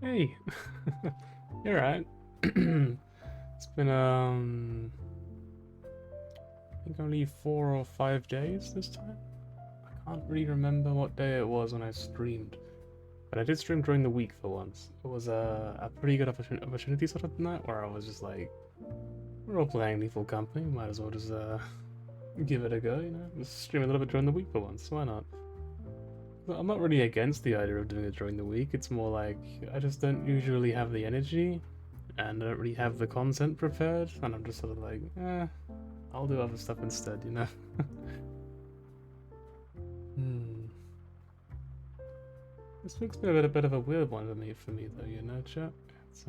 Hey, you're right. It's been I think only 4 or 5 days this time. I can't really remember what day it was when I streamed, but I did stream during the week for once. It was a pretty good opportunity sort of night where I was just like, we're all playing Lethal Company, might as well just give it a go, you know? Just stream a little bit during the week for once. Why not? But I'm not really against the idea of doing it during the week. It's more like I just don't usually have the energy and I don't really have the content prepared, and I'm just sort of like, I'll do other stuff instead, you know? Hmm. This week's been a bit of a weird one for me though, you know, chat? It's,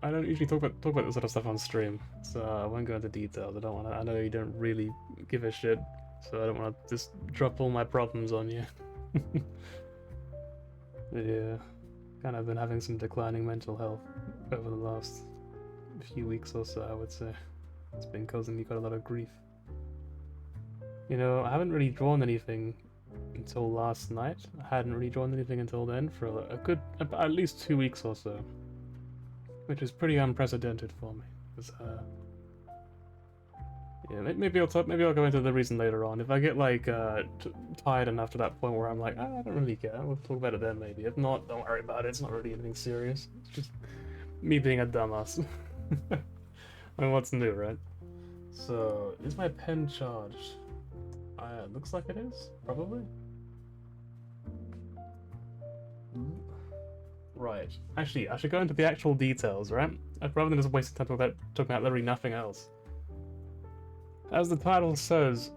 I don't usually talk about this sort of stuff on stream, so I won't go into details. I don't want to. I know you don't really give a shit, so I don't want to just drop all my problems on you. Yeah, kind of been having some declining mental health over the last few weeks or so, I would say. It's been causing me quite a lot of grief. You know, I haven't really drawn anything until last night. I hadn't really drawn anything until then for a good, at least 2 weeks or so, which is pretty unprecedented for me. 'Cause, yeah, maybe I'll go into the reason later on. If I get like tired enough to that point where I'm like, I don't really care. We'll talk about it then maybe. If not, don't worry about it. It's not really anything serious. It's just me being a dumbass. I mean, what's new, right? So, is my pen charged? Looks like it is, probably. Right. Actually, I should go into the actual details, right? Rather than just wasting time talking about literally nothing else. As the title says,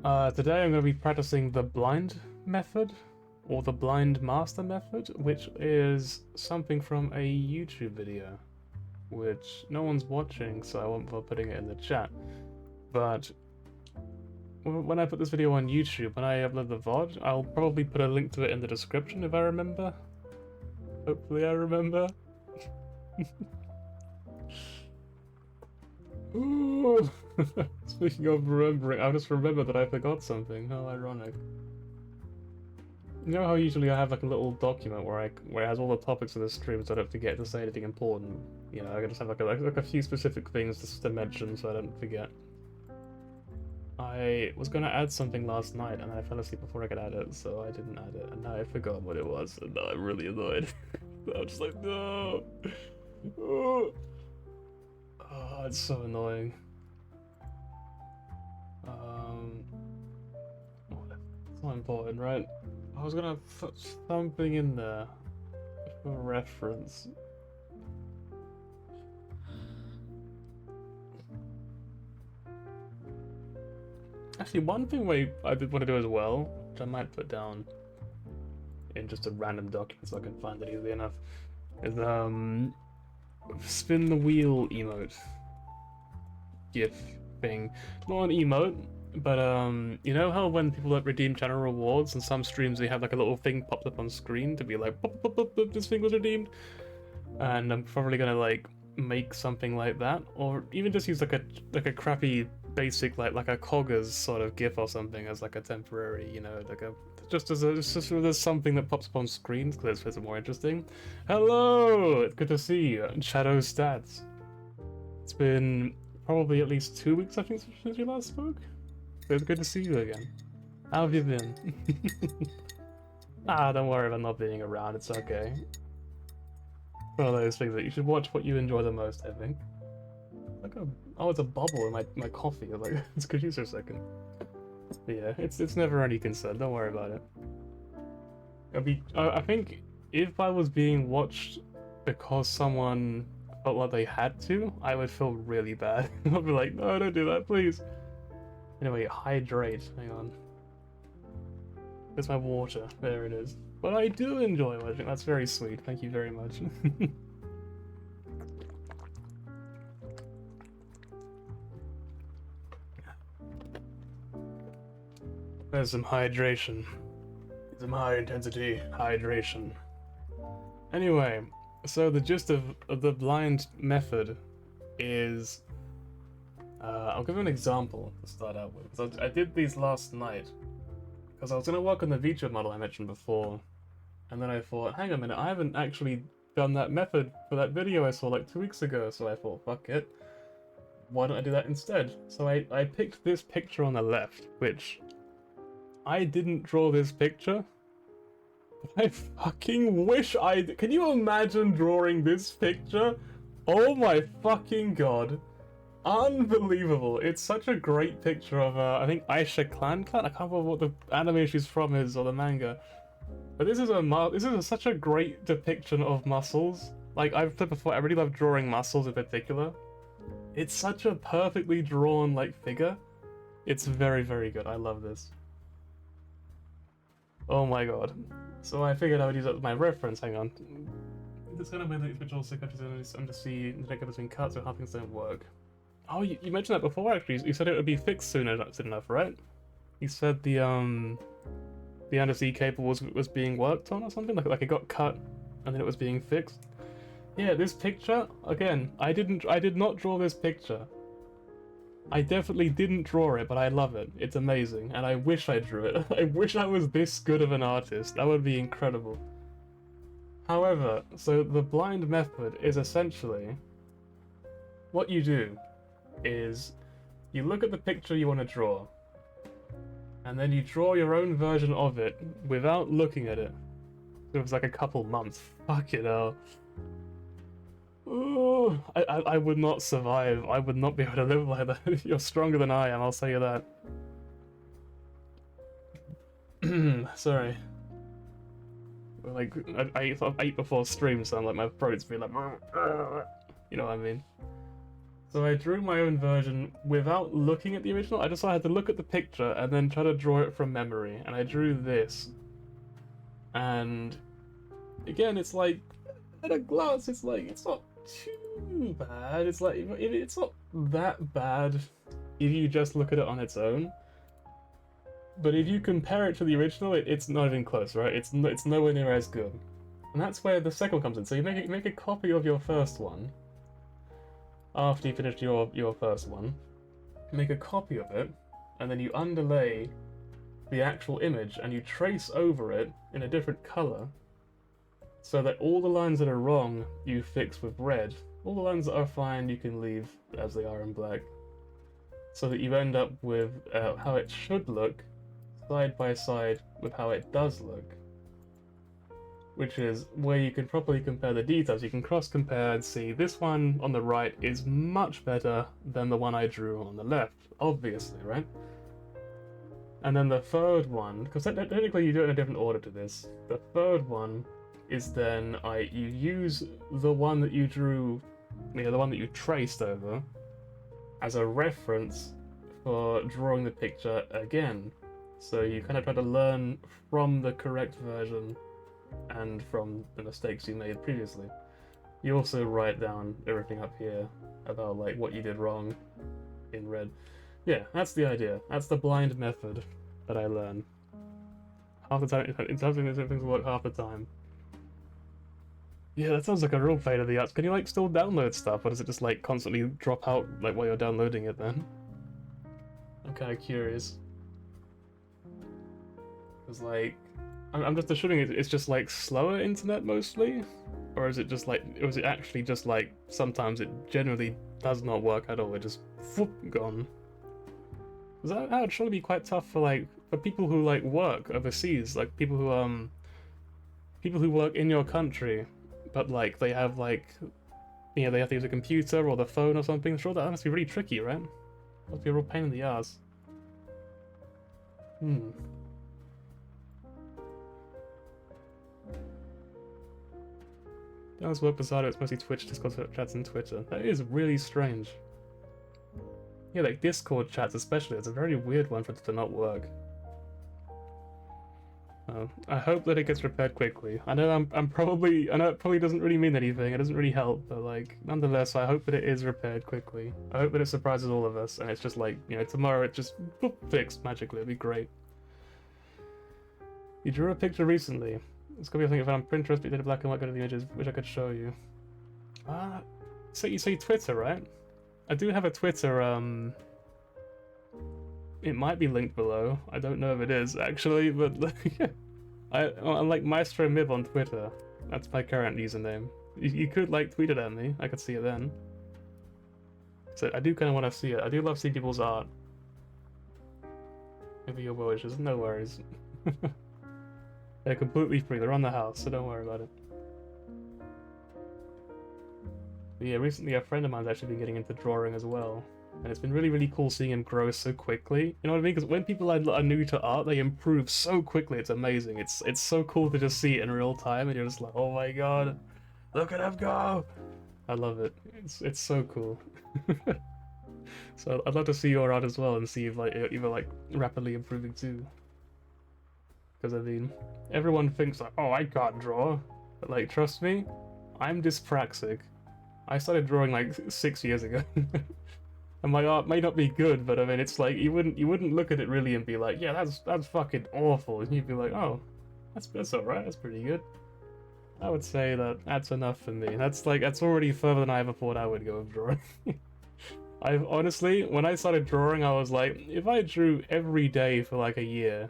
today I'm going to be practicing the blind method, or the blind master method, which is something from a YouTube video, which no one's watching, so I won't bother putting it in the chat. But when I put this video on YouTube, when I upload the VOD, I'll probably put a link to it in the description if I remember. Hopefully I remember. Ooh. Speaking of remembering, I just remembered that I forgot something. How ironic. You know how usually I have like a little document where it has all the topics of the stream, so I don't forget to say anything important. You know, I can just have like a few specific things just to mention so I don't forget. I was gonna add something last night and I fell asleep before I could add it, so I didn't add it, and now I forgot what it was, and now I'm really annoyed. I'm just like, no. Oh, it's so annoying. It's not important, right? I was gonna put something in there for reference. Actually, one thing I did want to do as well, which I might put down in just a random document so I can find it easily enough, is spin the wheel emote gif thing. Not an emote, but you know how when people like redeem channel rewards and some streams they have like a little thing popped up on screen to be like pop, pop, pop, pop, this thing was redeemed, and I'm probably gonna like make something like that, or even just use like a crappy basic like a coggers sort of gif or something as like a temporary, you know, like a just as something that pops up on screens because it's more interesting. Hello, it's good to see you. Shadow Stats. It's been probably at least 2 weeks I think since you last spoke. So it's good to see you again. How have you been? Don't worry about not being around. It's okay. One of those things that you should watch what you enjoy the most, I think. Like it's a bubble in my coffee. I'm like, it's good use for a second. But yeah, it's never any concern. Don't worry about it. I think if I was being watched because someone felt like they had to, I would feel really bad. I'd be like, no, don't do that, please. Anyway, hydrate. Hang on. There's my water. There it is. But I do enjoy watching. That's very sweet. Thank you very much. There's some hydration. Some high intensity hydration. Anyway, so the gist of the blind method is... I'll give you an example to start out with. I did these last night Because I was going to work on the feature model I mentioned before, and then I thought, hang on a minute, I haven't actually done that method for that video I saw like 2 weeks ago, so I thought, fuck it, why don't I do that instead? So I picked this picture on the left, which I didn't draw this picture. I fucking wish I did. Can you imagine drawing this picture? Oh my fucking god. Unbelievable. It's such a great picture of, I think Aisha Clan. I can't remember what the anime she's from is, or the manga. But this is such a great depiction of muscles. Like I've said before, I really love drawing muscles in particular. It's such a perfectly drawn, like, figure. It's very, very good. I love this. Oh my god. So I figured I would use that as my reference. Hang on. This kind of way that which also catches undersea interconnect between cuts, so how things don't work. Oh, you mentioned that before actually. You said it would be fixed soon enough, right? You said the undersea cable was being worked on or something, like it got cut and then it was being fixed. Yeah, this picture again. I did not draw this picture. I definitely didn't draw it, but I love it. It's amazing, and I wish I drew it. I wish I was this good of an artist. That would be incredible. However, so the blind method is essentially what you do is you look at the picture you want to draw, and then you draw your own version of it without looking at it. It was like a couple months. Fuck it hell. Ooh, I would not survive. I would not be able to live like that. You're stronger than I am, I'll say you that. Sorry. Like, I ate before stream, so I'm like, my throat's been like... You know what I mean? So I drew my own version without looking at the original. I just had to look at the picture and then try to draw it from memory. And I drew this. And... Again, it's like... At a glance, it's like, it's not too bad. It's like, it's not that bad if you just look at it on its own. But if you compare it to the original, it's not even close, right? It's nowhere near as good. And that's where the second one comes in. So you make a copy of your first one. After you finished your first one. Make a copy of it, and then you underlay the actual image, and you trace over it in a different color, so that all the lines that are wrong, you fix with red. All the lines that are fine, you can leave as they are in black. So that you end up with how it should look, side by side with how it does look. Which is where you can properly compare the details. You can cross-compare and see this one on the right is much better than the one I drew on the left, obviously, right? And then the third one, because technically you do it in a different order to this. The third one is then you use the one that you drew, the one that you traced over, as a reference for drawing the picture again. So you kind of try to learn from the correct version and from the mistakes you made previously. You also write down everything up here about like what you did wrong in red. Yeah, that's the idea. That's the blind method that I learned. Half the time, in terms of things work half the time. Yeah, that sounds like a real pain in the ass. Can you like still download stuff, or does it just like constantly drop out like while you're downloading it then? I'm kind of curious. Because like, I'm just assuming it's just like slower internet mostly, or is it just like, or is it actually just like sometimes it generally does not work at all? It just whoop, gone. Because that would surely be quite tough for people who like work overseas, like people who work in your country. But like they have like, they have to use a computer or the phone or something. Sure, that must be really tricky, right? Must be a real pain in the ass. Does work bizarre, it's mostly Twitch, Discord chats, and Twitter. That is really strange. Yeah, like Discord chats especially, it's a very weird one for it to not work. I hope that it gets repaired quickly. I know it probably doesn't really mean anything, it doesn't really help, but like, nonetheless, I hope that it is repaired quickly. I hope that it surprises all of us, and it's just like, tomorrow it just fixed magically, it'd be great. You drew a picture recently. It's gonna be a thing if I'm Pinterest, but you did a black and white go to the images, which I could show you. So you say Twitter, right? I do have a Twitter, It might be linked below. I don't know if it is actually, but I'm like Maestro Mib on Twitter. That's my current username. You could like tweet it at me. I could see it then. So I do kind of want to see it. I do love seeing people's art. Maybe your wishes. No worries. They're completely free. They're on the house, so don't worry about it. But yeah, recently a friend of mine's actually been getting into drawing as well. And it's been really, really cool seeing him grow so quickly. You know what I mean? Because when people are new to art, they improve so quickly. It's amazing. It's so cool to just see it in real time, and you're just like, oh my god, look at him go! I love it. It's so cool. So I'd love to see your art as well and see if like you're like rapidly improving too. Because I mean, everyone thinks like, oh, I can't draw, but like, trust me, I'm dyspraxic. I started drawing like 6 years ago. And my art may not be good, but I mean, it's like you wouldn't look at it really and be like, yeah, that's fucking awful, and you'd be like, oh, that's alright, that's pretty good. I would say that's enough for me. That's already further than I ever thought I would go with drawing. I've honestly, when I started drawing, I was like, if I drew every day for like a year,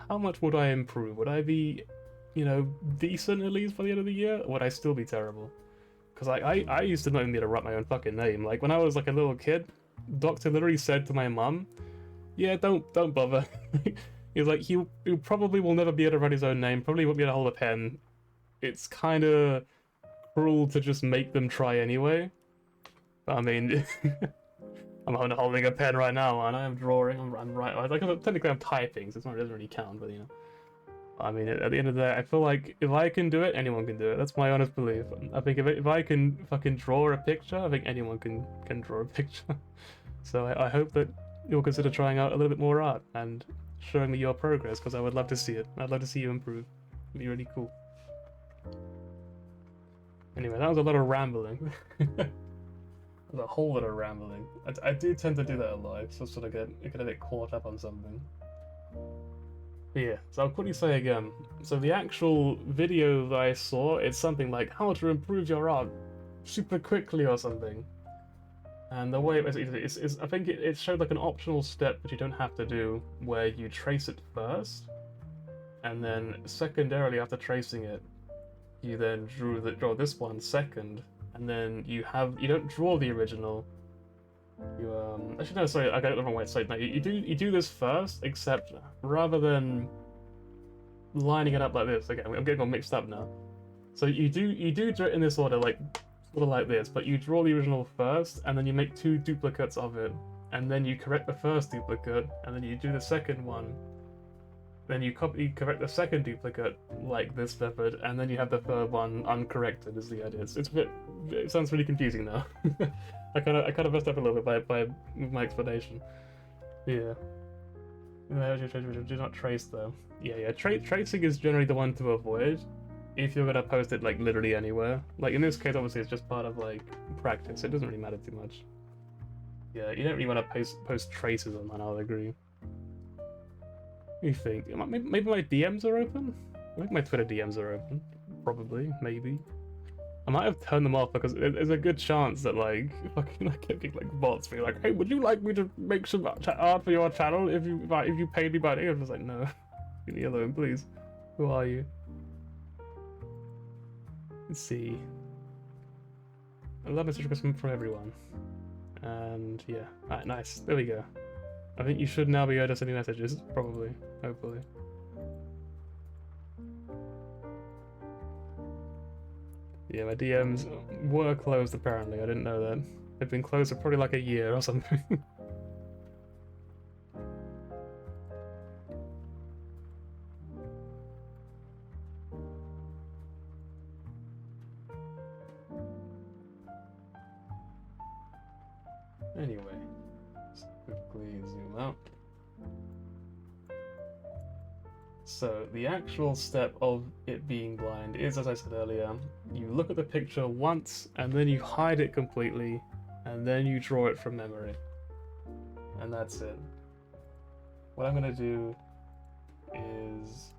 how much would I improve? Would I be, you know, decent at least by the end of the year, or would I still be terrible? Because I used to not even be able to write my own fucking name. Like when I was like a little kid, Doctor literally said to my mum, yeah, don't bother. He's like, he probably will never be able to write his own name, probably won't be able to hold a pen. It's kind of cruel to just make them try anyway. I mean, I'm holding a pen right now, and I'm drawing. I'm writing. Like technically, I'm typing, so it doesn't really count. But you know, I mean, at the end of the day, I feel like if I can do it, anyone can do it. That's my honest belief. I think if I can fucking draw a picture, I think anyone can draw a picture. So I hope that you'll consider trying out a little bit more art and showing me your progress, because I would love to see it. I'd love to see you improve. It'd be really cool. Anyway, that was a lot of rambling. A whole lot of rambling. I do tend to do that a lot, so sort of get a bit caught up on something. But yeah, so I'll quickly say again. So the actual video that I saw, it's something like how to improve your art super quickly or something. And the way is I think it showed like an optional step that you don't have to do, where you trace it first, and then secondarily after tracing it, you then draw this one second. And then you don't draw the original. You actually no, sorry, I got it the wrong way. So no, you do this first, except rather than lining it up like this. Okay, I'm getting all mixed up now. So you do it in this order, like sort of like this, but you draw the original first, and then you make 2 duplicates of it, and then you correct the first duplicate, and then you do the second one. Then you correct the second duplicate like this method, and then you have the third one uncorrected. Is the idea? It sounds really confusing now. I kind of messed up a little bit by my explanation. Yeah. Do not trace though. Yeah. Tracing is generally the one to avoid if you're gonna post it like literally anywhere. Like in this case, obviously it's just part of like practice. It doesn't really matter too much. Yeah, you don't really want to post traces on that. I'll agree. You think? Maybe my DMs are open? I think my Twitter DMs are open. Probably, maybe. I might have turned them off because there's a good chance that like fucking I kept getting like bots being like, hey, would you like me to make some art for your channel if you paid me money? I'm just like, no, leave me alone, please. Who are you? Let's see. I love message requests from everyone. And yeah, alright, nice. There we go. I think you should now be able to send messages, probably, hopefully. Yeah, my DMs were closed apparently, I didn't know that. They've been closed for probably like a year or something. Anyway. Quickly zoom out. So the actual step of it being blind is, as I said earlier, you look at the picture once and then you hide it completely and then you draw it from memory. And that's it. What I'm going to do is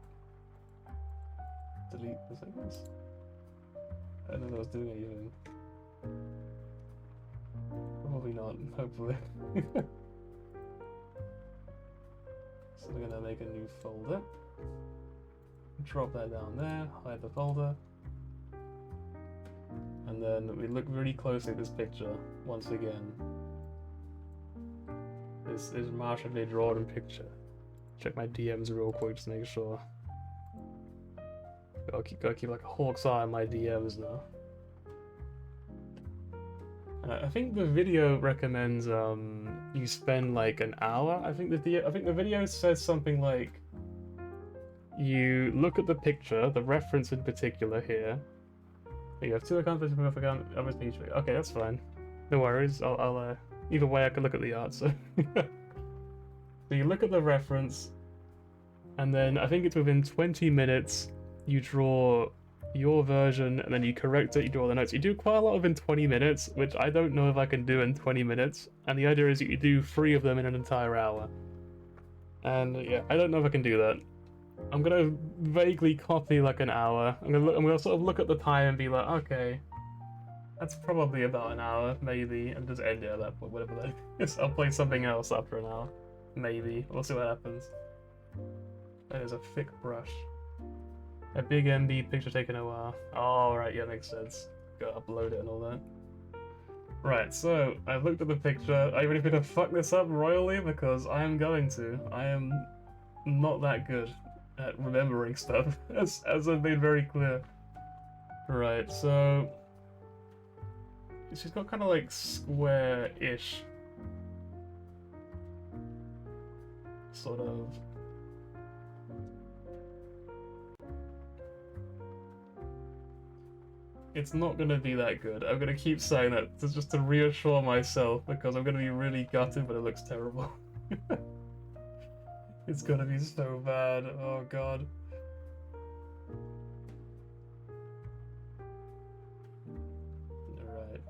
delete this, I guess. I don't know if I was doing anything. Probably not, hopefully. So we're gonna make a new folder. Drop that down there, hide the folder. And then we look really closely at this picture once again. This is marginally drawn picture. Check my DMs real quick just to make sure. Gotta keep like a hawk's eye on my DMs now. I think the video recommends you spend like an hour. I think the video says something like you look at the picture, the reference in particular here. You have 2 accounts, okay, that's fine. No worries. I'll either way I can look at the art. So, so you look at the reference, and then I think it's within 20 minutes you draw your version, and then you correct it. You draw the notes. You do quite a lot of in 20 minutes, which I don't know if I can do in 20 minutes. And the idea is that you do 3 of them in an entire hour. And yeah, I don't know if I can do that. I'm gonna vaguely copy like an hour. I'm gonna sort of look at the time and be like, okay, that's probably about an hour, maybe, and just end it at that point, whatever that is. I'll play something else after an hour, maybe. We'll see what happens. That is a thick brush. A big MB picture taken a while. Oh, right, yeah, makes sense. Gotta upload it and all that. Right, so I've looked at the picture. Are you ready for me to fuck this up royally? Because I am going to. I am not that good at remembering stuff, as I've made very clear. Right, so she's got kind of like square-ish sort of. It's not gonna be that good. I'm gonna keep saying that just to reassure myself, because I'm gonna be really gutted when it looks terrible. It's gonna be so bad. Oh god. Alright.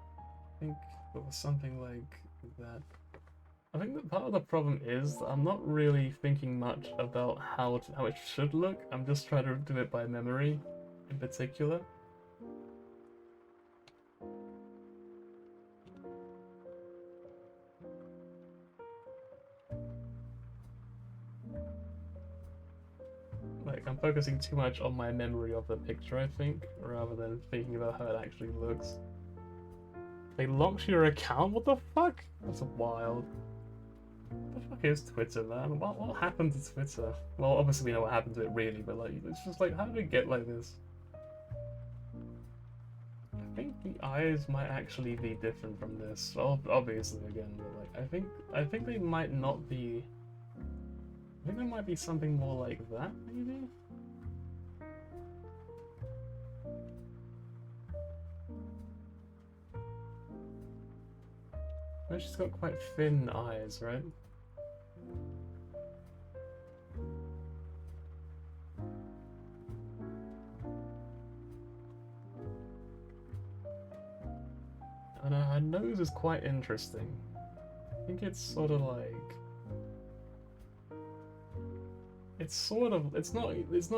I think it was something like that. I think that part of the problem is that I'm not really thinking much about how it should look. I'm just trying to do it by memory, in particular. Like, I'm focusing too much on my memory of the picture, I think, rather than thinking about how it actually looks. They locked your account? What the fuck? That's wild. What the fuck is Twitter, man? What happened to Twitter? Well, obviously we know what happened to it really, but like, it's just like, how did it get like this? I think the eyes might actually be different from this. Obviously, again, but like, I think they might not be. I think there might be something more like that, maybe? Well, she's got quite thin eyes, right? And her nose is quite interesting. I think it's sort of like... It's not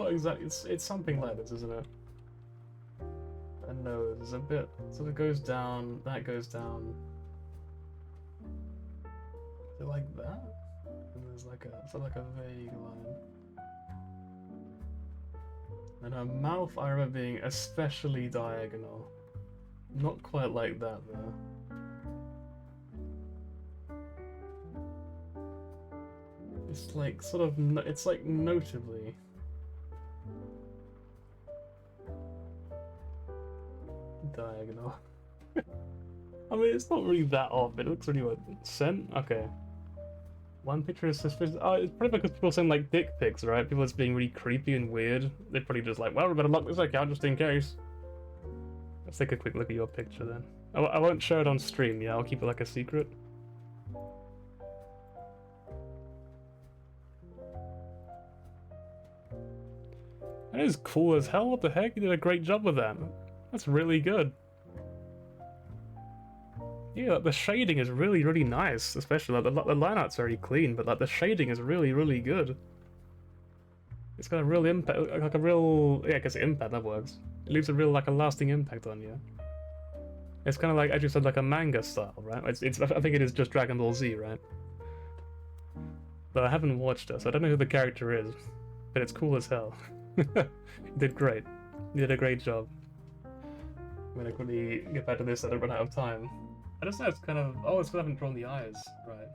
exactly, it's something like this, isn't it? A nose is a bit, sort of goes down, that goes down. Is it like that? And there's like a, sort of like a vague line. And her mouth, I remember being especially diagonal. Not quite like that though. It's like sort of, it's like notably. Diagonal. I mean, it's not really that off, but it looks really what, sent? Okay. One picture is suspicious. Oh, it's probably because people send like dick pics, right? People that's being really creepy and weird. They're probably just like, well, we better lock this account just in case. Let's take a quick look at your picture then. I won't show it on stream, yeah, I'll keep it like a secret. That is cool as hell, what the heck? You did a great job with that. That's really good. Yeah, the shading is really, really nice, especially like the line art's very clean, but like the shading is really, really good. It's got a real impact, like a real, yeah, I guess impact, that works. It leaves a real, like a lasting impact on you. It's kind of like, as you said, like a manga style, right? I think it is just Dragon Ball Z, right? but I haven't watched it, so I don't know who the character is. But it's cool as hell. You did great. You did a great job. I'm gonna quickly get back to this so I don't run out of time. I just know it's kind of... Oh, it's because I haven't drawn the eyes. Right.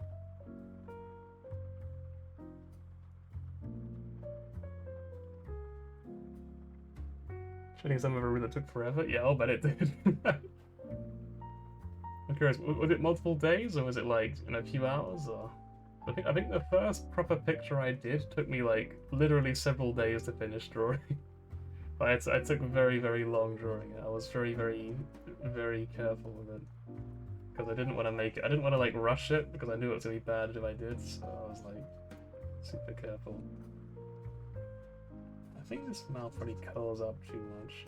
Shooting some of a route that took forever? Yeah, I'll bet it did. I'm curious, was it multiple days or was it like in a few hours? Or I think the first proper picture I did took me like literally several days to finish drawing. But I took very, very long drawing it. I was very, very, very careful with it because I didn't want to make it. I didn't want to like rush it because I knew it was gonna be bad if I did. So I was like super careful. I think this mouth really curls up too much.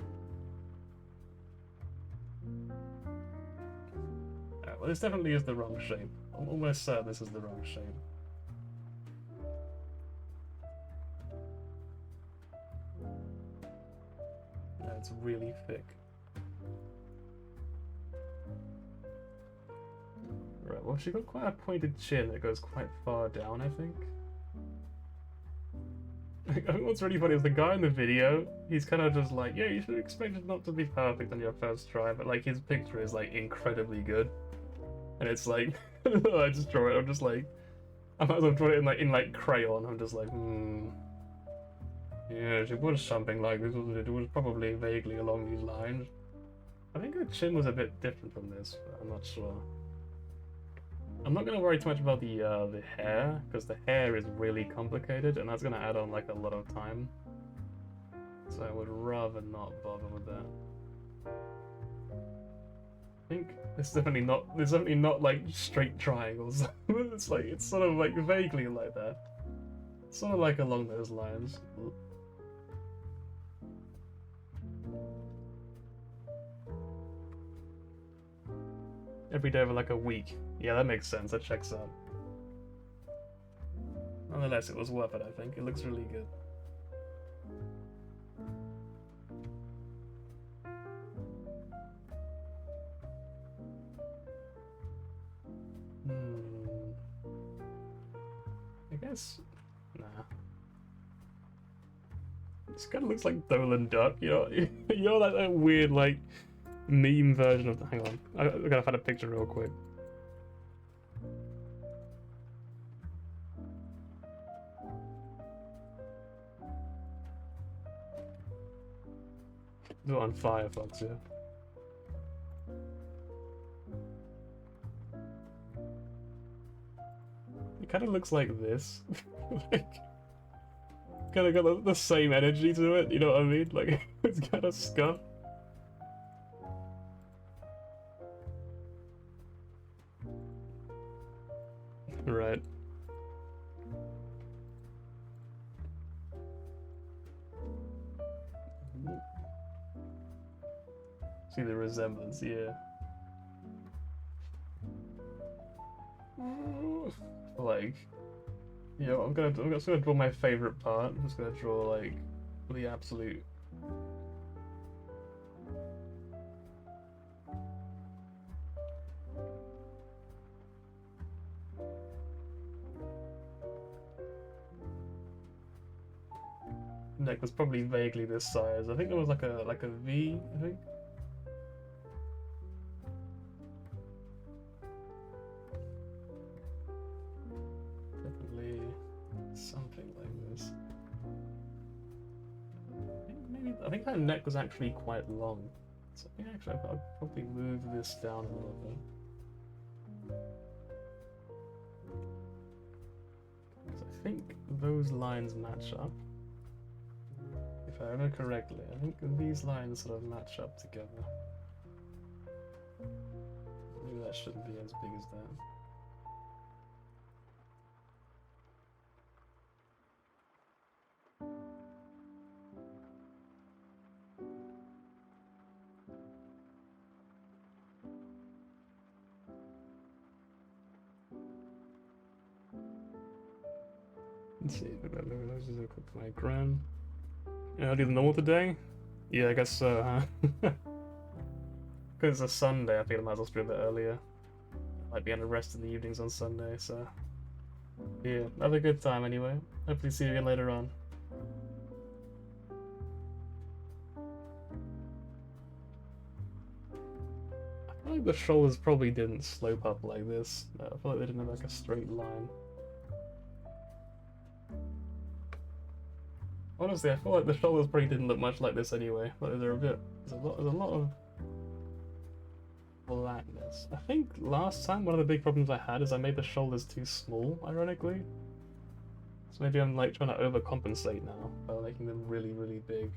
Alright, well, this definitely is the wrong shape. I'm almost certain this is the wrong shape. Yeah, it's really thick. Right, well, she got quite a pointed chin that goes quite far down, I think. I think what's really funny is the guy in the video, he's kind of just like, yeah, you should expect it not to be perfect on your first try, but like his picture is like incredibly good. And it's like, I just draw it, I'm just like, I might as well draw it in like crayon, I'm just like, yeah, she was something like this, wasn't it? It was probably vaguely along these lines. I think her chin was a bit different from this, but I'm not sure. I'm not going to worry too much about the hair, because the hair is really complicated, and that's going to add on like a lot of time. So I would rather not bother with that. I think it's definitely not like straight triangles. It's like, it's sort of like vaguely like that. Sort of like along those lines. Every day for like a week. Yeah, that makes sense. That checks out. Nonetheless, it was worth it, I think. It looks really good. I guess... Nah. This kind of looks like Dolan Duck, you know? You know that weird, like, meme version of... Hang on. I gotta find a picture real quick. Do it on Firefox, yeah. It kind of looks like this. Like, kind of got the same energy to it, you know what I mean? Like, it's kind of scuffed. Right. See the resemblance, yeah. Like, you know, I'm just gonna draw my favorite part. I'm just gonna draw like the absolute. Neck was probably vaguely this size. I think there was like a V, I think. Definitely something like this. I think that neck was actually quite long. So I think actually I'll probably move this down a little bit. Because I think those lines match up. If I remember correctly, I think these lines sort of match up together. Maybe that shouldn't be as big as that. Let's see, let's just look at my gram. I'll do the normal today? Yeah, I guess so, huh? Because it's a Sunday, I think I might as well do a bit earlier. I might be able to rest in the evenings on Sunday, so... Yeah, have a good time anyway. Hopefully see you again later on. I feel like the shoulders probably didn't slope up like this. I feel like they didn't have like a straight line. Honestly, I feel like the shoulders probably didn't look much like this anyway. But they're a bit. There's a lot of flatness. I think last time one of the big problems I had is I made the shoulders too small, ironically. So maybe I'm like trying to overcompensate now by making them really, really big.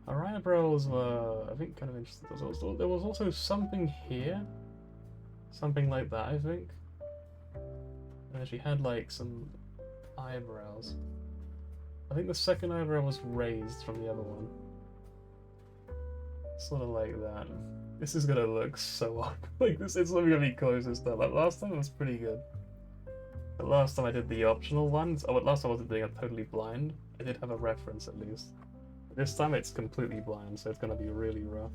Our eyebrows were, I think, kind of interesting. There was also something here. Something like that, I think. And she had like some eyebrows. I think the second eyebrow was raised from the other one. Sort of like that. This is gonna look so odd. Like this, it's not gonna be close and stuff. Like last time it was pretty good. But last time I did the optional ones. Oh, last time I wasn't doing it totally blind. I did have a reference at least. This time it's completely blind, so it's gonna be really rough.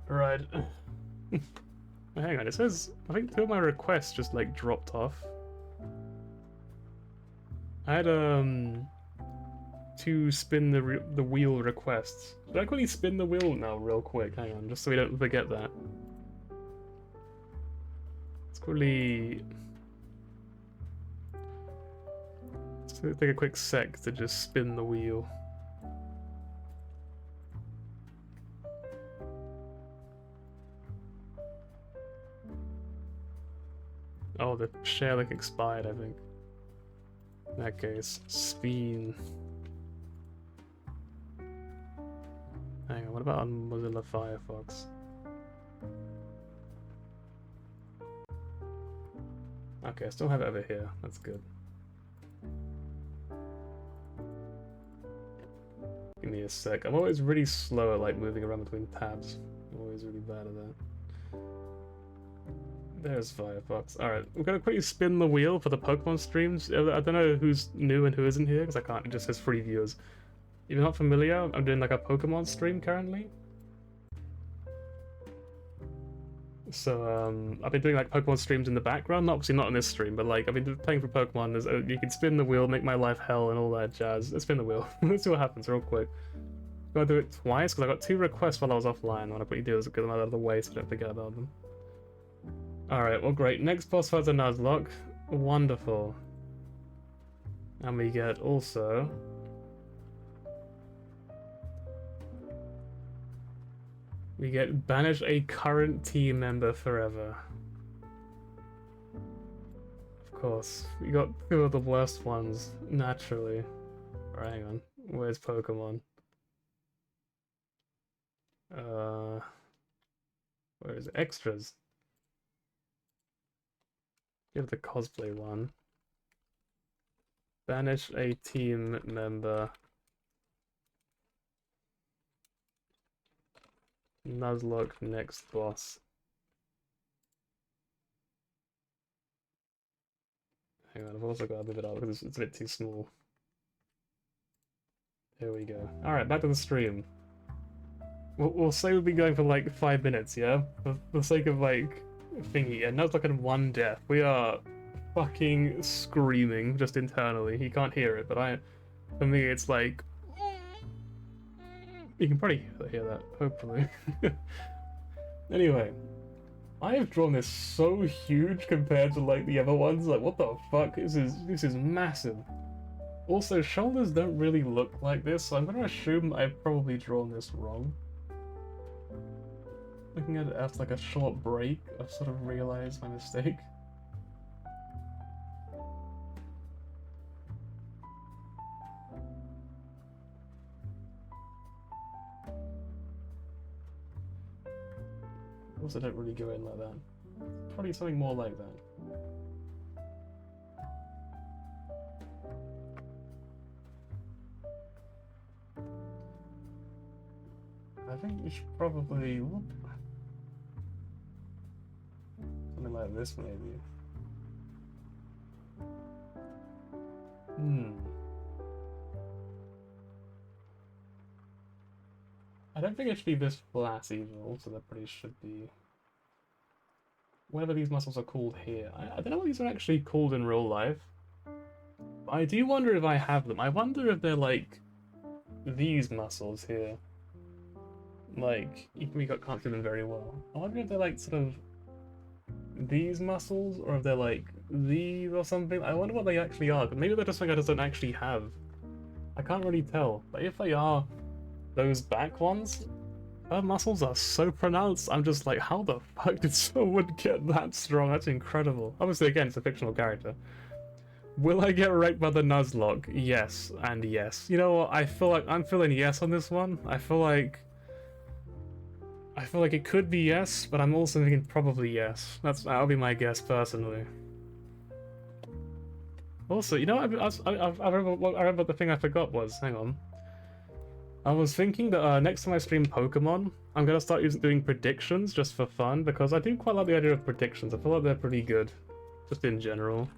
Right. Hang on, it says I think two of my requests just like dropped off. I had to spin the wheel requests. Should I quickly spin the wheel now real quick? Hang on, just so we don't forget that. Let's quickly take a quick sec to just spin the wheel. Oh, the share link expired, I think. In that case, spin. Hang on, what about on Mozilla Firefox? Okay, I still have it over here. That's good. Give me a sec. I'm always really slow at like moving around between tabs. I'm always really bad at that. There's Firefox. Alright, we're gonna quickly spin the wheel for the Pokemon streams. I don't know who's new and who isn't here, because I can't, it just says free viewers. If you're not familiar, I'm doing like a Pokemon stream currently. So, I've been doing like Pokemon streams in the background, obviously not on this stream, but like, I've been playing for Pokemon, you can spin the wheel, make my life hell and all that jazz. Let's spin the wheel. Let's see what happens real quick. I'm gonna do it twice, because I got 2 requests while I was offline. I want to quickly do is get them out of the way so I don't forget about them. Alright, well great. Next boss fight's a Nuzlocke. Wonderful. And we get also... we get banish a current team member forever. Of course. We got 2 of the worst ones, naturally. Right, hang on. Where's Pokemon? Where is it? Extras. Give the cosplay one. Banish a team member. Nuzlocke next boss. Hang on, I've also got to move it up because it's a bit too small. There we go. Alright, back to the stream. We'll say we'll be going for like 5 minutes, yeah? For the sake of like thingy, and Nuzlocke in 1 death. We are fucking screaming just internally. He can't hear it, but for me it's like... you can probably hear that, hopefully. Anyway, I have drawn this so huge compared to like the other ones. Like, what the fuck? This is massive. Also, shoulders don't really look like this, so I'm gonna assume I've probably drawn this wrong. Looking at it after like a short break, I've sort of realized my mistake. Also don't really go in like that. Probably something more like that. I think we should probably... Whoop. Something like this, maybe. I don't think it should be this flat either, also there pretty should be... Whatever these muscles are called here. I don't know what these are actually called in real life. I do wonder if I have them. I wonder if they're like these muscles here. Like, we can't see them very well. I wonder if they're like sort of these muscles, or if they're like these or something. I wonder what they actually are. Maybe they're just something I just don't actually have. I can't really tell. But if they are those back ones, her muscles are so pronounced. I'm just like, how the fuck did someone get that strong? That's incredible. Obviously, again, it's a fictional character. Will I get wrecked by the Nuzlocke? Yes, and yes. You know what? I feel like I'm feeling yes on this one. I feel like it could be yes, but I'm also thinking probably yes. That'll be my guess personally. Also, you know, I remember the thing I forgot was, hang on. I was thinking that next time I stream Pokemon, I'm gonna start doing predictions just for fun, because I do quite like the idea of predictions. I feel like they're pretty good, just in general.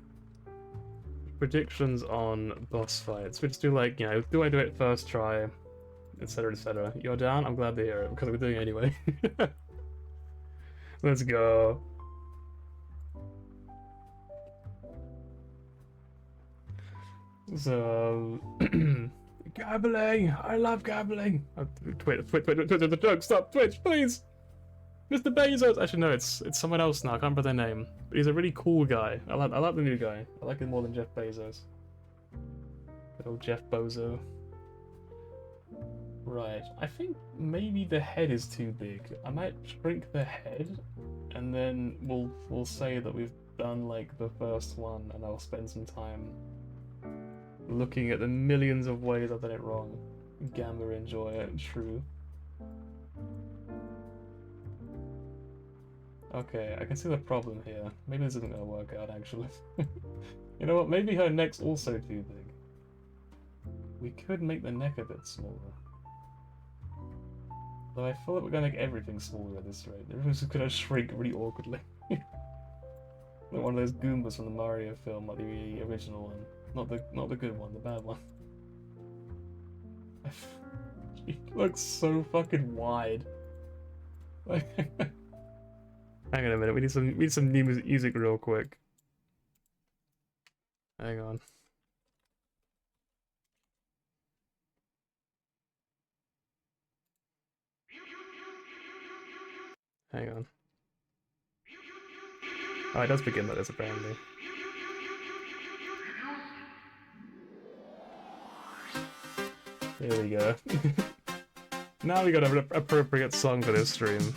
Predictions on boss fights. We just do like, you know, do I do it first try, etc, etc. You're down? I'm glad to hear it, because we're doing it anyway. Let's go. So... Gabbling! I love gabbling! Twitch, the joke, stop! Twitch, please! Mr. Bezos! Actually, no, it's someone else now, I can't remember their name. But he's a really cool guy. I like the new guy. I like him more than Jeff Bezos. Good old Jeff Bozo. Right, I think maybe the head is too big. I might shrink the head, and then we'll say that we've done like the first one, and I'll spend some time looking at the millions of ways I've done it wrong. Gamma enjoy it, true. Okay, I can see the problem here. Maybe this isn't gonna work out actually. You know what, maybe her neck's also too big. We could make the neck a bit smaller. Though I feel like we're gonna make everything smaller at this rate. Everything's just gonna shrink really awkwardly. Like one of those Goombas from the Mario film, like the original one. Not the good one, the bad one. She looks so fucking wide. Like, hang on a minute, we need some new music real quick. Hang on. Hang on. Oh, it does begin like this apparently. There we go. Now we got an appropriate song for this stream. Should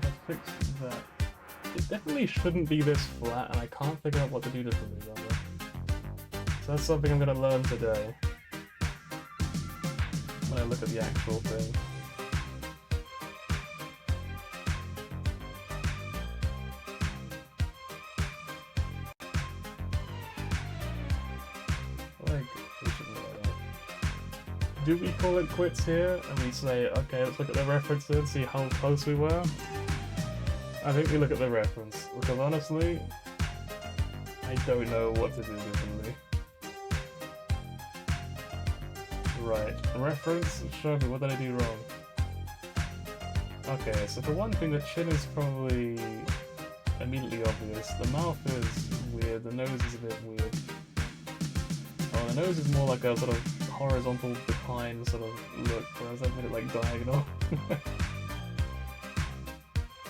I fix that? It definitely shouldn't be this flat, and I can't figure out what to do differently about it. So that's something I'm gonna learn today when I look at the actual thing. Do we call it quits here and we say, okay, let's look at the references and see how close we were? I think we look at the reference, because honestly, I don't know what to do differently. Right, reference, show me, what did I do wrong? Okay, so for one thing, the chin is probably immediately obvious. The mouth is weird, the nose is a bit weird. Oh, the nose is more like a sort of horizontal decline sort of look, whereas I've made it like diagonal.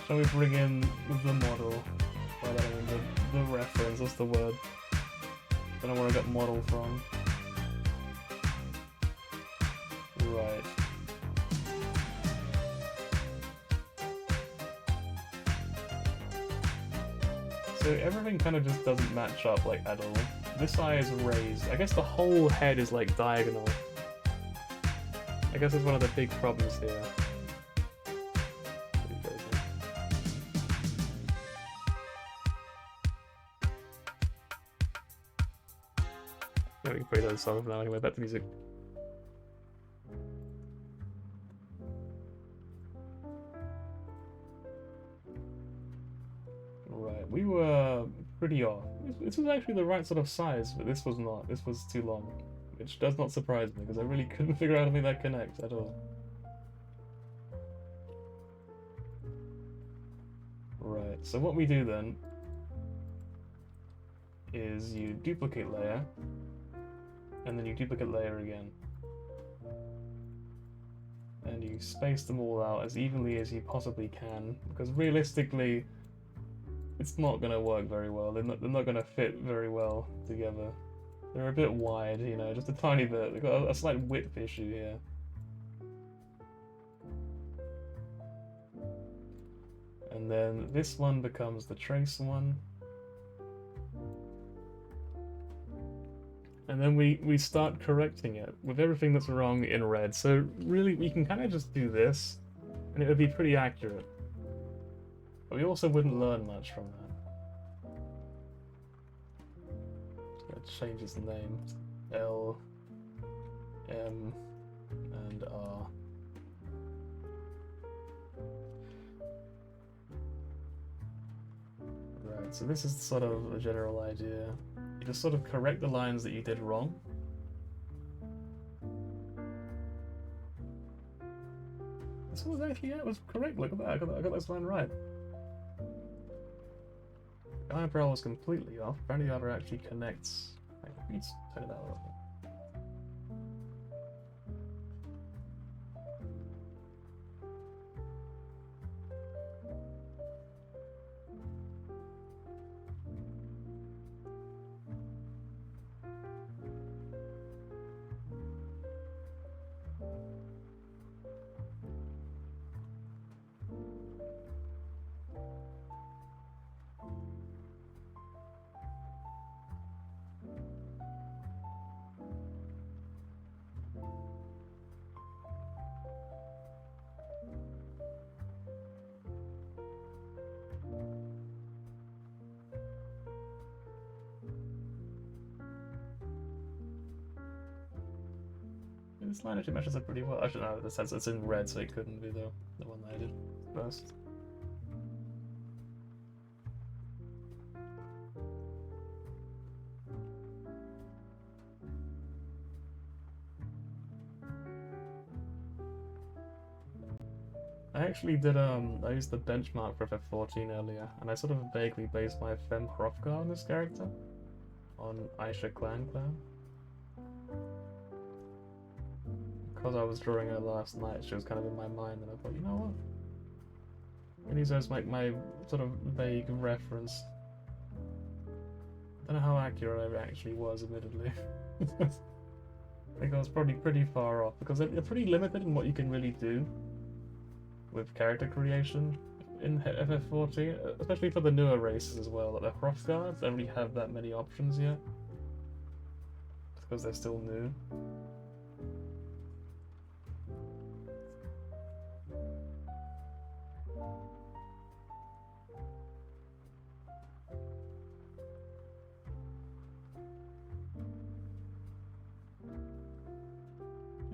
Shall we bring in the model? By that I mean the reference, that's the word. Don't know where I got model from. Right. So everything kind of just doesn't match up like at all. This eye is raised. I guess the whole head is like diagonal. I guess it's one of the big problems here. 'Cause, We can play those songs now anyway, back to music. Right, we were pretty off. This was actually the right sort of size, but this was not. This was too long. Which does not surprise me, because I really couldn't figure out how to make that connect at all. Right, so what we do then is you duplicate layer, and then you duplicate layer again. And you space them all out as evenly as you possibly can, because realistically, it's not going to work very well. They're not going to fit very well together. They're a bit wide, you know, just a tiny bit. They've got a slight width issue here. And then this one becomes the trace one. And then we start correcting it with everything that's wrong in red. So really, we can kind of just do this, and it would be pretty accurate. But we also wouldn't learn much from that. Just gonna change its name. L, M, and R. Right, so this is sort of a general idea. You just sort of correct the lines that you did wrong. This was actually, yeah, it was correct. Look at that, I got this line right. The eyebrow was completely off. Apparently the eyebrow actually connects. Wait, let's turn it out a little bit. This line actually matches up pretty well. Actually, no, this says it's in red, so it couldn't be the one that I did first. I actually did, I used the benchmark for FF14 earlier, and I sort of vaguely based my Femme Hrothgar on this character, on Aisha Clan. Because I was drawing her last night, she was kind of in my mind, and I thought, you know what? And use her as my sort of vague reference. I don't know how accurate I actually was, admittedly. I think I was probably pretty far off, because they're pretty limited in what you can really do with character creation in FF14, especially for the newer races as well. Like the Hrothgars don't really have that many options yet, because they're still new.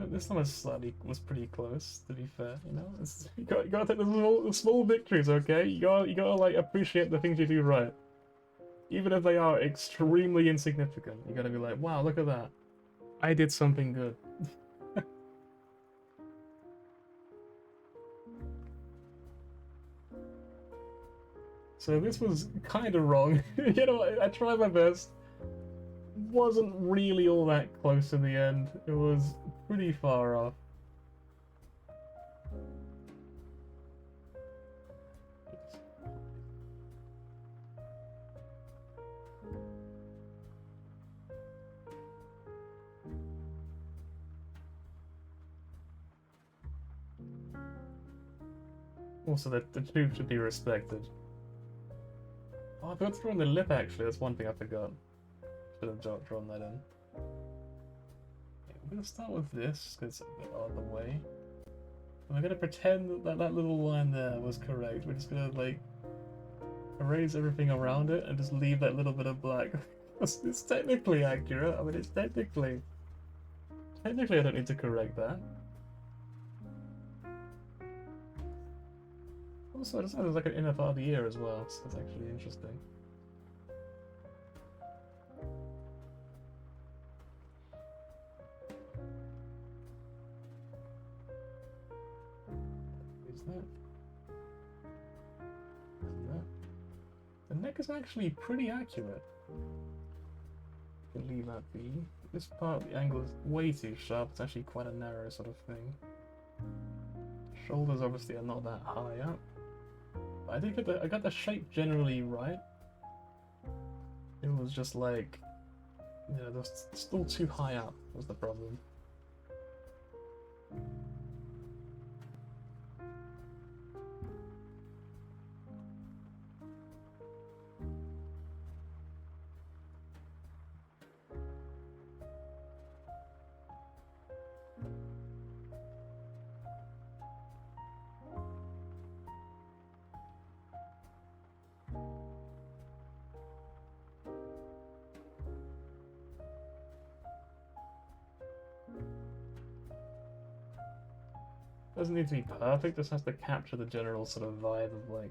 This one was pretty close, to be fair. You know, you gotta take the small victories, okay? You gotta like appreciate the things you do right, even if they are extremely insignificant. You gotta be like, wow, look at that, I did something good. So this was kind of wrong. You know, I tried my best. Wasn't really all that close in the end. It was pretty far off. Also, the truth should be respected. Oh, I forgot to throw in the lip actually, that's one thing I forgot. Should have drawn that in. Okay, we're gonna start with this, because it's a bit out of the way. And we're gonna pretend that that little line there was correct. We're just gonna like erase everything around it and just leave that little bit of black It's technically accurate. I mean, it's technically I don't need to correct that. Also, it sounds like an inner part of the ear as well, so that's actually interesting. Is that? The neck is actually pretty accurate. You can leave that be. This part of the angle is way too sharp. It's actually quite a narrow sort of thing. Shoulders obviously are not that high up. But I did get I got the shape generally right. It was just like, you know, they're still too high up was the problem. Doesn't need to be perfect, just has to capture the general sort of vibe of like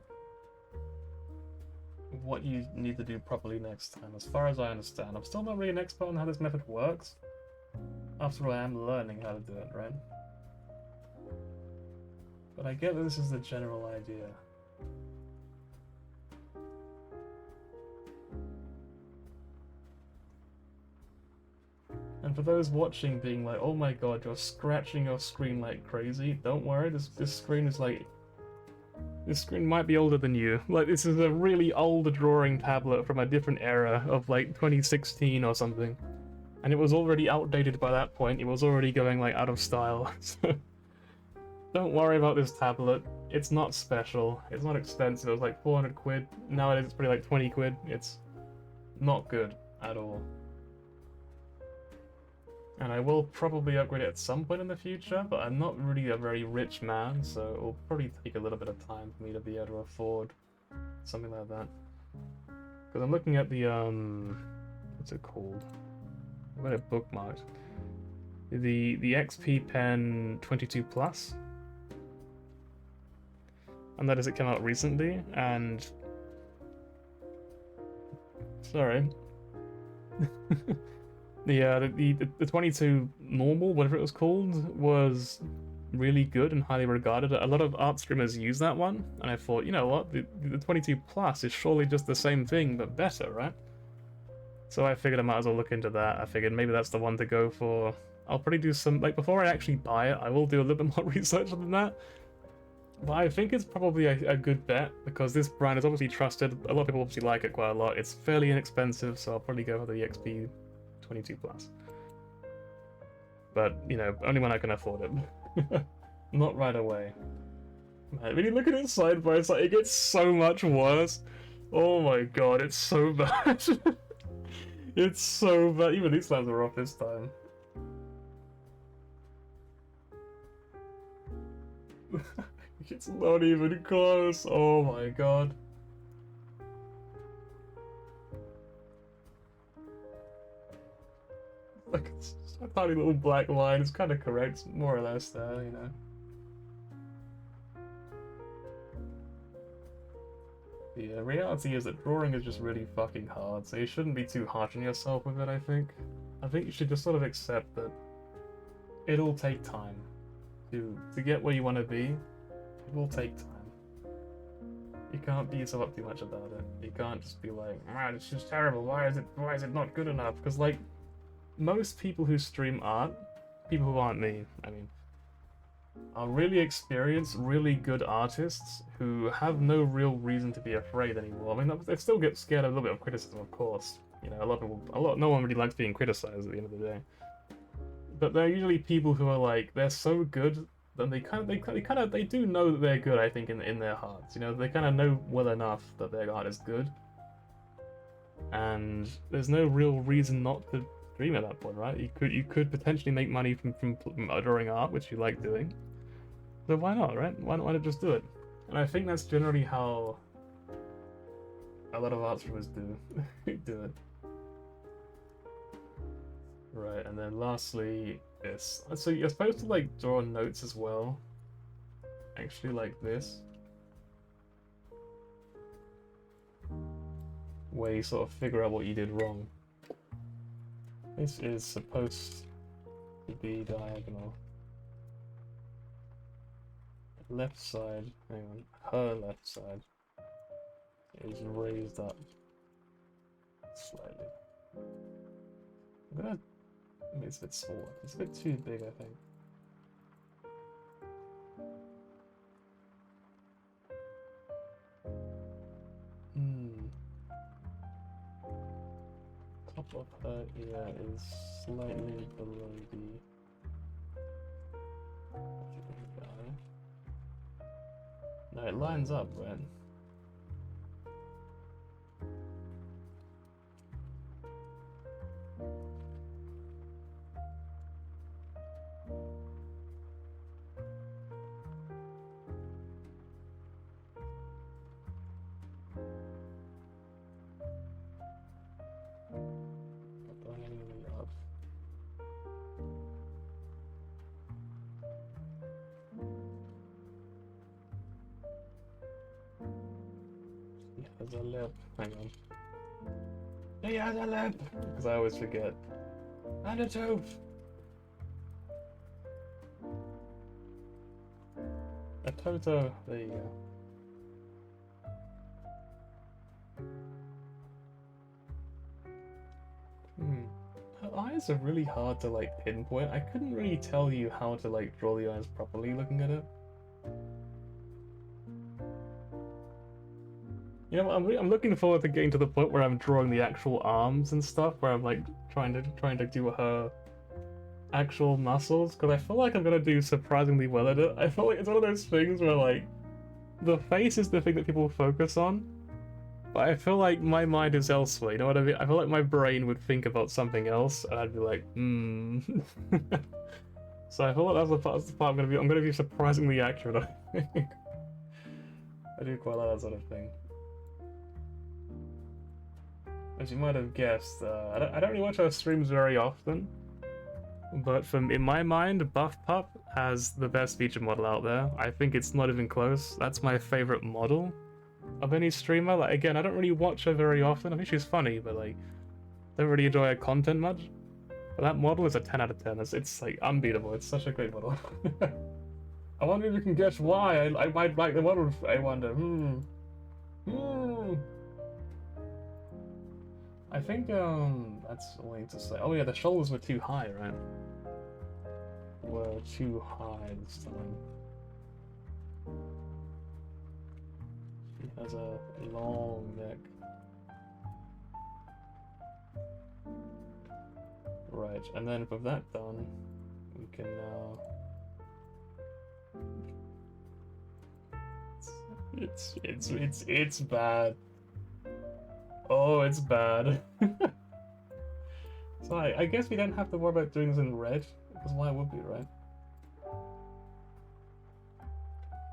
what you need to do properly next time, as far as I understand. I'm still not really an expert on how this method works. After all, I am learning how to do it, right? But I get that this is the general idea. And for those watching being like, oh my god, you're scratching your screen like crazy, don't worry, this screen is like... This screen might be older than you. Like, this is a really old drawing tablet from a different era of like 2016 or something. And it was already outdated by that point, it was already going like out of style. So don't worry about this tablet, it's not special, it's not expensive, it was like 400 quid, nowadays it's probably like 20 quid, it's not good at all. And I will probably upgrade it at some point in the future, but I'm not really a very rich man, so it will probably take a little bit of time for me to be able to afford something like that. Because I'm looking at the, what's it called? I've got it bookmarked. The XP Pen 22 Plus. And that has it come out recently, and... Sorry. The 22 normal, whatever it was called, was really good and highly regarded. A lot of art streamers use that one, and I thought, you know what, the 22 Plus is surely just the same thing, but better, right? So I figured I might as well look into that. I figured maybe that's the one to go for. I'll probably do some, like, before I actually buy it, I will do a little bit more research than that. But I think it's probably a good bet, because this brand is obviously trusted. A lot of people obviously like it quite a lot. It's fairly inexpensive, so I'll probably go for the XP 22 Plus. But, you know, only when I can afford it. Not right away. Man, when you look at it side by side, it gets so much worse. Oh my god, it's so bad. It's so bad. Even these lines are off this time. It's not even close. Oh my god. Like, it's just a tiny little black line. It's kind of correct, more or less, there, you know. The reality is that drawing is just really fucking hard, so you shouldn't be too harsh on yourself with it, I think. I think you should just sort of accept that it'll take time. To get where you want to be, it will take time. You can't beat yourself up too much about it. You can't just be like, man, it's just terrible, why is it not good enough? Because, like, most people who stream art, people who aren't me, I mean, are really experienced, really good artists who have no real reason to be afraid anymore. I mean, they still get scared of a little bit of criticism, of course. You know, no one really likes being criticized at the end of the day. But they're usually people who are like, they're so good that they do know that they're good, I think, in their hearts. You know, they kind of know well enough that their art is good. And there's no real reason not to dream at that point, right? You could potentially make money from drawing art, which you like doing. So why not, right? Why not just do it? And I think that's generally how a lot of art streamers do it. Right, and then lastly, this. So you're supposed to like draw notes as well. Actually, like this. Where you sort of figure out what you did wrong. This is supposed to be diagonal. Left side, hang on, her left side is raised up slightly. I'm gonna make it a bit smaller. It's a bit too big, I think. Top of her ear is slightly below the eye. No, it lines up, right? Has a lip. Hang on. He has a lip! Because I always forget. And a tooth! A Toto. There you go. Her eyes are really hard to like pinpoint. I couldn't really tell you how to like draw the eyes properly looking at it. You know, I'm looking forward to getting to the point where I'm drawing the actual arms and stuff, where I'm like trying to do her actual muscles, because I feel like I'm gonna do surprisingly well at it. I feel like it's one of those things where like the face is the thing that people focus on, but I feel like my mind is elsewhere. You know what I mean? I feel like my brain would think about something else, and I'd be like, So I feel like that's the part I'm gonna be surprisingly accurate. I think. I do quite like that sort of thing. As you might have guessed, I don't really watch her streams very often, but in my mind, Buff Pup has the best feature model out there. I think it's not even close. That's my favorite model of any streamer. Like, again, I don't really watch her very often. I think she's funny, but like, don't really enjoy her content much. But that model is a 10 out of 10. It's like unbeatable. It's such a great model. I wonder if you can guess why I might like the model. I wonder. I think that's all I need to say. Oh yeah, the shoulders were too high, right? Were too high this time. She has a long neck. Right, and then with that done, we can now. It's bad. Oh, it's bad. So I guess we don't have to worry about doing this in red, because why would we, right?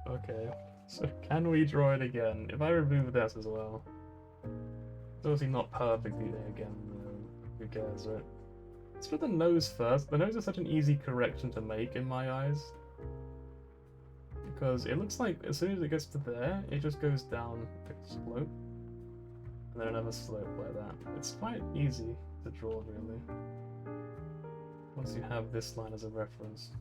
Okay, so can we draw it again? If I remove this as well. It's obviously not perfectly there again, who cares, right? Let's put the nose first. The nose is such an easy correction to make in my eyes. Because it looks like as soon as it gets to there, it just goes down a slope. And then another slope like that. It's quite easy to draw, really. Once you have this line as a reference.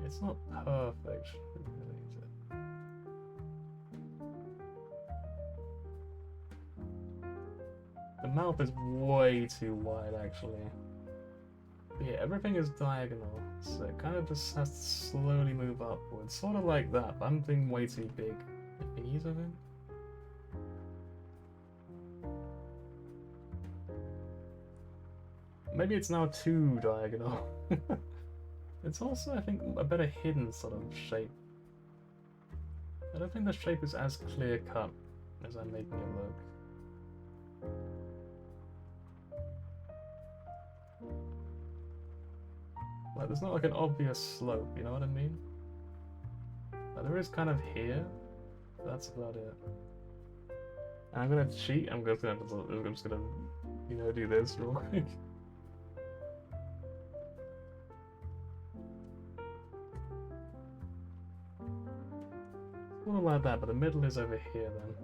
It's not perfect, really, is it? The mouth is way too wide, actually. But yeah, everything is diagonal, so it kind of just has to slowly move upwards. Sort of like that, but I'm being way too big. The thingies of it. Maybe it's now too diagonal. It's also, I think, a better hidden sort of shape. I don't think the shape is as clear cut as I'm making it look. Like, there's not like an obvious slope, you know what I mean? Like, there is kind of here, That's about it. And I'm gonna cheat. I'm just gonna, you know, do this real quick. Something like that, but the middle is over here then.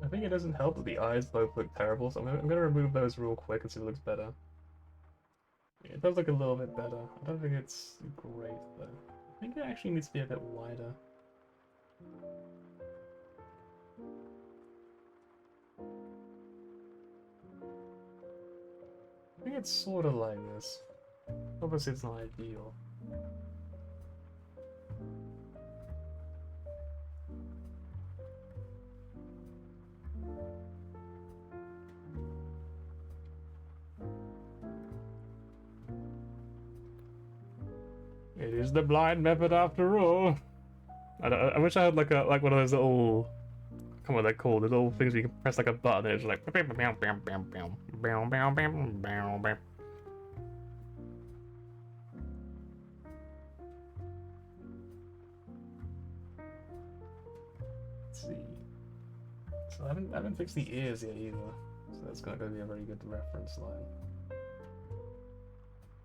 I think it doesn't help that the eyes both look terrible, so I'm gonna remove those real quick and see if it looks better. Yeah, it does look a little bit better. I don't think it's great though. I think it actually needs to be a bit wider. I think it's sort of like this. Obviously it's not ideal. It is the blind method after all. I wish I had like one of those little, I can't remember what they're called, the little things where you can press like a button and it's like Let's see. So I haven't fixed the ears yet either. So that's not gonna be a very good reference line.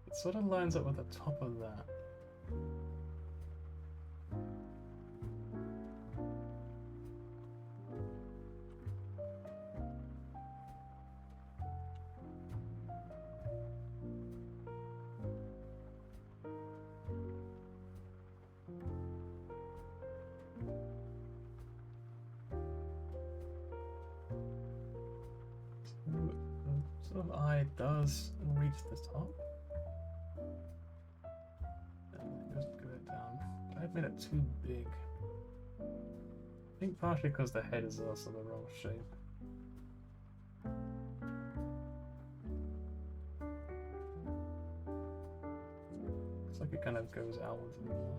It sort of lines up with the top of that. Sort of eye does reach the top. Just go it down. I've made it too big. I think partially because the head is also the wrong shape. Looks like it kind of goes outwards a little.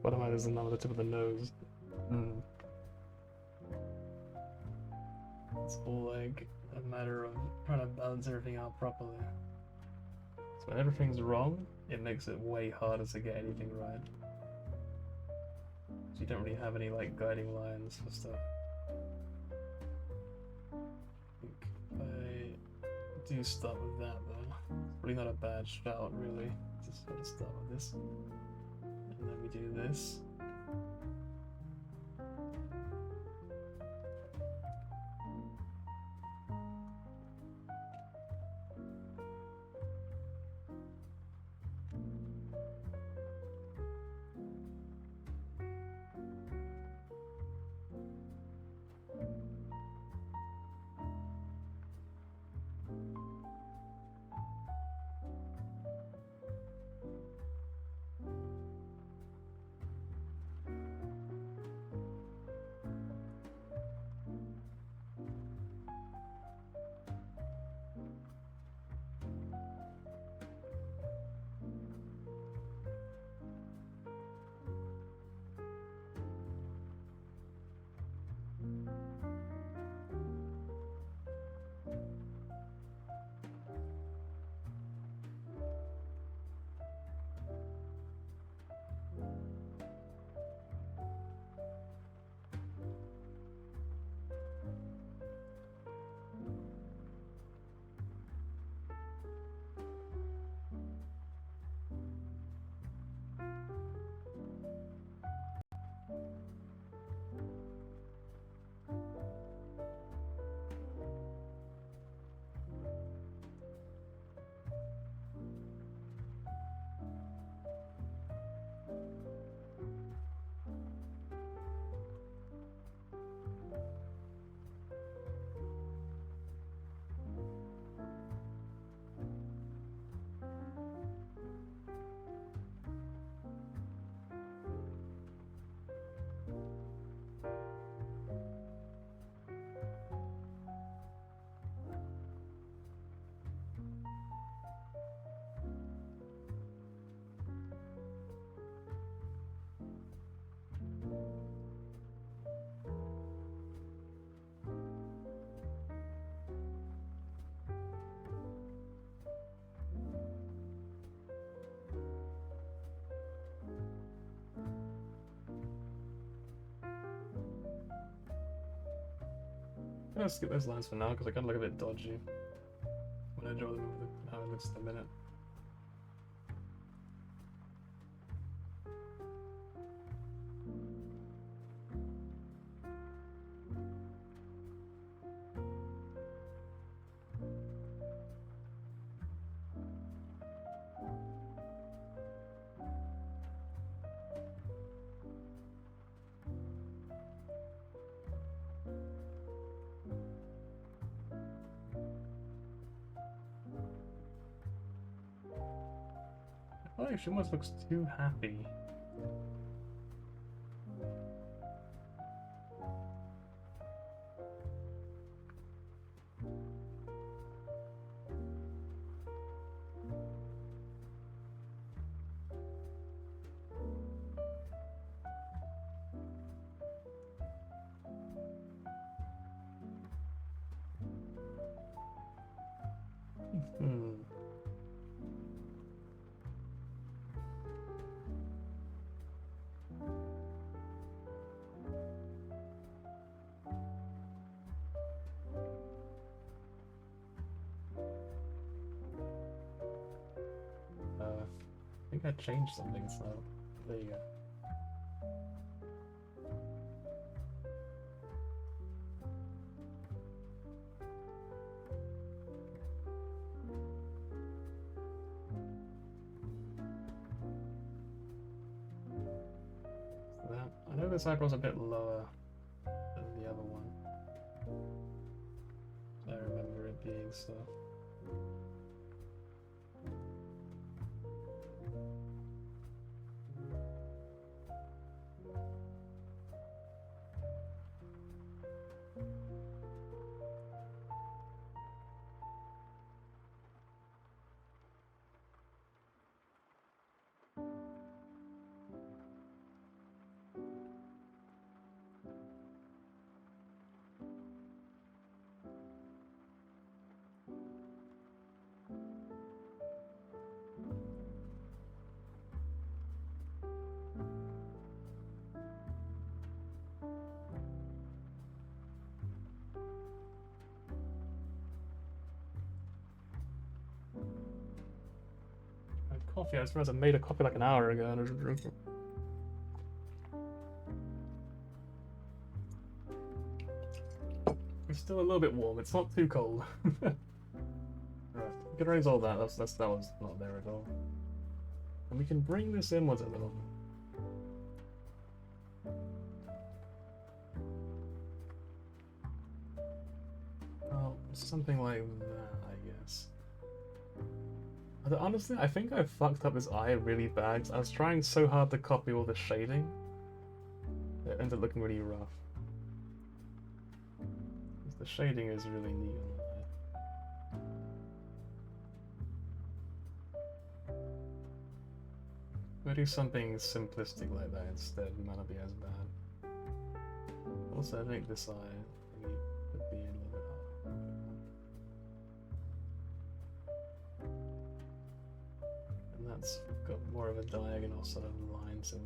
What am I? There's another the tip of the nose. It's all like a matter of trying to balance everything out properly. So when everything's wrong, it makes it way harder to get anything right. So you don't really have any like guiding lines for stuff. I think I do start with that though. It's probably not a bad shout really. Just gotta start with this. And then we do this. gonna skip those lines for now because I kind of look a bit dodgy when I draw them with how it looks in a minute. Oh, she almost looks too happy. I think I changed something, so there you go. So that, I know this eyebrow's a bit lower than the other one. I remember it being so. Coffee. I just realized I made a coffee like an hour ago and I didn't drink it. It's still a little bit warm. It's not too cold. Right, we can raise all that. That was not there at all. And we can bring this inwards a little. Oh, something like that, I guess. Honestly, I think I fucked up this eye really bad. I was trying so hard to copy all the shading. It ended up looking really rough. The shading is really neat on the eye. We'll do something simplistic like that instead. It might not be as bad. Also, I think this eye maybe could be a little bit up. And that's got more of a diagonal sort of line to it.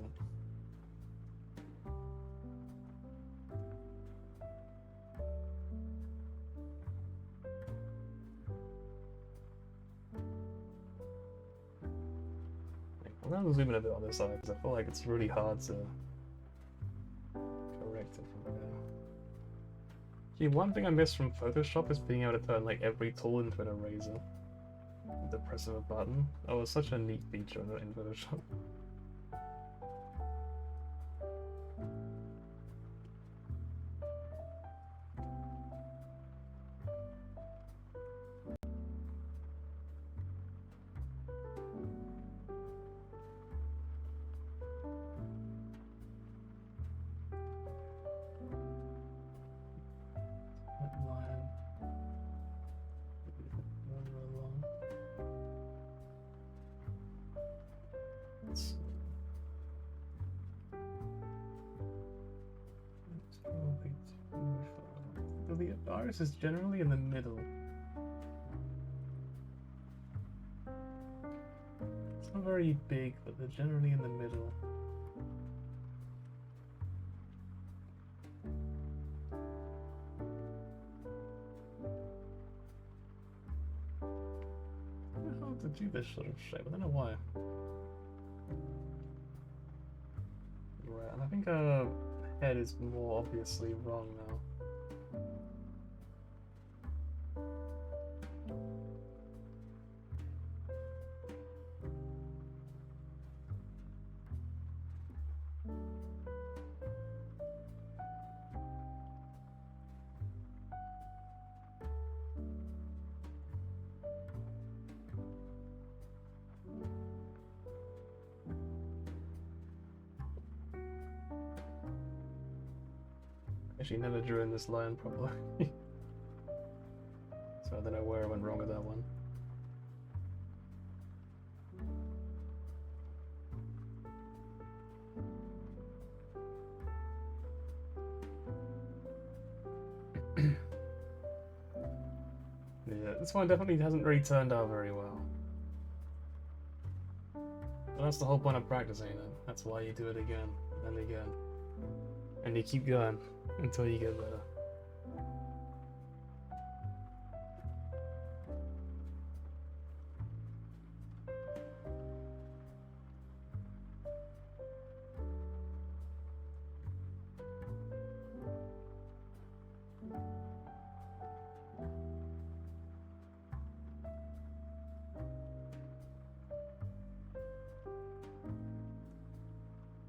I'm gonna zoom in a bit on this side because I feel like it's really hard to correct it from there. Gee, one thing I miss from Photoshop is being able to turn like every tool into an eraser with the press of a button. That was such a neat feature in Photoshop. The iris is generally in the middle. It's not very big, but they're generally in the middle. to do this sort of shape. I don't know why. Right, and I think our head is more obviously wrong now. Actually, never drew in this line properly. So I don't know where I went wrong with that one. Yeah, this one definitely hasn't really turned out very well. But that's the whole point of practicing it. That's why you do it again and again. And you keep going until you get better.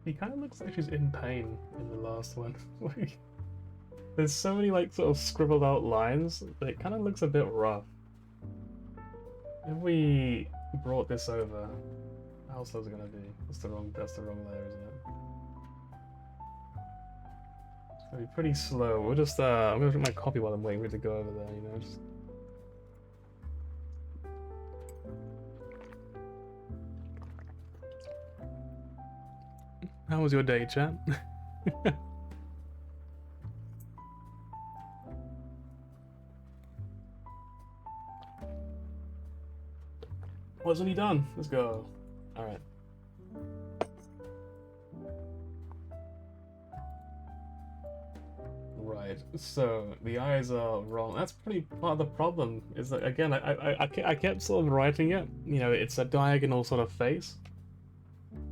He kind of looks like she's in pain in the last one. Like, there's so many like sort of scribbled out lines that it kind of looks a bit rough. If we brought this over, how slow is it gonna be? That's the wrong layer, isn't it? It's gonna be pretty slow. We'll just I'm gonna drink my coffee while I'm waiting for it to go over there. You know, just. How was your day, chat? Wasn't he done? Let's go. Alright. Right, so the eyes are wrong. That's pretty part of the problem. Is that, again, I kept sort of writing it. You know, it's a diagonal sort of face.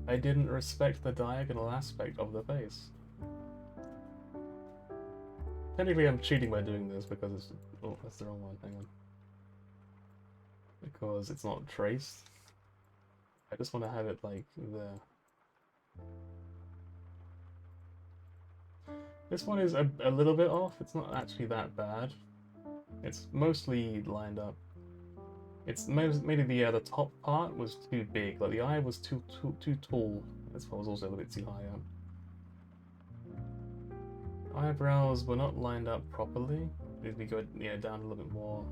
I didn't respect the diagonal aspect of the face. Technically, I'm cheating by doing this because it's... Oh, that's the wrong one. Hang on. Because it's not traced. I just want to have it, like, there. This one is a little bit off. It's not actually that bad. It's mostly lined up. It's maybe the top part was too big, like the eye was too tall. This one was also a little bit too high up. Eyebrows were not lined up properly. If we go down a little bit more,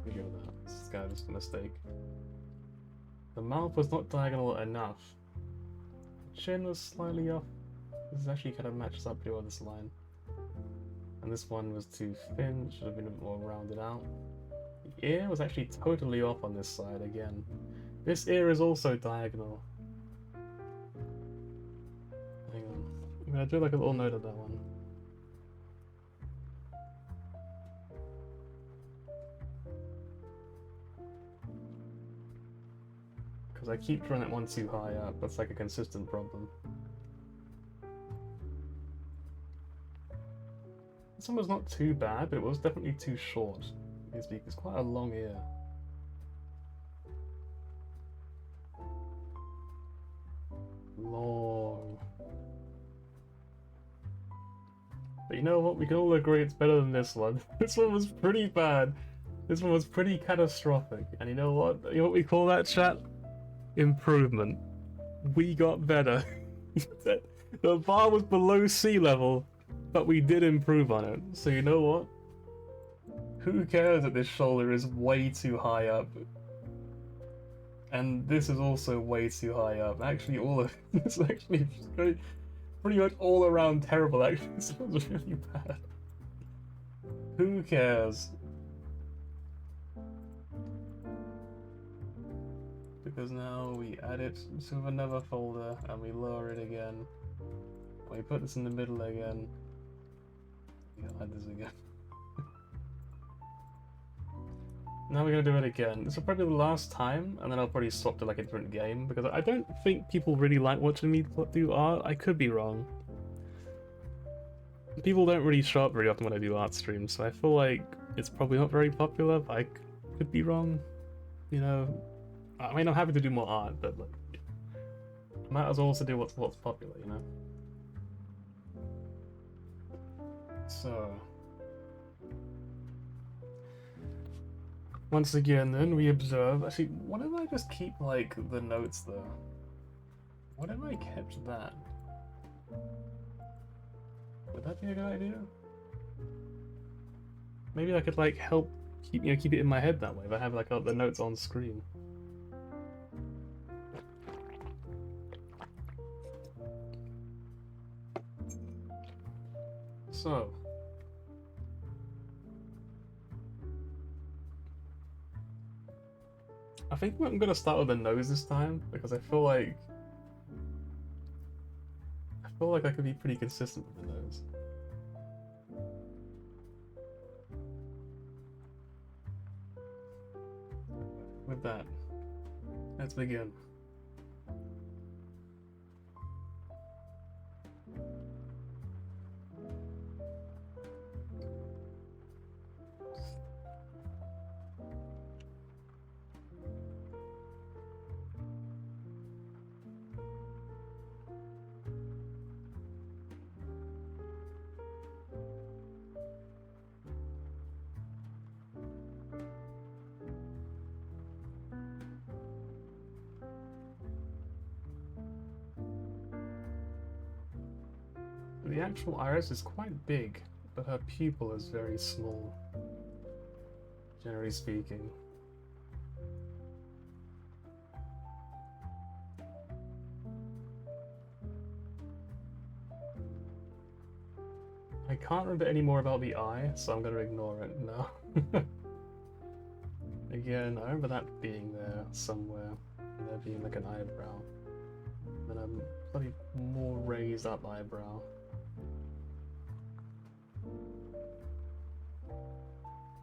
we go with that. This is kind of just a mistake. The mouth was not diagonal enough. The chin was slightly off. This actually kind of matches up here with this line. And this one was too thin. Should have been a bit more rounded out. The ear was actually totally off on this side again. This ear is also diagonal. Hang on. I'm gonna do like a little note of that one. Because I keep drawing that one too high up. That's like a consistent problem. This one was not too bad, but it was definitely too short. It's quite a long ear. Long. But you know what? We can all agree it's better than this one. This one was pretty bad. This one was pretty catastrophic. And you know what? You know what we call that, chat? Improvement. We got better. The bar was below sea level, but we did improve on it. So you know what? Who cares that this shoulder is way too high up? And this is also way too high up. Actually, all of this is actually pretty much all around terrible. Actually, this was really bad. Who cares? Because now we add it to another folder and we lower it again. We put this in the middle again. We hide this again. Now we're gonna do it again. This will probably be the last time, and then I'll probably swap to like a different game, because I don't think people really like watching me do art. I could be wrong. People don't really show up very often when I do art streams, so I feel like it's probably not very popular, but I could be wrong. You know, I mean, I'm happy to do more art, but like, I might as well also do what's popular, you know? So... once again, then we observe. Actually, what if I just keep like the notes though? What if I kept that? Would that be a good idea? Maybe I could like help keep keep it in my head that way if I have like the notes on screen. So. I think I'm gonna start with the nose this time because I feel like I could be pretty consistent with the nose. With that, let's begin. The actual iris is quite big, but her pupil is very small, generally speaking. I can't remember any more about the eye, so I'm going to ignore it now. Again, I remember that being there somewhere, and there being like an eyebrow, and then a bloody more raised up eyebrow.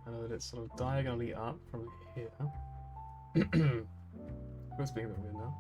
I know that it's sort of diagonally up from here. It's being a bit weird now.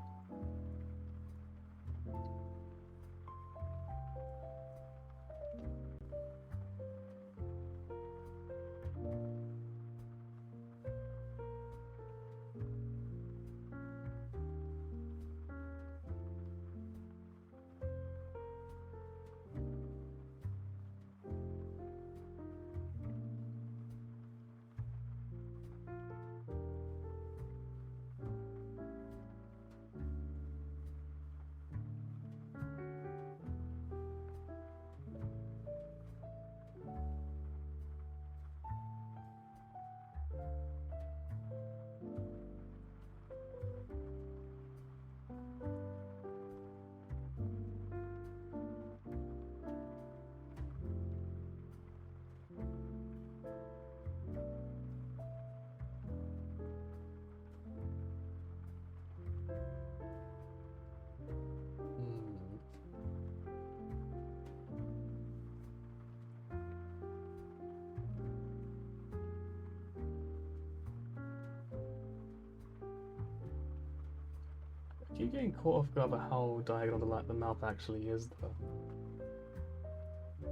I keep getting caught off guard by how diagonal the mouth actually is, though.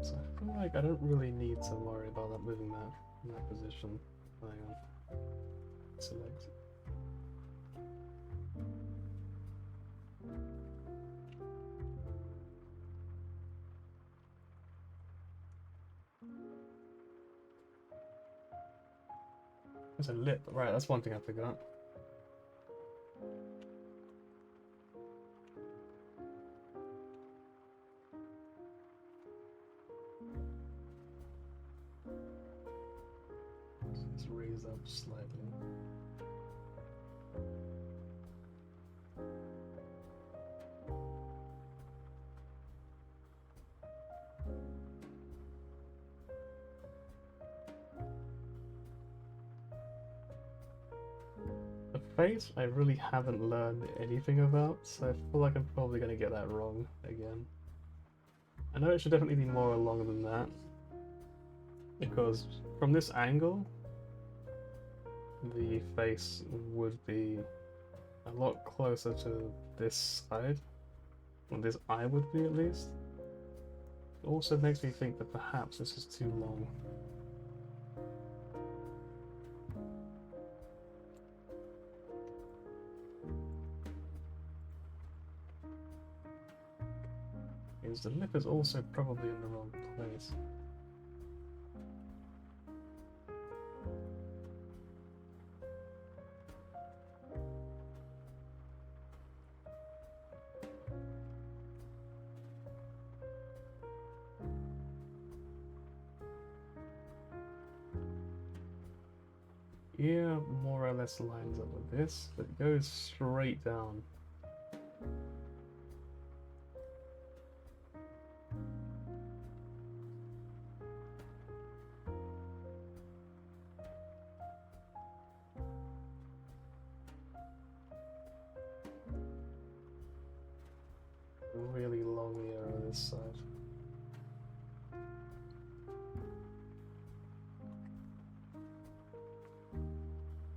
So I feel like I don't really need to worry about that moving that in that position. Hang on. Select. There's a lip, right? That's one thing I forgot. Let's raise up slightly. The face, I really haven't learned anything about, so I feel like I'm probably going to get that wrong again. I know it should definitely be more along than that, because from this angle, the face would be a lot closer to this side, or this eye would be at least. It also makes me think that perhaps this is too long. Because the lip is also probably in the wrong place. Ear more or less lines up with this, but it goes straight down. Really long ear on this side.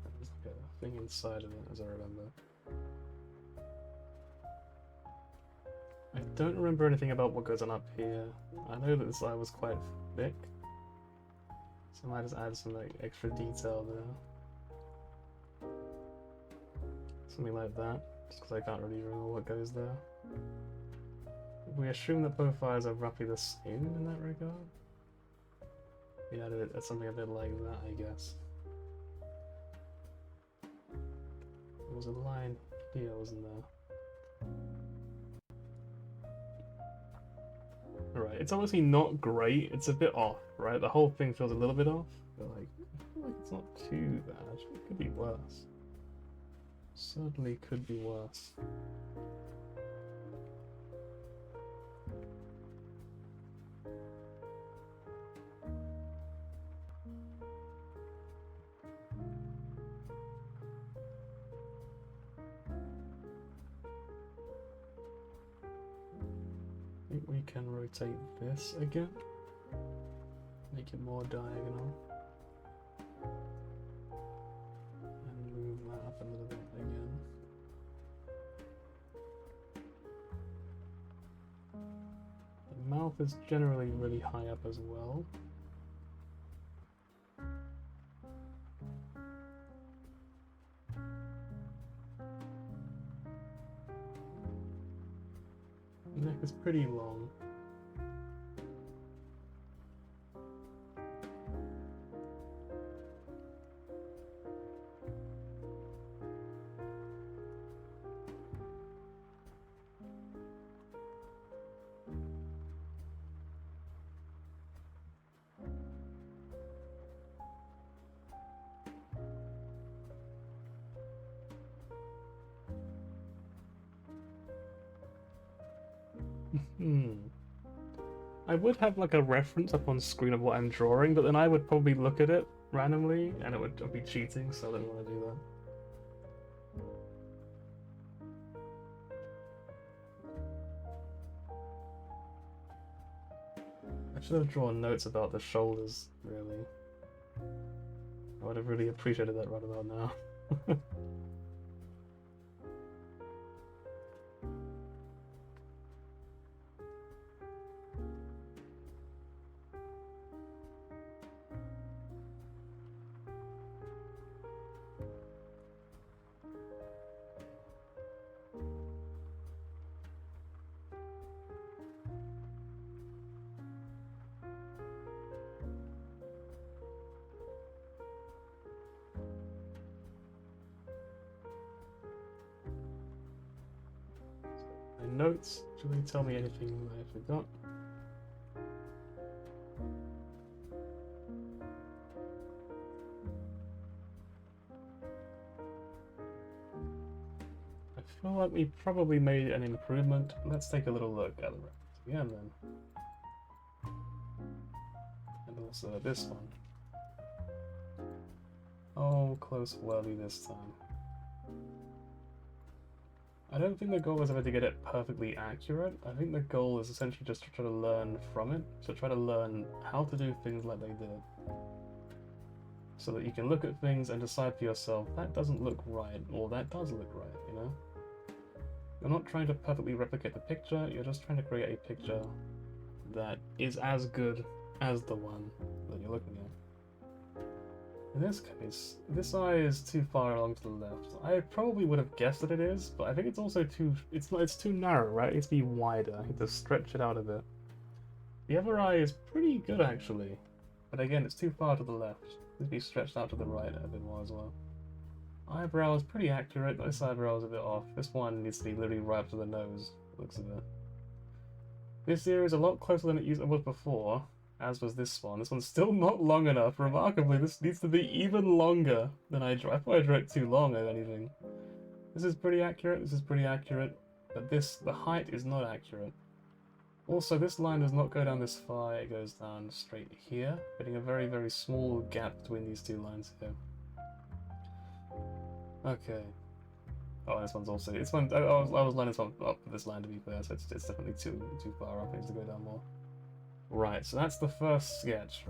There's like a thing inside of it, as I remember. I don't remember anything about what goes on up here. I know that this eye was quite thick, so I might just add some like extra detail there. Something like that, just because I can't really remember what goes there. We assume that both eyes are roughly the same in that regard. We added something a bit like that, I guess. There was a line here, wasn't there? Right, it's obviously not great. It's a bit off, right? The whole thing feels a little bit off, but like, I feel like it's not too bad. It could be worse. Certainly could be worse. I think we can rotate this again, make it more diagonal, and move that up a little bit again. The mouth is generally really high up as well. The neck is pretty long. I would have like a reference up on screen of what I'm drawing, but then I would probably look at it randomly and it would be cheating, so I don't want to do that. I should have drawn notes about the shoulders, really. I would have really appreciated that right about now. Notes, do they tell me anything I forgot? I feel like we probably made an improvement. Let's take a little look at the rest again then. And also this one. Oh, close whirly this time. I don't think the goal is ever to get it perfectly accurate. I think the goal is essentially just to try to learn from it. So try to learn how to do things like they did. so that you can look at things and decide for yourself, that doesn't look right, or that does look right, you know? You're not trying to perfectly replicate the picture, you're just trying to create a picture that is as good as the one that you're looking at. In this case, this eye is too far along to the left. I probably would have guessed that it is, but I think it's also it's too narrow, right? It needs to be wider. I need to stretch it out a bit. The other eye is pretty good actually, but again, it's too far to the left. It needs to be stretched out to the right a bit more as well. Eyebrow is pretty accurate, but this eyebrow is a bit off. This one needs to be literally right up to the nose, looks of it. This ear is a lot closer than it was before, as was this one. This one's still not long enough. Remarkably, this needs to be even longer than I drew. I thought I drew it too long, if anything. This is pretty accurate, this is pretty accurate, but the height is not accurate. Also, this line does not go down this far, it goes down straight here, getting a very, very small gap between these two lines here. Okay. Oh, this one's also... This one, I was lining this one up for this line to be fair, so it's definitely too far up. It needs to go down more. Right, so that's the first sketch.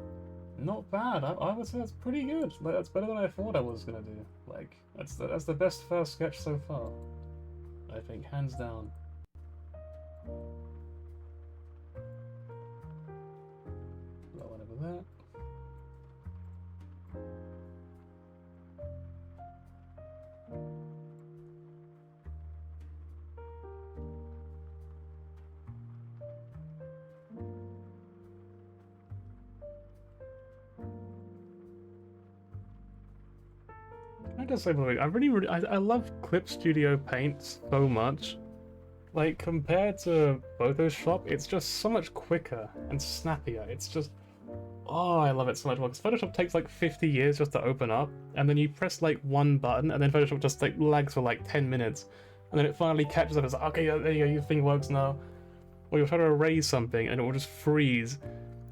Not bad. I would say that's pretty good. Like, that's better than I thought I was gonna do. Like, that's the best first sketch so far. I think, hands down. That one over there. I just say, by the way, I love Clip Studio Paint so much. Like, compared to Photoshop, it's just so much quicker and snappier. It's just, oh, I love it so much more. Because Photoshop takes like 50 years just to open up, and then you press like one button, and then Photoshop just like lags for like 10 minutes, and then it finally catches up. It's like, okay, there you go, your thing works now. Or you'll try to erase something, and it will just freeze,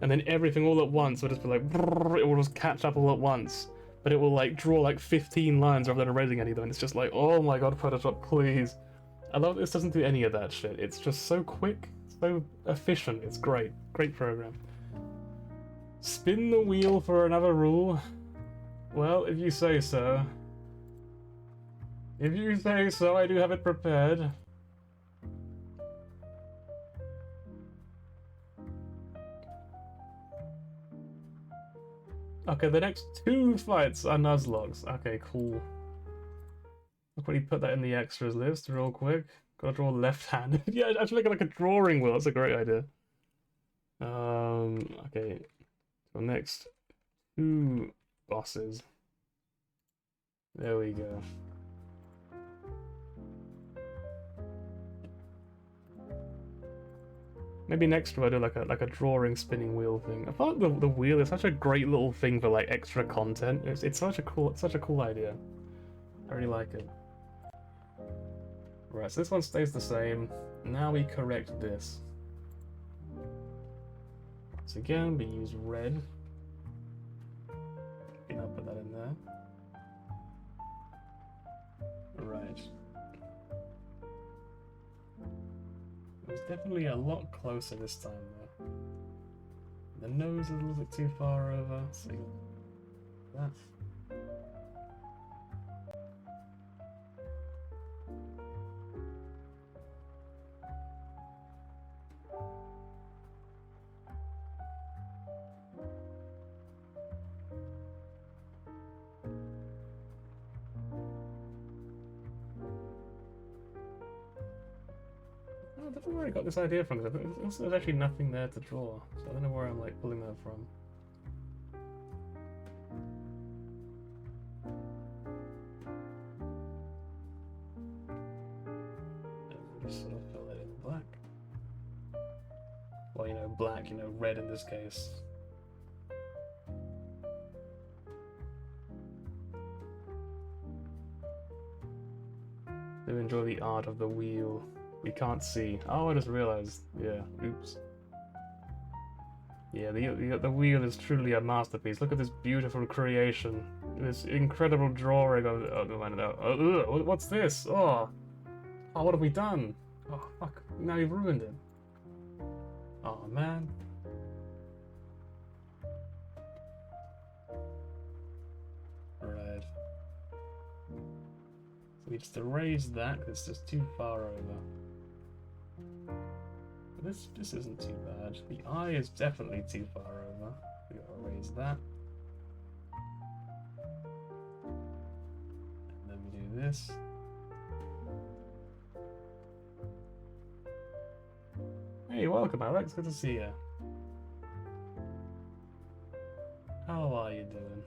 and then everything all at once will just be like, it will just catch up all at once. But it will like draw like 15 lines rather than erasing any of them, and it's just like, oh my god, Photoshop, please. I love this doesn't do any of that shit. It's just so quick, so efficient. It's great. Great program. Spin the wheel for another rule? Well, if you say so. If you say so, I do have it prepared. Okay, the next two fights are Nuzlockes. Okay, cool. I'll probably put that in the extras list real quick. Gotta draw left-handed. Yeah, actually make it like a drawing wheel. That's a great idea. Okay. So next two bosses. There we go. Maybe next time I do like a drawing spinning wheel thing. I thought the wheel is such a great little thing for like extra content. It's such a cool idea. I really like it. Right, so this one stays the same. Now we correct this. So again, we use red. And I'll put that in there. Right. It was definitely a lot closer this time though. The nose is a little bit too far over, so that. I don't know where I got this idea from, because there's actually nothing there to draw, so I don't know where I'm like pulling that from. And we'll just sort of fill that in black. Well, you know, black, you know, red in this case. Do enjoy the art of the wheel. We can't see. Oh, I just realized. Yeah, oops. Yeah, the wheel is truly a masterpiece. Look at this beautiful creation. This incredible drawing of... Oh, what's this? Oh, what have we done? Oh, fuck. Now you've ruined it. Oh, man. we just erase that because it's just too far over. But this isn't too bad. The eye is definitely too far over. We gotta erase that. And then we do this. Hey, welcome Alex, good to see you. How are you doing?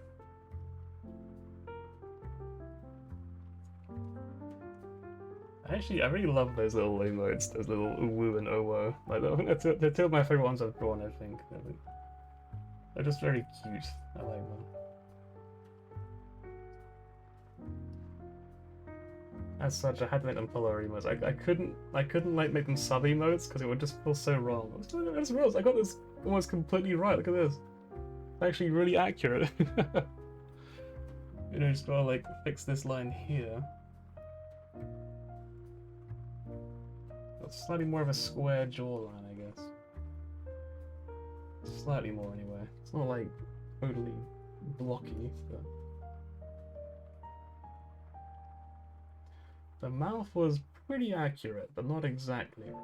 Actually, I really love those little emotes, those little uwu and owo. Like, I think they're two of my favorite ones I've drawn, I think. They're just very cute. I like them. As such, I had to make them polar emotes. I couldn't like make them sub emotes because it would just feel so wrong. I just realized I got this almost completely right. Look at this. It's actually really accurate. You know, just gotta like fix this line here. Slightly more of a square jawline, I guess. Slightly more, anyway. It's not like totally blocky, but the mouth was pretty accurate, but not exactly.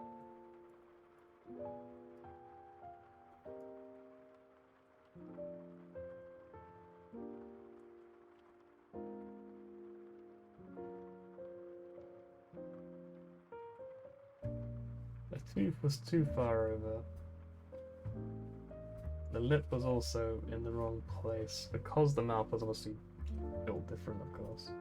The tooth was too far over. The lip was also in the wrong place, because the mouth was obviously built different, of course.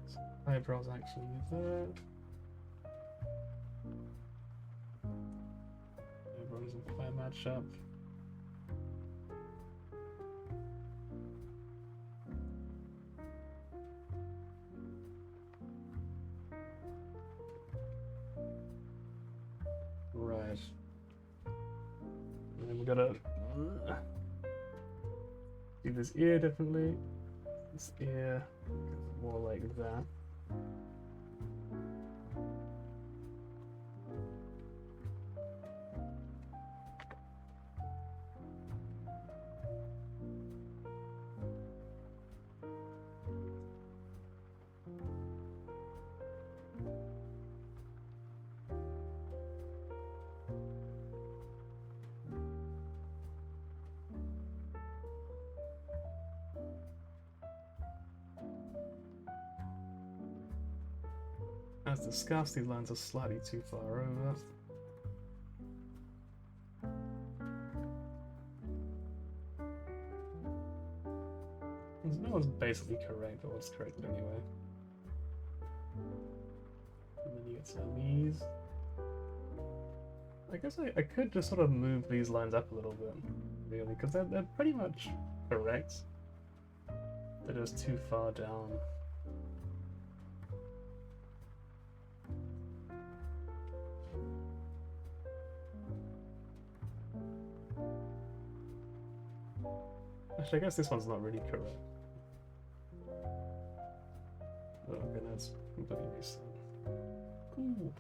So eyebrows actually there. Eyebrows doesn't quite match up. Right. And then we gotta do this ear differently. This ear more like that. As discussed, these lines are slightly too far over. That was basically correct, but what's correct anyway. And then you get some ease. I guess I could just sort of move these lines up a little bit, really, because they're pretty much correct. They're just too far down. Actually, I guess this one's not really correct. Oh, okay, that's completely reset. Cool.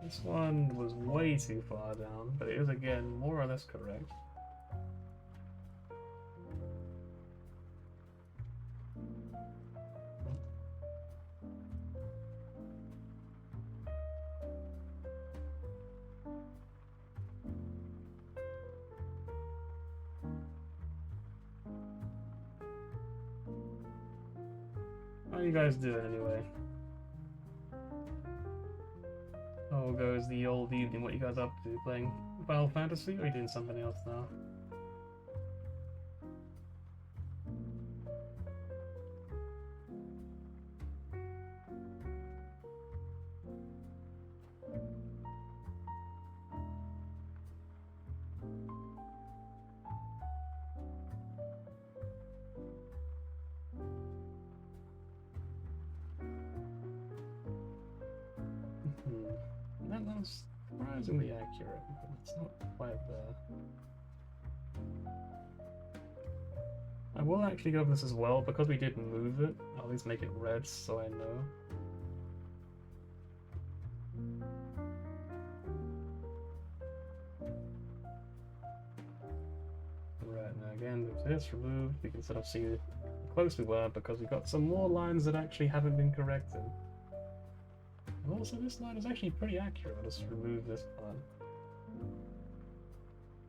This one was way too far down, but it is again more or less correct. How are you guys doing anyway? How goes the old evening? What you guys up to? Playing Final Fantasy, or are you doing something else now? That was surprisingly accurate, but it's not quite there. I will actually go over this as well, because we did move it. I'll at least make it red so I know. again, with this removed, we can sort of see how close we were because we got some more lines that actually haven't been corrected. And also, this line is actually pretty accurate. I'll just remove this part.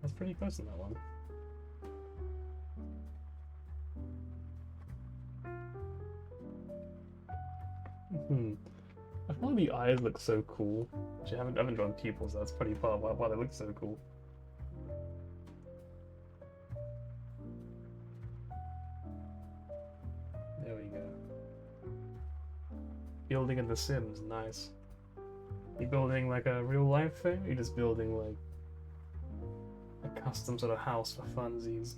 That's pretty close on that one. I find the eyes look so cool. Actually, I haven't drawn pupils. That's pretty far. Why they look so cool. There we go. Building in The Sims, nice. You building like a real life thing? Or you just building like a custom sort of house for funsies?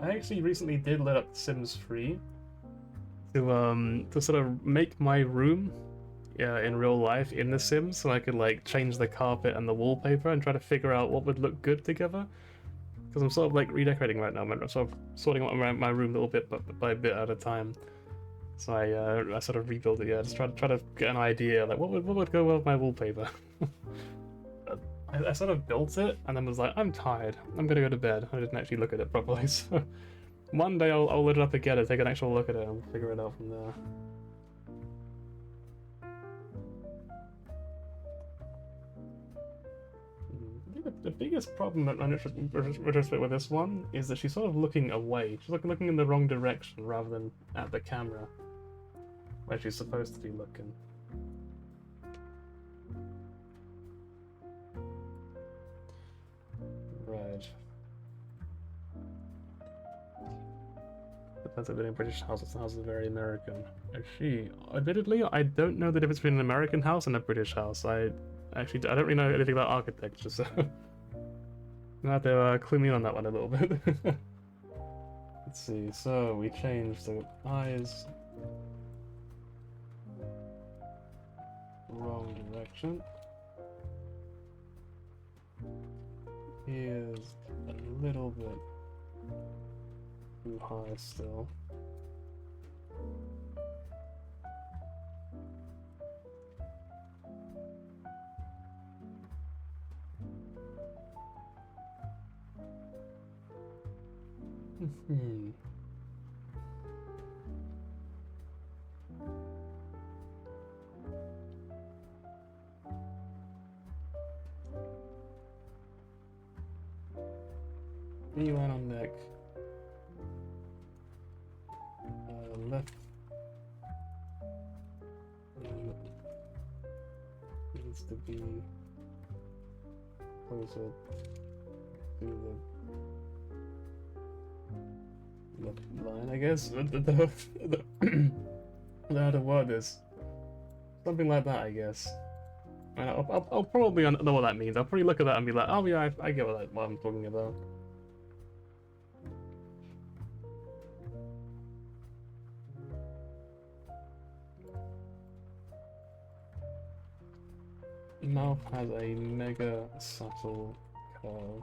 I actually recently did let up Sims free to sort of make my room in real life in The Sims, so I could like change the carpet and the wallpaper and try to figure out what would look good together. Because I'm sort of like redecorating right now. I'm sort of sorting out my room a little bit by bit at a time. So I sort of rebuild it. Yeah, just try to get an idea like what would go well with my wallpaper. I sort of built it and then was like, I'm tired. I'm gonna go to bed. I didn't actually look at it properly. So one day I'll load it up again and take an actual look at it and figure it out from there. The biggest problem with this one is that she's sort of looking away. She's looking in the wrong direction rather than at the camera, where she's supposed to be looking. Right. Depends if it's a British house. This house is very American. Actually, admittedly, I don't know the difference between an American house and a British house. I don't really know anything about architecture, so I'm gonna have to clue me in on that one a little bit. Let's see. So we changed the eyes. Wrong direction. Here's a little bit too high still. Line on neck. Left. Needs to be closer to the left line, I guess. How to word this. Something like that, I guess. I'll probably know what that means. I'll probably look at that and be like, oh yeah, I get what I'm talking about. Mouth has a mega subtle curve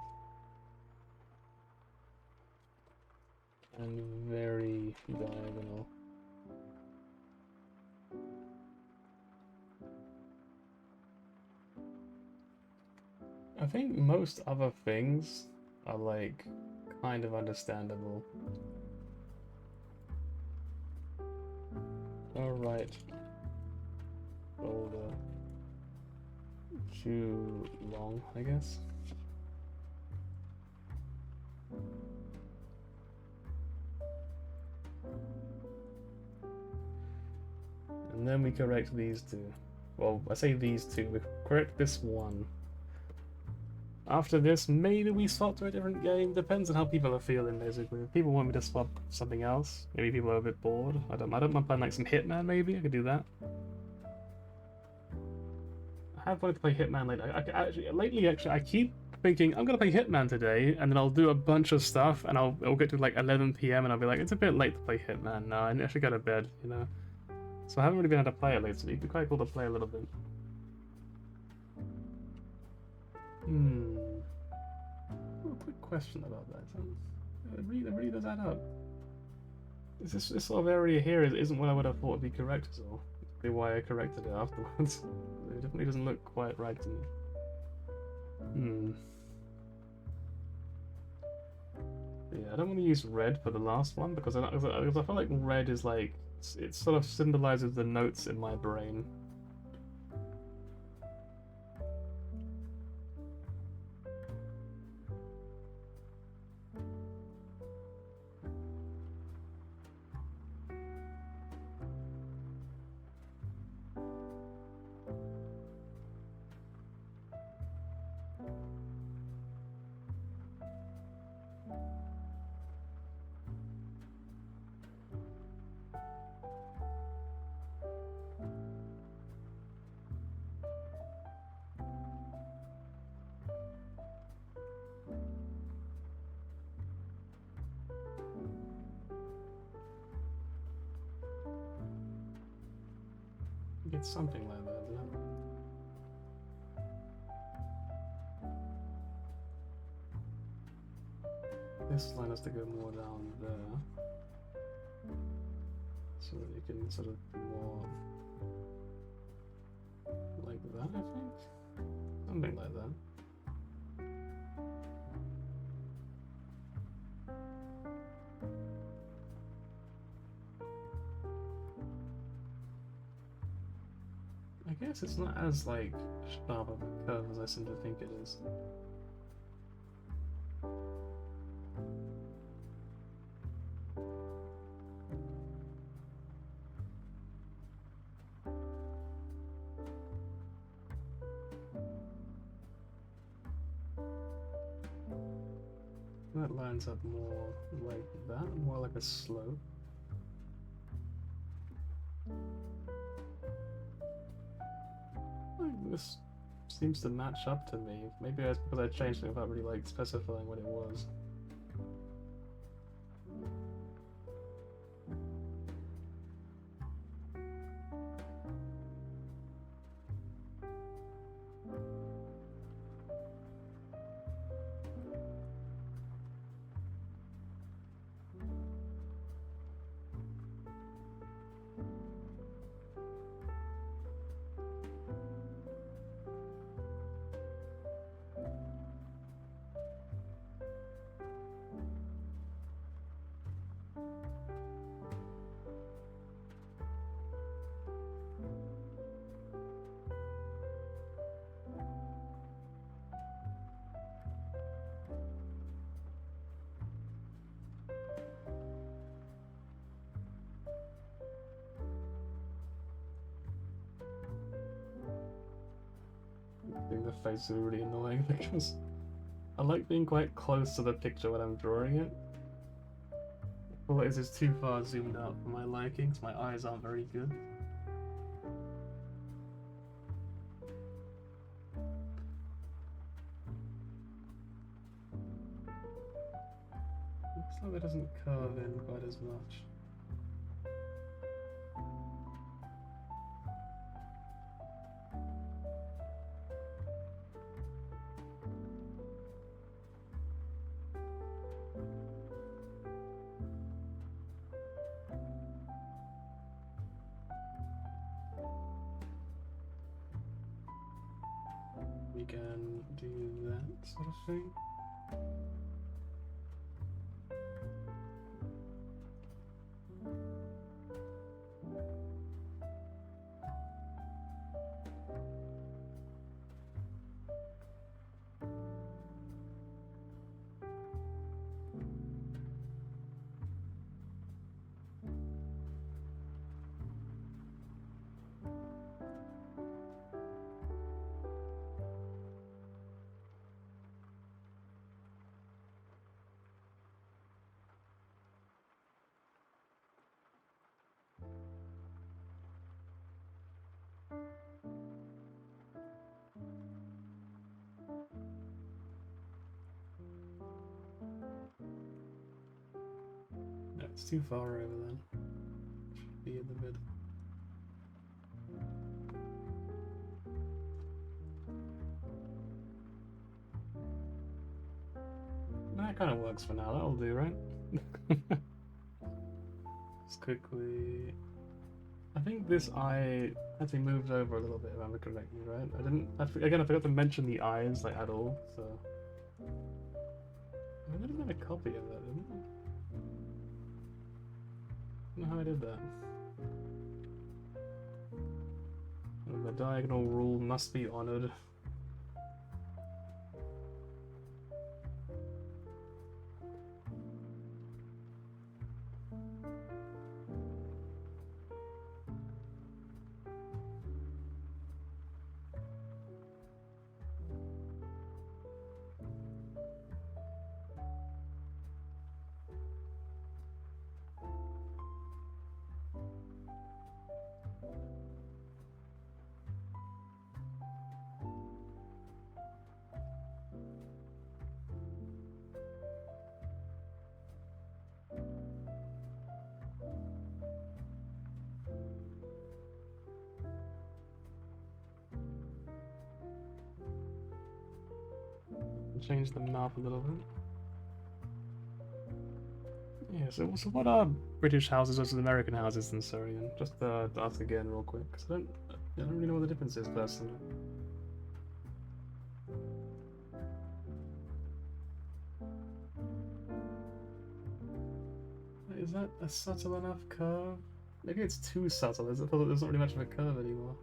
and very diagonal. I think most other things are like kind of understandable. Alright. Shoulder. Too long, I guess. And then we correct these two. Well, I say these two, we correct this one. After this, maybe we swap to a different game. Depends on how people are feeling, basically. If people want me to swap something else, maybe people are a bit bored. I don't mind playing like some Hitman, maybe. I could do that. I have wanted to play Hitman lately. Actually, I keep thinking I'm gonna play Hitman today, and then I'll do a bunch of stuff, and I'll get to like 11 PM, and I'll be like, it's a bit late to play Hitman. No, I should go to bed, you know. So I haven't really been able to play it lately. It'd be quite cool to play a little bit. A quick question about that. It really does add up. This sort of area here isn't what I would have thought would be correct, so that's why I corrected it afterwards. It definitely doesn't look quite right to me. Yeah, I don't want to use red for the last one because because I feel like red is like it sort of symbolizes the notes in my brain. It's something like that, isn't it? This line has to go more down there, so that you can sort of more like that, I think? Something like that. I guess it's not as like sharp of a curve as I seem to think it is. That lines up more like that, more like a slope. This seems to match up to me. Maybe it's because I changed it without really like specifying what it was. I think the face is really annoying because I like being quite close to the picture when I'm drawing it. I feel like this is too far zoomed out for my liking, so my eyes aren't very good. Looks like it doesn't curve in quite as much. We can do that sort of thing. It's too far over then. Should be in the mid. That kind of works for now. That'll do, right? Just quickly. I think this eye actually moved over a little bit, if I remember correctly, right? I forgot to mention the eyes like at all. So I might have made a copy of that, didn't I? I don't know how I did that. The diagonal rule must be honored. Change the map a little bit. Yeah, so what are British houses versus American houses in Surrey? And just to ask again real quick, because I don't really know what the difference is personally. Is that a subtle enough curve? Maybe it's too subtle. I feel like there's not really much of a curve anymore.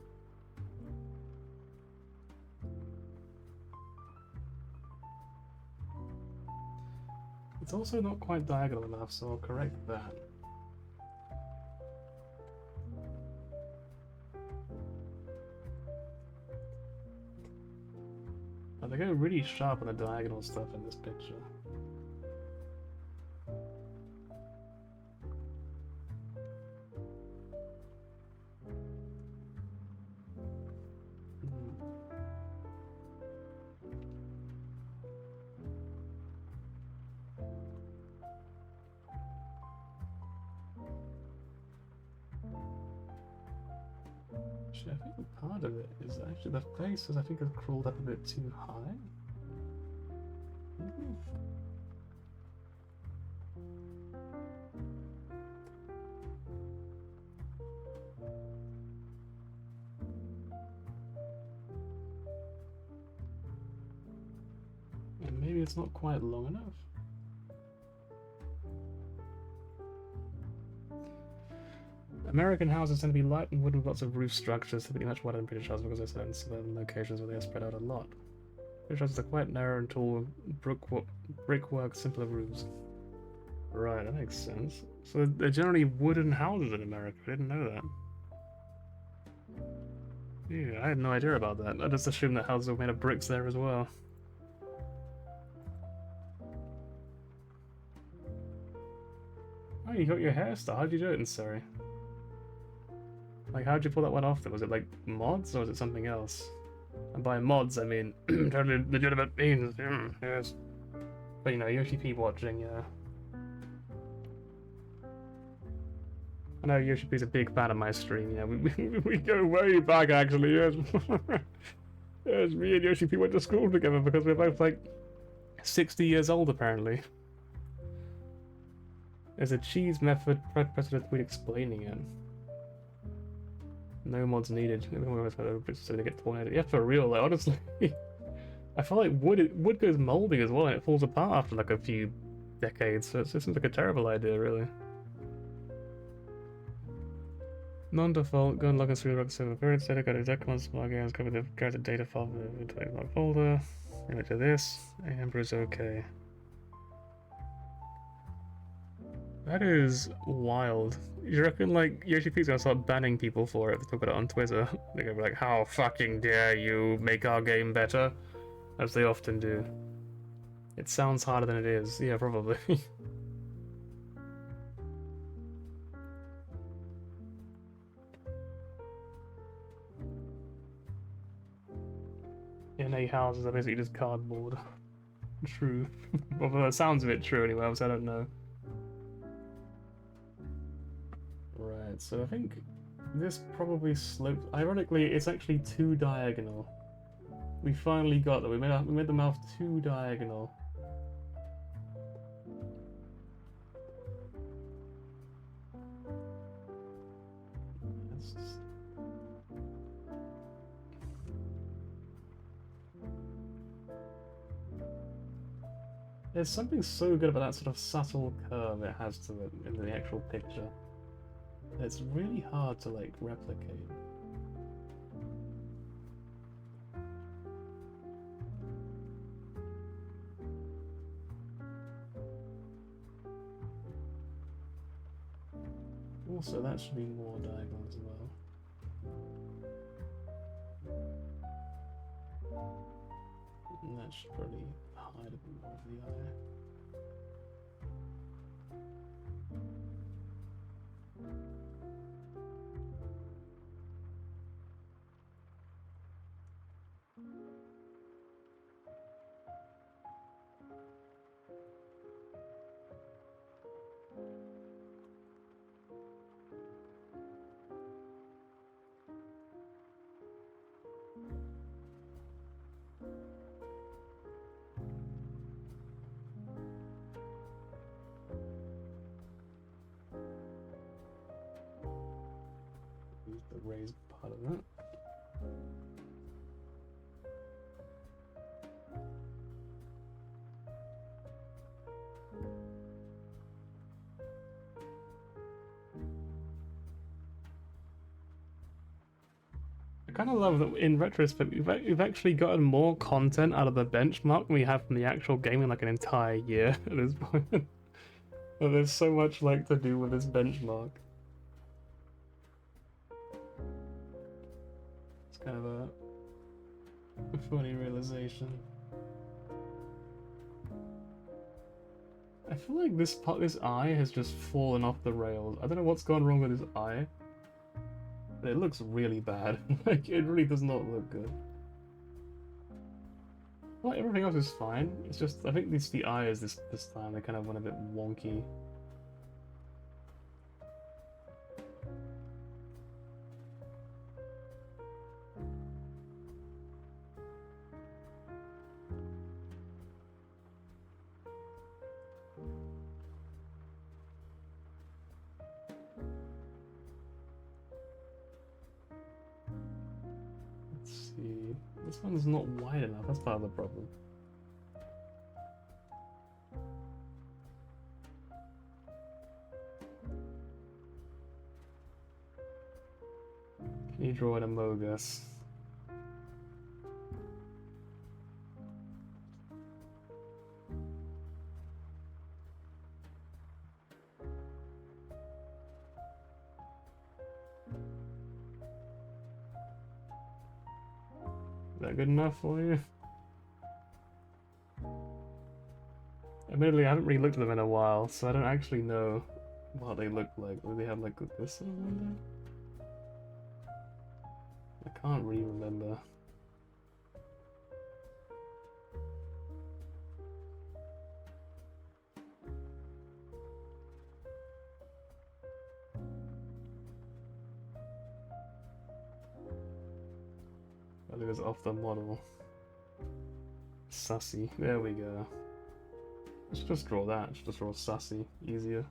It's also not quite diagonal enough, so I'll correct that. They go really sharp on the diagonal stuff in this picture. Actually, I think part of it is actually the faces, I think, have crawled up a bit too high. And maybe it's not quite long enough. American houses tend to be light and wooden with lots of roof structures, typically much wider than British houses because they're set in certain locations where they are spread out a lot. British houses are quite narrow and tall, brickwork, simpler roofs. Right, that makes sense. So they're generally wooden houses in America. I didn't know that. Yeah, I had no idea about that. I just assumed that houses were made of bricks there as well. Oh, you got your hairstyle. How'd you do it in Surrey? Like, how'd you pull that one off then? Was it like mods or was it something else? And by mods, I mean totally legitimate means, yes. But you know, Yoshi P watching, yeah. I know Yoshi P's a big fan of my stream, yeah. We go way back actually, yes. Yes, me and Yoshi P went to school together because we're both like 60 years old apparently. There's a cheese method, President tweet explaining it. No mods needed. So they get torn. Yeah, for real. Like, honestly, I feel like wood goes moldy as well, and it falls apart after like a few decades. So it seems like a terrible idea, really. Non-default. Go and log in through the rock server. Very instead, go to exact command smart games. Cover the created data file in the log folder. Image to this. Amber is okay. That is wild. You reckon like Yoshi P's gonna start banning people for it? They talk about it on Twitter. They're gonna be like, "How fucking dare you make our game better?" As they often do. It sounds harder than it is. Yeah, probably. NA houses are basically just cardboard. True. Well, that sounds a bit true anyway, so I don't know. Right, so I think this probably sloped. Ironically, it's actually too diagonal. We finally got that. We made the mouth too diagonal. There's something so good about that sort of subtle curve it has to it in the actual picture. It's really hard to like replicate. Also, that should be more diagonal as well. And that should probably hide a bit more of the eye. Use the raised part of that. I kind of love that in retrospect we've actually gotten more content out of the benchmark than we have from the actual game in like an entire year at this point. But there's so much like to do with this benchmark. It's kind of a funny realization. I feel like this eye has just fallen off the rails. I don't know what's gone wrong with this eye. It looks really bad. Like, it really does not look good. Well, everything else is fine. It's just, I think the eyes this time, they kind of went a bit wonky. This one's not wide enough, that's part of the problem. Can you draw an Amogus? Is that good enough for you? Admittedly, I haven't really looked at them in a while, so I don't actually know what they look like. Do they have like this sort of window? I can't really remember. It was off the model. Sussy. There we go. Let's just draw that. Let's just draw Sussy. Easier.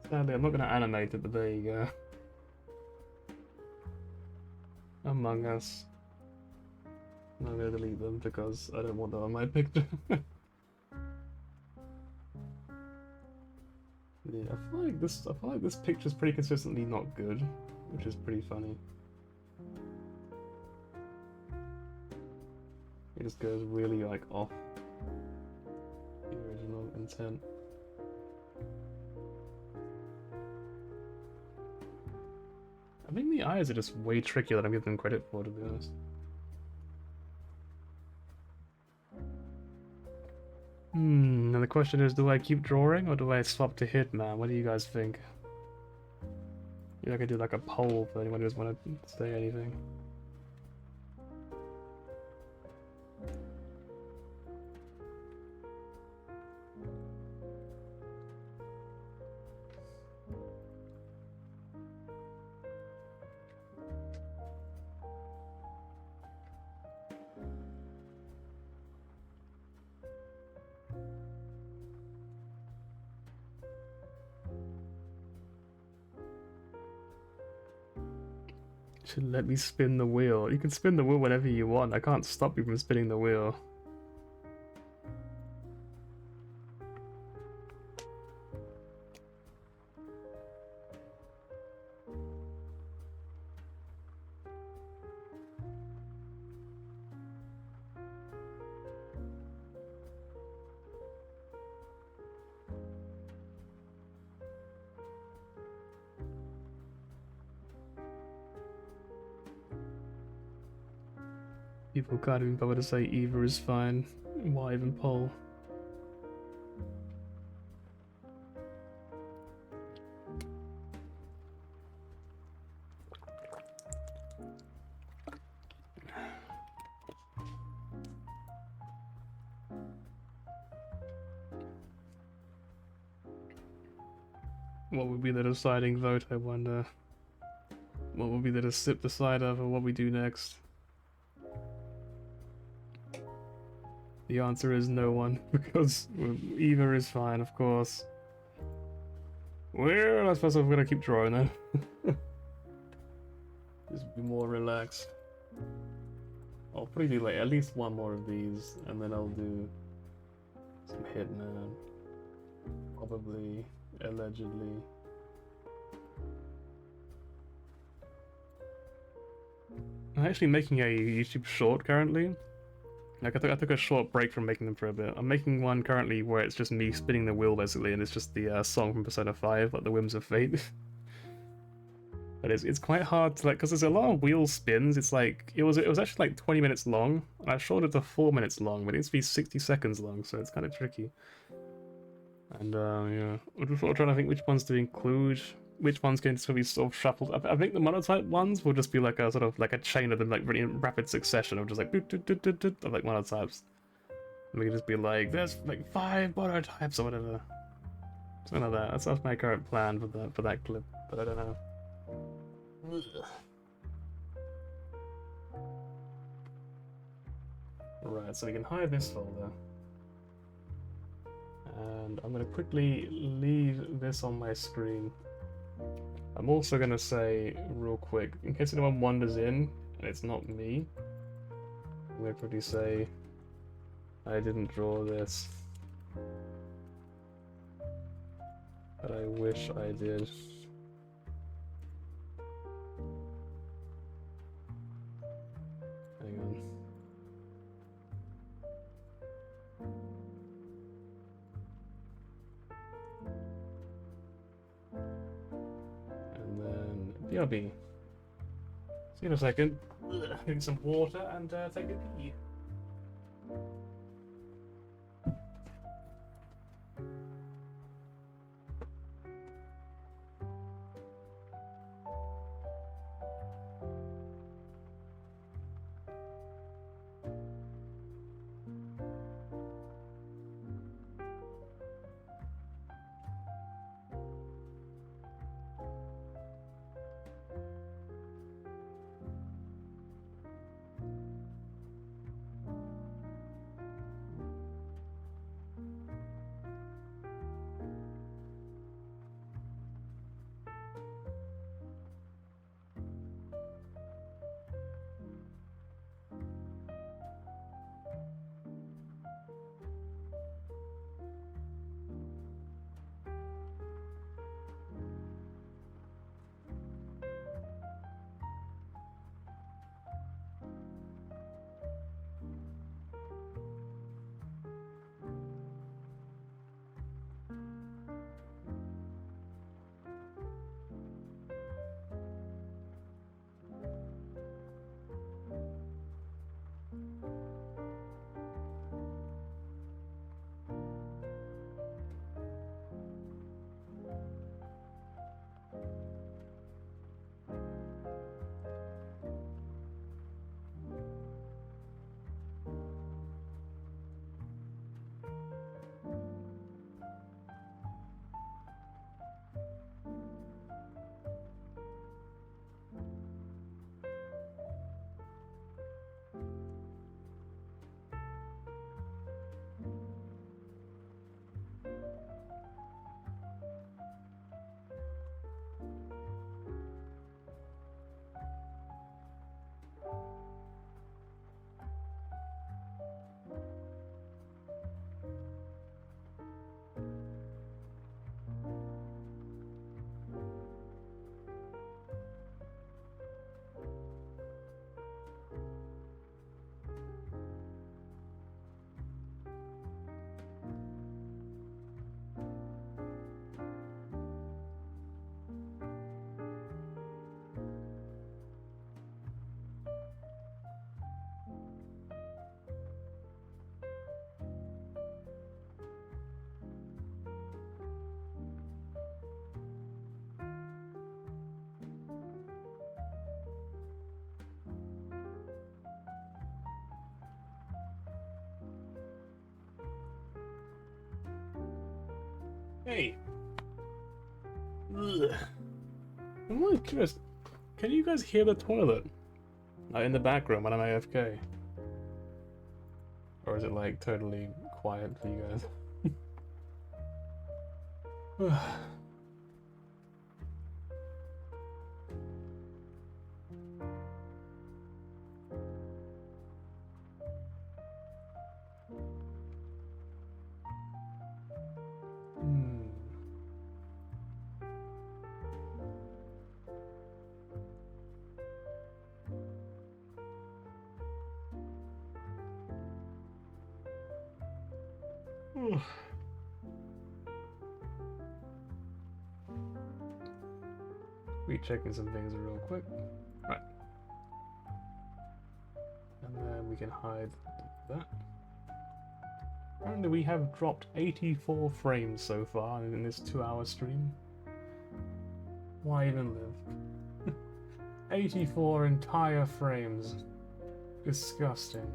Sadly, I'm not going to animate it, but there you go. Among Us. I'm going to delete them because I don't want them on my picture. Yeah, I feel like this picture's pretty consistently not good, which is pretty funny. It just goes really like off the original intent. I think the eyes are just way trickier than I'm giving them credit for, to be honest. And the question is, do I keep drawing or do I swap to Hitman? What do you guys think? Maybe I could do like a poll for anyone who doesn't want to say anything. Let me spin the wheel. You can spin the wheel whenever you want. I can't stop you from spinning the wheel. People can't even bother to say either is fine. Why even poll? What would be the deciding vote, I wonder? What would be the decide over what we do next? The answer is no one, because either is fine, of course. Well, I suppose I'm gonna keep drawing then. Just be more relaxed. I'll probably do like at least one more of these, and then I'll do some Hitman. Probably, allegedly. I'm actually making a YouTube short currently. Like I took a short break from making them for a bit. I'm making one currently where it's just me spinning the wheel basically, and it's just the song from Persona 5, like the Whims of Fate. But it's quite hard to like, because there's a lot of wheel spins. It's like it was actually like 20 minutes long, and I shorted it to 4 minutes long, but it needs to be 60 seconds long, so it's kind of tricky. And yeah, I'm just sort of trying to think which ones to include. Which one's going to be sort of shuffled? I think the monotype ones will just be like a sort of like a chain of them, like really in rapid succession of just like doot, doot, doot, doot, doot, of like monotypes. And we can just be like, there's like 5 monotypes or whatever. Something like that. That's my current plan for that clip, but I don't know. Right, so we can hide this folder. And I'm gonna quickly leave this on my screen. I'm also gonna say real quick, in case anyone wanders in and it's not me, I'm gonna quickly say I didn't draw this, but I wish I did. Hang on. BRB. See you in a second. Drink some water and take a pee. Hey. Ugh. I'm really curious. Can you guys hear the toilet? Like in the background when I'm AFK? Or is it like totally quiet for you guys? Hmm. Rechecking some things real quick. Right. And then we can hide that. Apparently we have dropped 84 frames so far in this 2-hour stream. Why even live? 84 entire frames. Disgusting.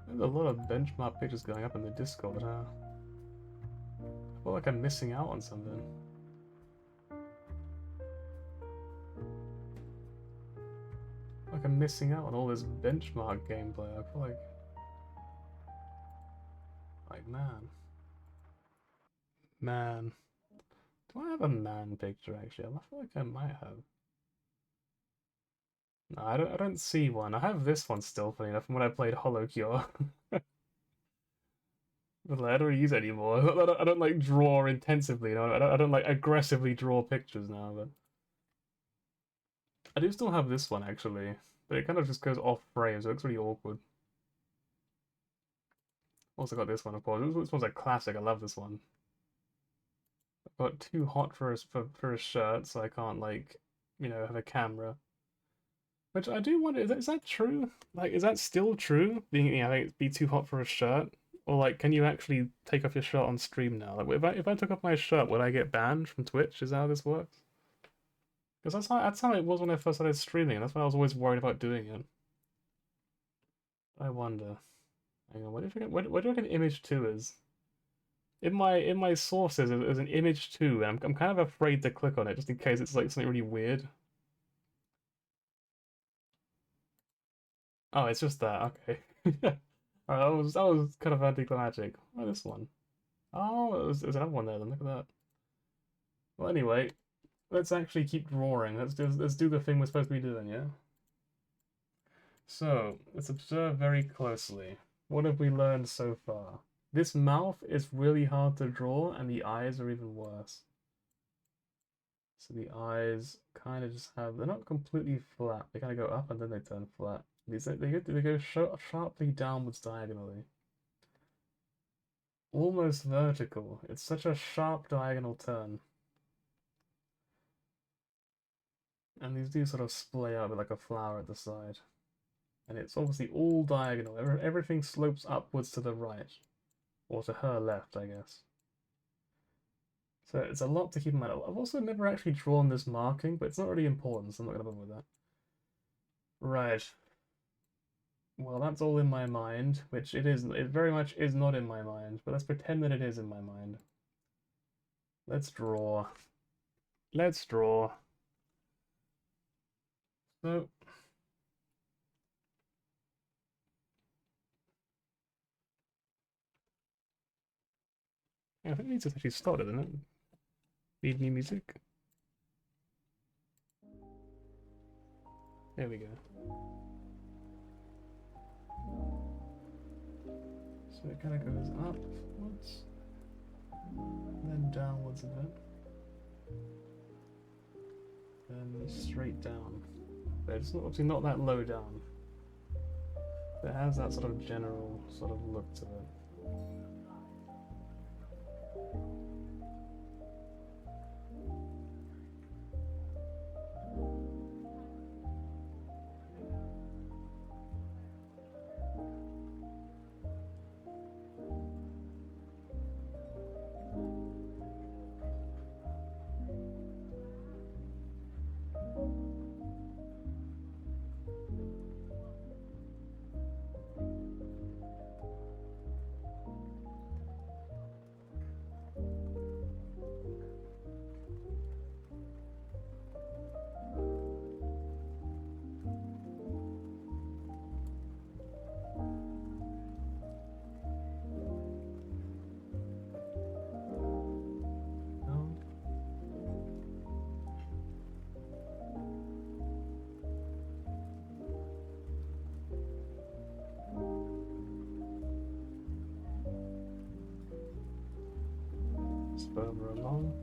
There's a lot of benchmark pictures going up in the Discord, huh? I feel like I'm missing out on something. Like I'm missing out on all this benchmark gameplay. I feel like man. Do I have a man picture actually? I feel like I might have. No, I don't see one. I have this one still, funny enough, from when I played Hollow Cure. But like, I don't use it anymore. I don't like draw intensively, you know. I don't like aggressively draw pictures now, but I do still have this one actually. But it kind of just goes off frame, so it looks really awkward. Also got this one, of course. This one's a classic. I love this one. I've got too hot for a shirt, so I can't like, you know, have a camera. Which I do wonder, is that true? Like, is that still true? Being, you know, like, be too hot for a shirt, or like, can you actually take off your shirt on stream now? Like, if I took off my shirt, would I get banned from Twitch? Is that how this works? Because that's how it was when I first started streaming. That's why I was always worried about doing it. I wonder. Hang on, what do you reckon image 2 is? In my sources, there's an image 2, and I'm kind of afraid to click on it just in case it's like something really weird. Oh, it's just that. Okay. Alright, that was kind of anticlimactic. Oh, this one. Oh, there's another one there. Then look at that. Well, anyway, let's actually keep drawing. Let's do the thing we're supposed to be doing, yeah. So let's observe very closely. What have we learned so far? This mouth is really hard to draw, and the eyes are even worse. So the eyes kind of just have, they're not completely flat. They kind of go up and then they turn flat. They go sharply downwards diagonally. Almost vertical. It's such a sharp diagonal turn. And these do sort of splay out with like a flower at the side. And it's obviously all diagonal. Everything slopes upwards to the right. Or to her left, I guess. So it's a lot to keep in mind. I've also never actually drawn this marking, but it's not really important, so I'm not going to bother with that. Right. Well, that's all in my mind, which it isn't. It very much is not in my mind, but let's pretend that it is in my mind. Let's draw. Let's draw. So, yeah, I think it needs to actually start it, doesn't it? Need new music. There we go. So it kind of goes upwards, then downwards a bit, then straight down. But it's obviously not that low down. It has that sort of general sort of look to it. further along.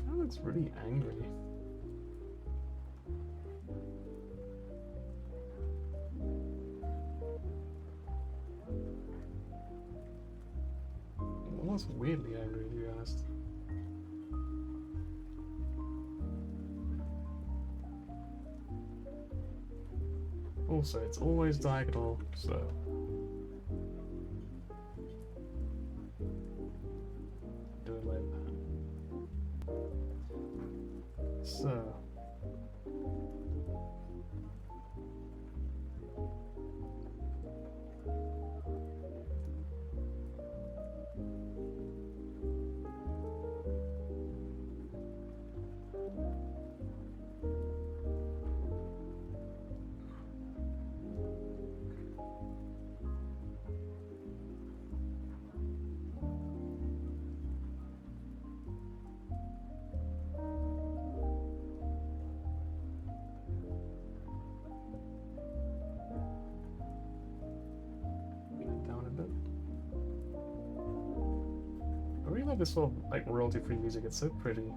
That looks really angry. Almost weirdly angry, to be honest. Also, it's always diagonal, so... do it like that. So... I really like this sort of like royalty-free music. It's so pretty. It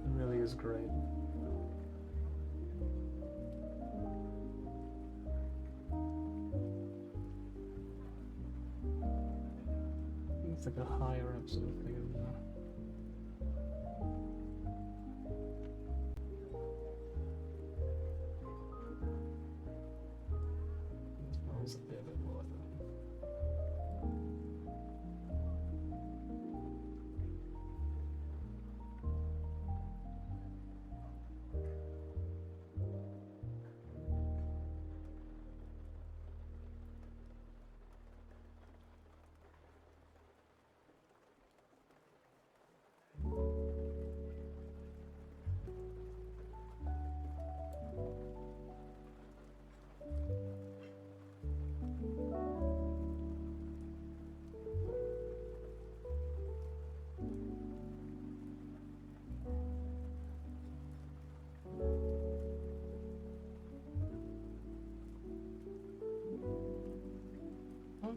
really is great. It's like a higher up sort of thing, isn't it? It smells a bit more like that.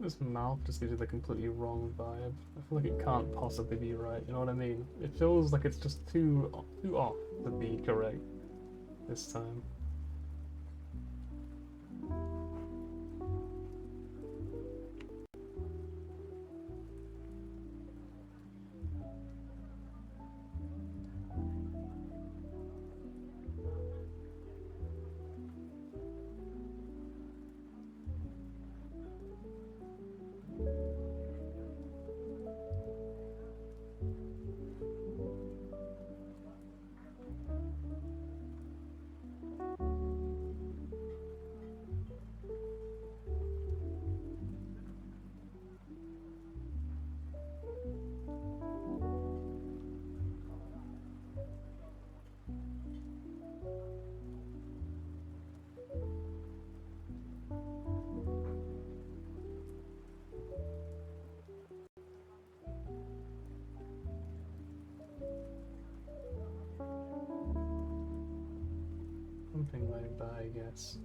This mouth just gives you the completely wrong vibe. I feel like it can't possibly be right, you know what I mean? It feels like it's just too off to be correct this time. Something like that, I guess.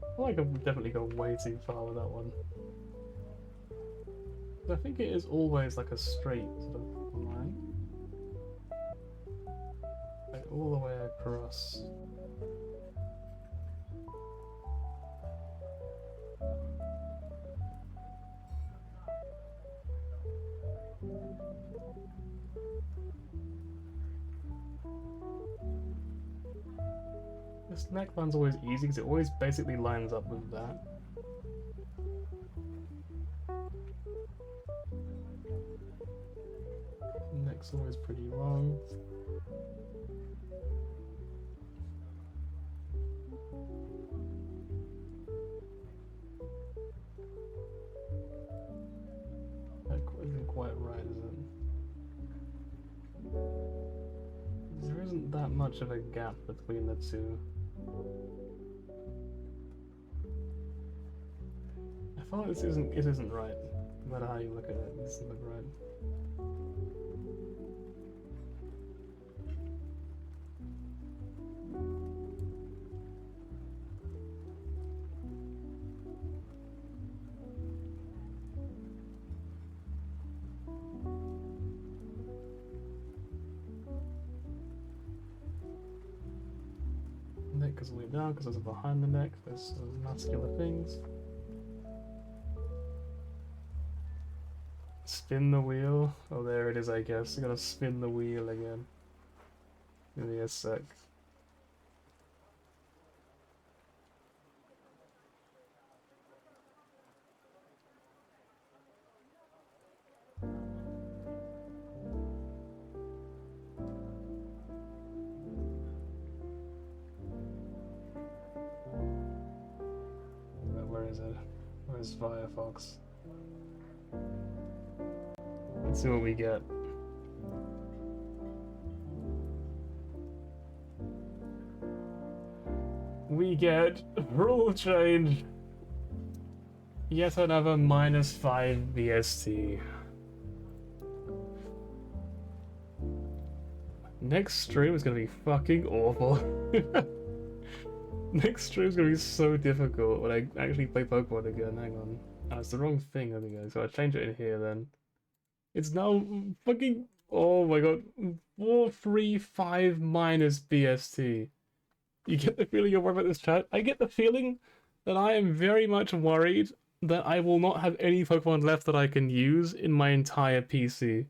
I feel like I've definitely gone way too far with that one. I think it is always like a straight sort of line. Like all the way across. This neckline's always easy because it always basically lines up with that. Neck's always pretty long. That isn't quite right, is it? There isn't that much of a gap between the two. I feel like it isn't right. No matter how you look at it, it doesn't look right. Neck goes way down because there's behind the neck, there's muscular things. Spin the wheel. Oh, there it is, I guess. You gotta spin the wheel again. Give me a sec. Where is it? Where's Firefox? Let's see what we get. We get rule change. Yet another -5 BST. Next stream is gonna be fucking awful. Next stream is gonna be so difficult when I actually play Pokemon again. Hang on. Oh, it's the wrong thing, I think. So I change it in here then. It's now fucking. Oh my god. 435 minus BST. You get the feeling you're worried about this chat? I get the feeling that I am very much worried that I will not have any Pokemon left that I can use in my entire PC.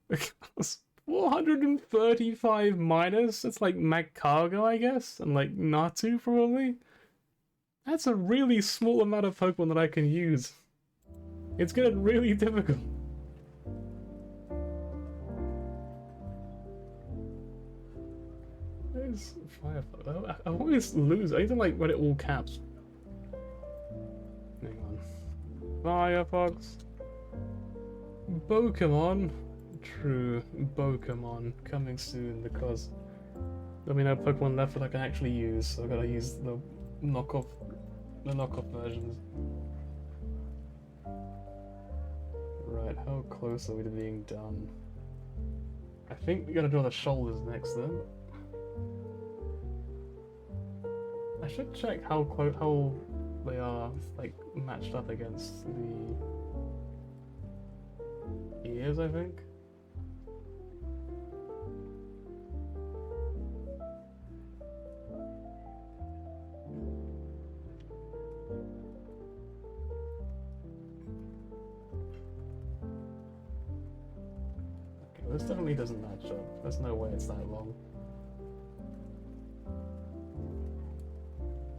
Because 435 minus? It's like Magcargo, I guess? And like Natu, probably? That's a really small amount of Pokemon that I can use. It's gonna be really difficult. Where's Firefox? I always lose. I need to like write it all caps. Hang on. Firefox. Pokemon. True. Pokemon. Coming soon because there'll be no Pokemon left that I can actually use, so I've got to use the knockoff versions. Right, how close are we to being done? I think we gotta draw the shoulders next then. I should check how they are like matched up against the ears, I think. Okay, this definitely doesn't match up. There's no way it's that long.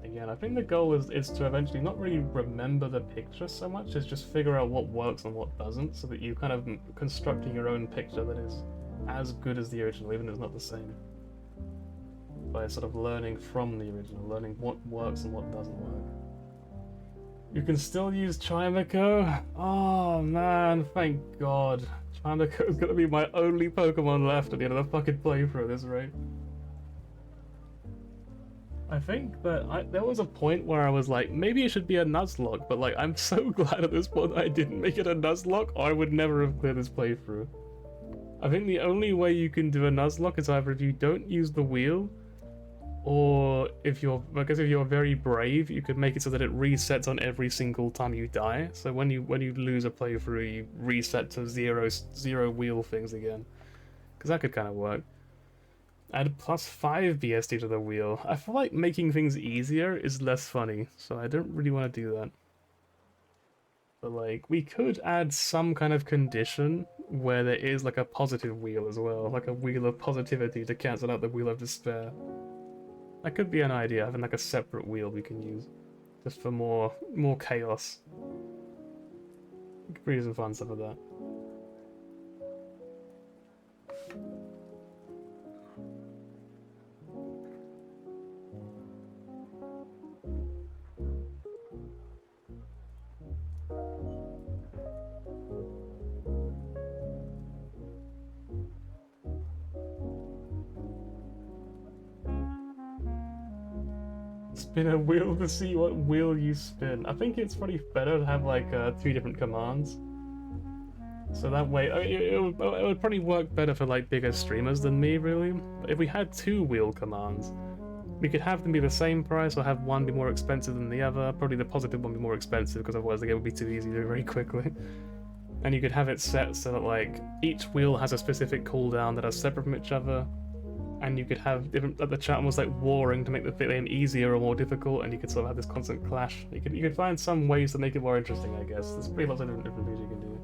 Again, I think the goal is to eventually not really remember the picture so much as just figure out what works and what doesn't, so that you kind of constructing your own picture that is as good as the original, even if it's not the same. By sort of learning from the original, learning what works and what doesn't work. You can still use Chimeco? Oh man, thank God. Chimeco is gonna be my only Pokemon left at the end of the fucking playthrough at this rate. I think that there was a point where I was like, maybe it should be a Nuzlocke, but like, I'm so glad at this point that I didn't make it a Nuzlocke, or I would never have cleared this playthrough. I think the only way you can do a Nuzlocke is either if you don't use the wheel, or if you're very brave, you could make it so that it resets on every single time you die. So when you lose a playthrough, you reset to zero wheel things again, because that could kind of work. Add +5 BST to the wheel. I feel like making things easier is less funny, so I don't really want to do that. But like, we could add some kind of condition where there is like a positive wheel as well, like a wheel of positivity to cancel out the wheel of despair. That could be an idea, having like a separate wheel we can use, just for more chaos. We could do some fun stuff with that. Spin a wheel to see what wheel you spin. I think it's probably better to have like 2 different commands. So that way, it would probably work better for like bigger streamers than me, really. But if we had 2 wheel commands, we could have them be the same price or have one be more expensive than the other. Probably the positive one be more expensive because otherwise the game would be too easy to do very quickly. And you could have it set so that like each wheel has a specific cooldown that are separate from each other. And you could have different, like the chat was like warring to make the game easier or more difficult, and you could sort of have this constant clash. You could find some ways to make it more interesting, I guess. There's pretty lots of different things you can do.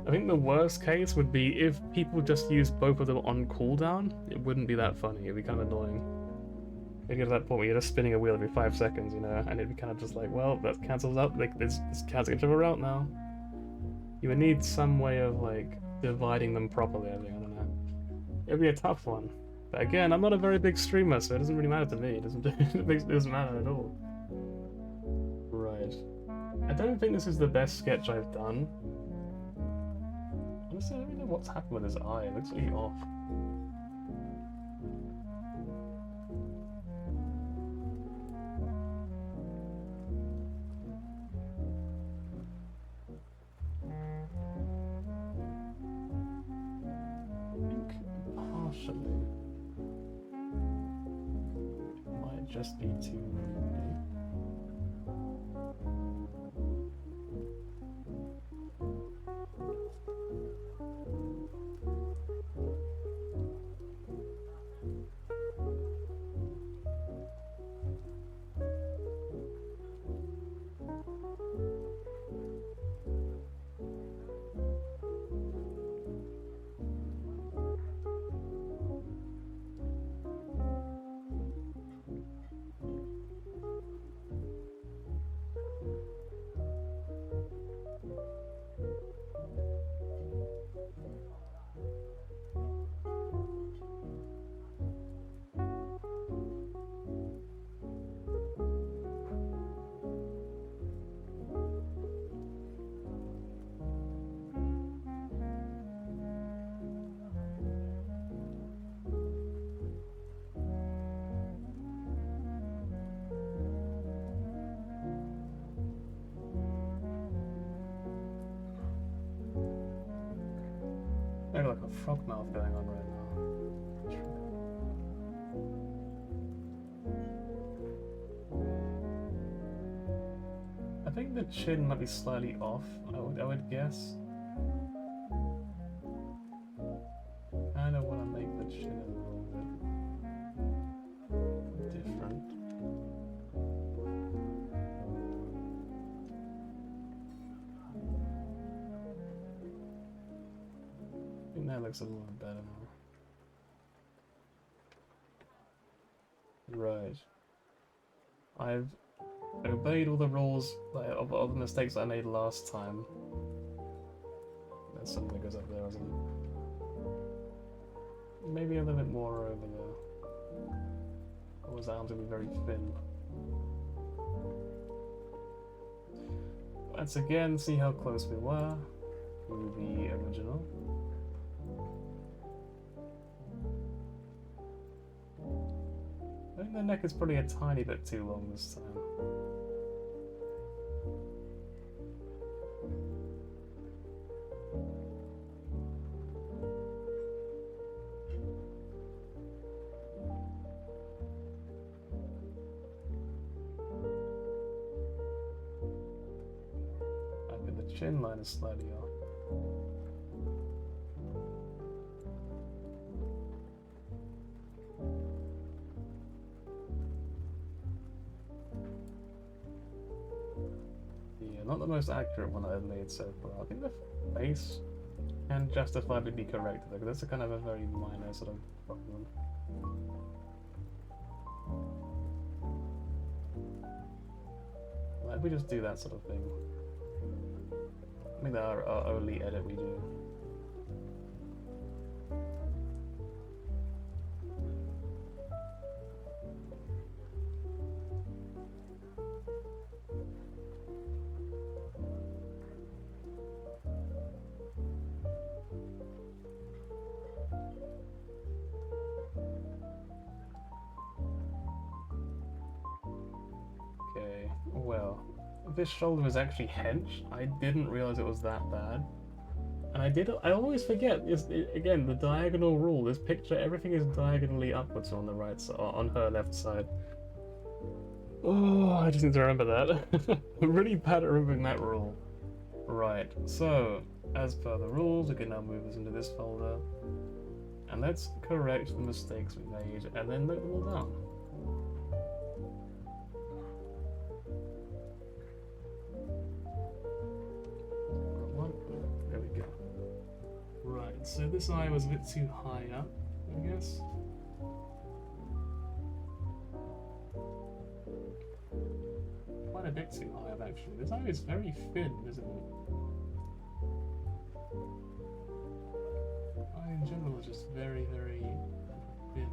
I think the worst case would be if people just use both of them on cooldown. It wouldn't be that funny. It'd be kind of annoying. It'd get to that point where you're just spinning a wheel every 5 seconds, you know, and it'd be kind of just like, well, that cancels out. Like, this cancels each other out now. You would need some way of like dividing them properly. I think. I don't know. It'd be a tough one. But again, I'm not a very big streamer, so it doesn't really matter to me. It doesn't matter at all. Right. I don't think this is the best sketch I've done. Honestly, I don't really know what's happened with his eye. It looks really off. Partially. It might just be too big. I got like a frog mouth going on right now. I think the chin might be slightly off, I would guess. I don't want to make the chin a little bit different. I think that looks a little better now. Right. I've obeyed all the rules of the mistakes I made last time. There's something that goes up there, isn't it? Maybe a little bit more over there. Or his arms will be very thin. Let's again see how close we were to the original. I think the neck is probably a tiny bit too long this time. I think the chin line is slightly off. Not the most accurate one I've made so far. I think the face can justifiably be corrected though, because that's a kind of a very minor sort of problem. Like, we just do that sort of thing. I think that's our only edit we do. this shoulder is actually hench. I didn't realize it was that bad. And I always forget, again, the diagonal rule. This picture, everything is diagonally upwards on the right side, on her left side. Oh, I just need to remember that. I'm really bad at remembering that rule. Right, so, as per the rules, we can now move this into this folder. And let's correct the mistakes we made, and then note them all down. There we go. Right, so this eye was a bit too high up, I guess. Quite a bit too high up, actually. This eye is very thin, isn't it? Eye in general is just very, very thin.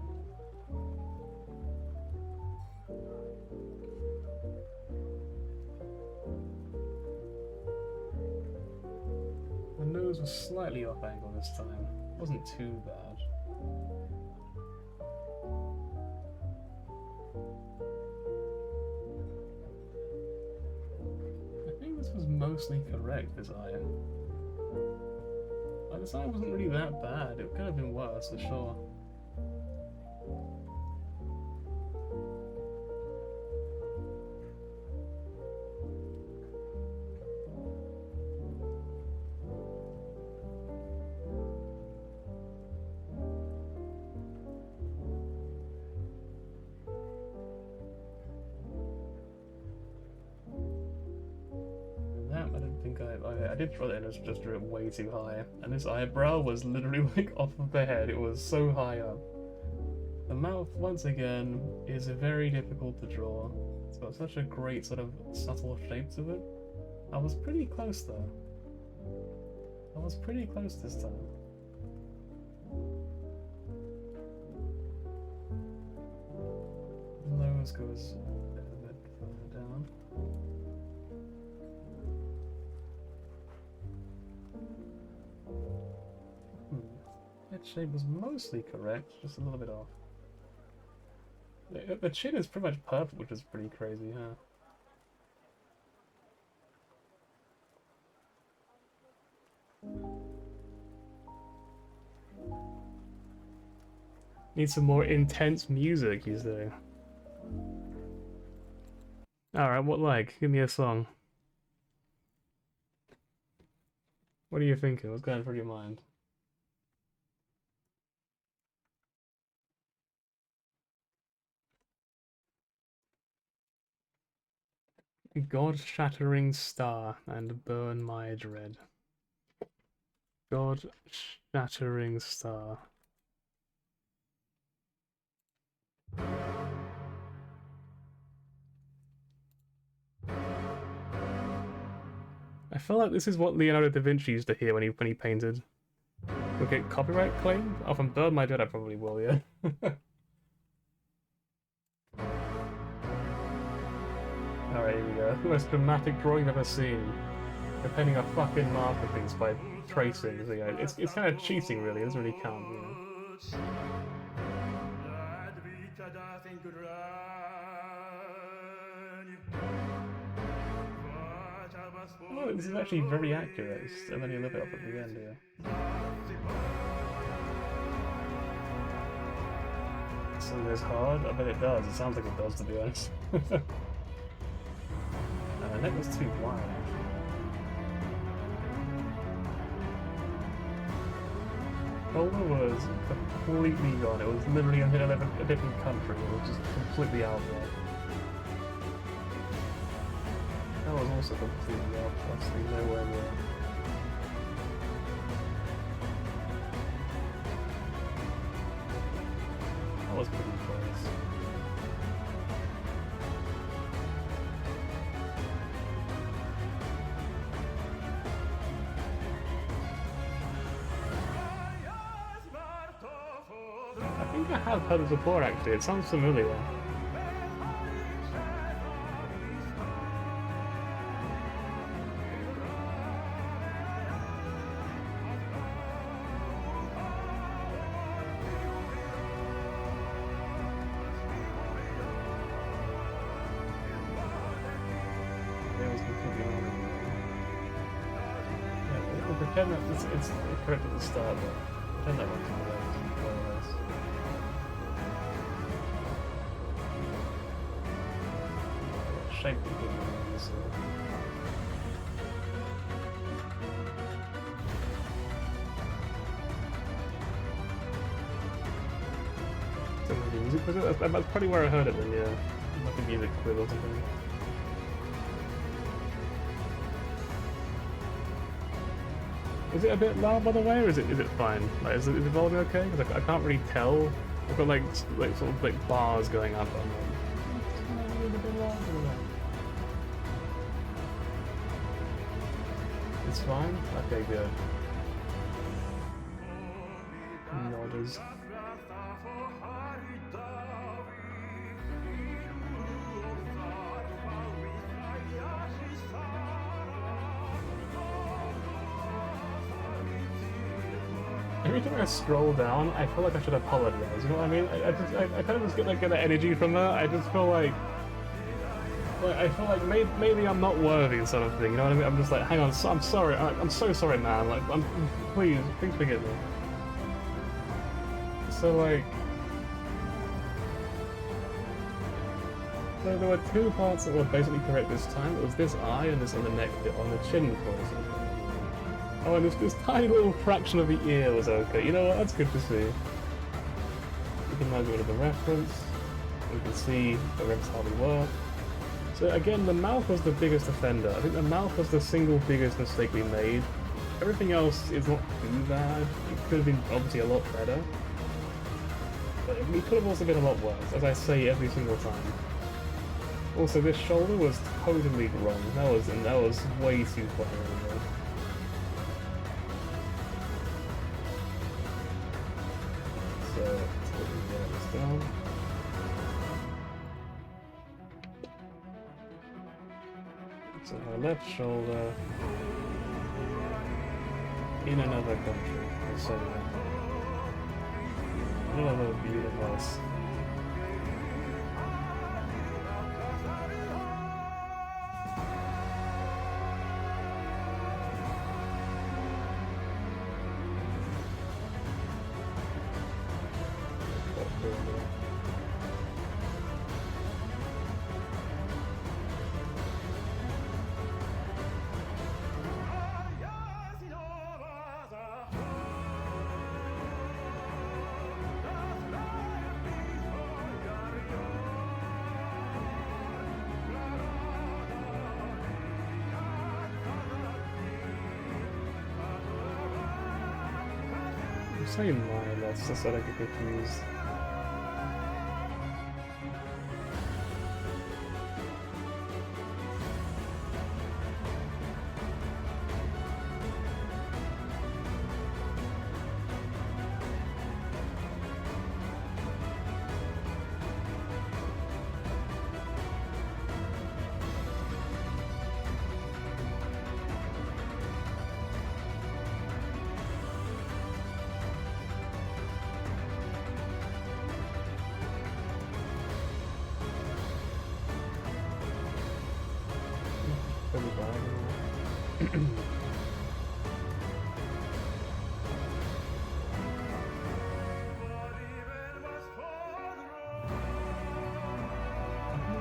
The nose was slightly off angle this time. It wasn't too bad. I think this was mostly correct, this eye. Like, this eye wasn't really that bad. It could have been worse, for sure. I did draw it in, just drew it way too high. And this eyebrow was literally like off of the head, it was so high up. The mouth, once again, is very difficult to draw. It's got such a great sort of subtle shape to it. I was pretty close though. I was pretty close this time. The nose goes a bit further down. Head shape was mostly correct, just a little bit off. The chin is pretty much perfect, which is pretty crazy, huh? Need some more intense music, you say? Alright, what like? Give me a song. What are you thinking? What's going through your mind? God-shattering star and burn my dread. God-shattering star. I feel like this is what Leonardo da Vinci used to hear when he painted. Okay, copyright claim? Oh, from Burn My Dread I probably will, yeah. Alright, here we go. The most dramatic drawing I've ever seen. They're painting a fucking masterpiece by tracing, so yeah, it's kind of cheating really, it doesn't really count, you know. Oh, this is actually very accurate, and then you lift it up at the end here. So this hard? I bet it does. It sounds like it does, to be honest. The neck was too wide, actually. Shoulder was completely gone. It was literally in a different country. It was just completely out there. That was also completely out. Absolutely nowhere near. That was pretty close. I think I have heard it before actually, it sounds familiar. pretend that it's correct at the start, but pretend that went to the left, more or less. Shape the good ones. Music was it? That's probably where I heard it then, yeah. Like a music quiz or something. Is it a bit loud by the way, or is it fine? Like, is the volume okay? Because I can't really tell. I've got like sort of like bars going up. It's fine? Okay, good. Nodders. Every time I scroll down, I feel like I should apologize. You know what I mean? I kind of just get that energy from her. I just feel like I feel like maybe I'm not worthy, sort of thing. You know what I mean? I'm just like, hang on, I'm sorry. I'm so sorry, man. Like, please forgive me. So like, so there were two parts that were basically correct this time. It was this eye and this on the neck bit on the chin portion. Oh, and this tiny little fraction of the ear was okay. You know what? That's good to see. You can now go to the reference. You can see the reference how they work. So again, the mouth was the biggest offender. I think the mouth was the single biggest mistake we made. Everything else is not too bad. It could have been obviously a lot better. But it could have also been a lot worse, as I say every single time. Also, this shoulder was totally wrong. That was way too far over. So let's get this down. So her left shoulder in another country. So another view of us. I'm saying mine, that's just so I don't get confused.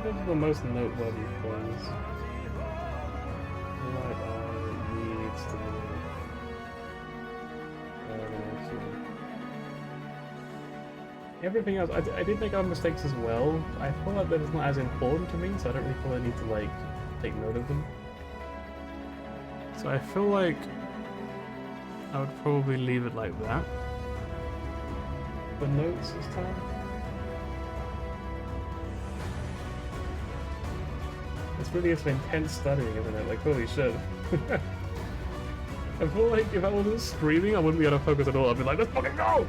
Those are the most noteworthy things. Right eye needs to be. Everything else, I did make other mistakes as well. I feel like that is not as important to me, so I don't really feel I need to like take note of them. So I feel like I would probably leave it like that for notes this time. It's really just intense studying, isn't it? Like, holy shit. I feel like if I wasn't streaming, I wouldn't be able to focus at all. I'd be like, let's fucking go!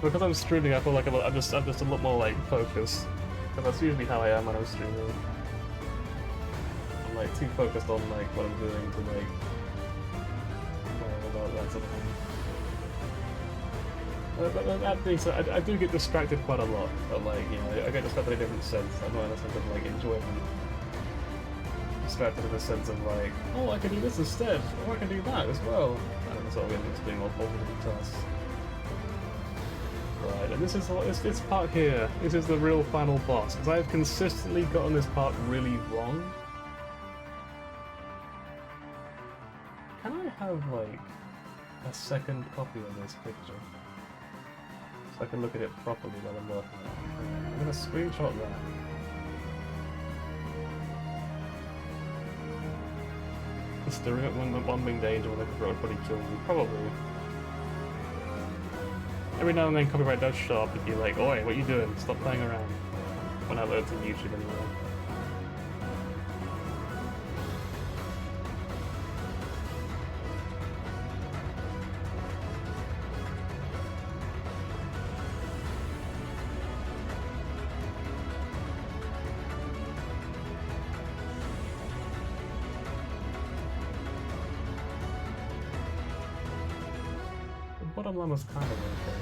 Because I'm streaming, I feel like I'm just a lot more like focused. Because that's usually how I am when I'm streaming. I'm like too focused on like what I'm doing to like about that sort of thing. But that being said, I do get distracted quite a lot. But like, you know, I get distracted in a different sense. I'm not in a sense of like enjoyment. Distracted in the sense of like, oh, I can do this instead, or I can do that as well. I don't to sort of get into doing more positive tasks. Right, and this is this part here. This is the real final boss, because I've consistently gotten this part really wrong. Can I have, like, a second copy of this picture? So I can look at it properly while I'm working on it. I'm gonna screenshot that. Stirring up one being danger when they could probably kill me. Probably. Every now and then copyright does show up and be like, oi, what are you doing? Stop playing around. When I load to YouTube anyway. The bottom line was kind of okay.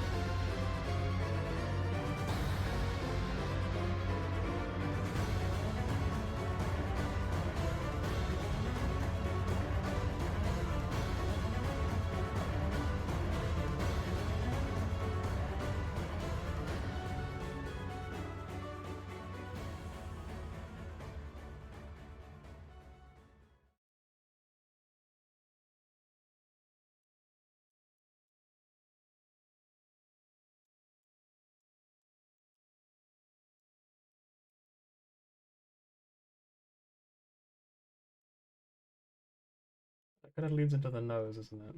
That kind of leads into the nose, isn't it?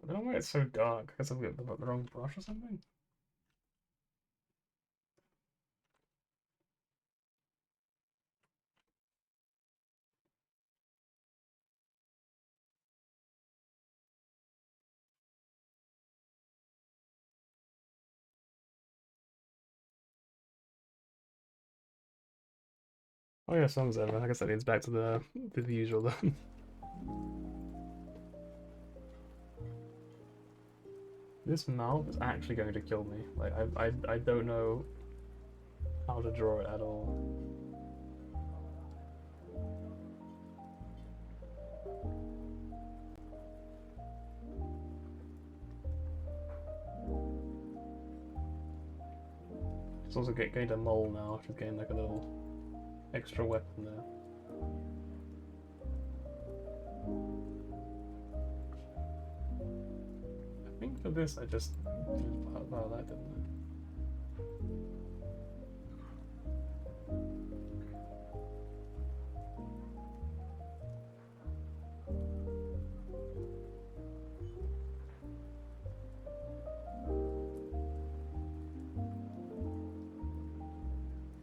I don't know why it's so dark, because I've got the wrong brush or something? Oh yeah, sun's over. I guess that leads back to the usual then. This mouth is actually going to kill me. Like I don't know how to draw it at all. It's also gained a mole now. She's gained like a little extra weapon there. I think for this I just wow, that didn't it?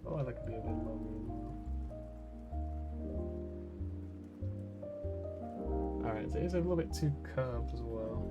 Oh, that could be a bit longer. Alright, so it is a little bit too curved as well.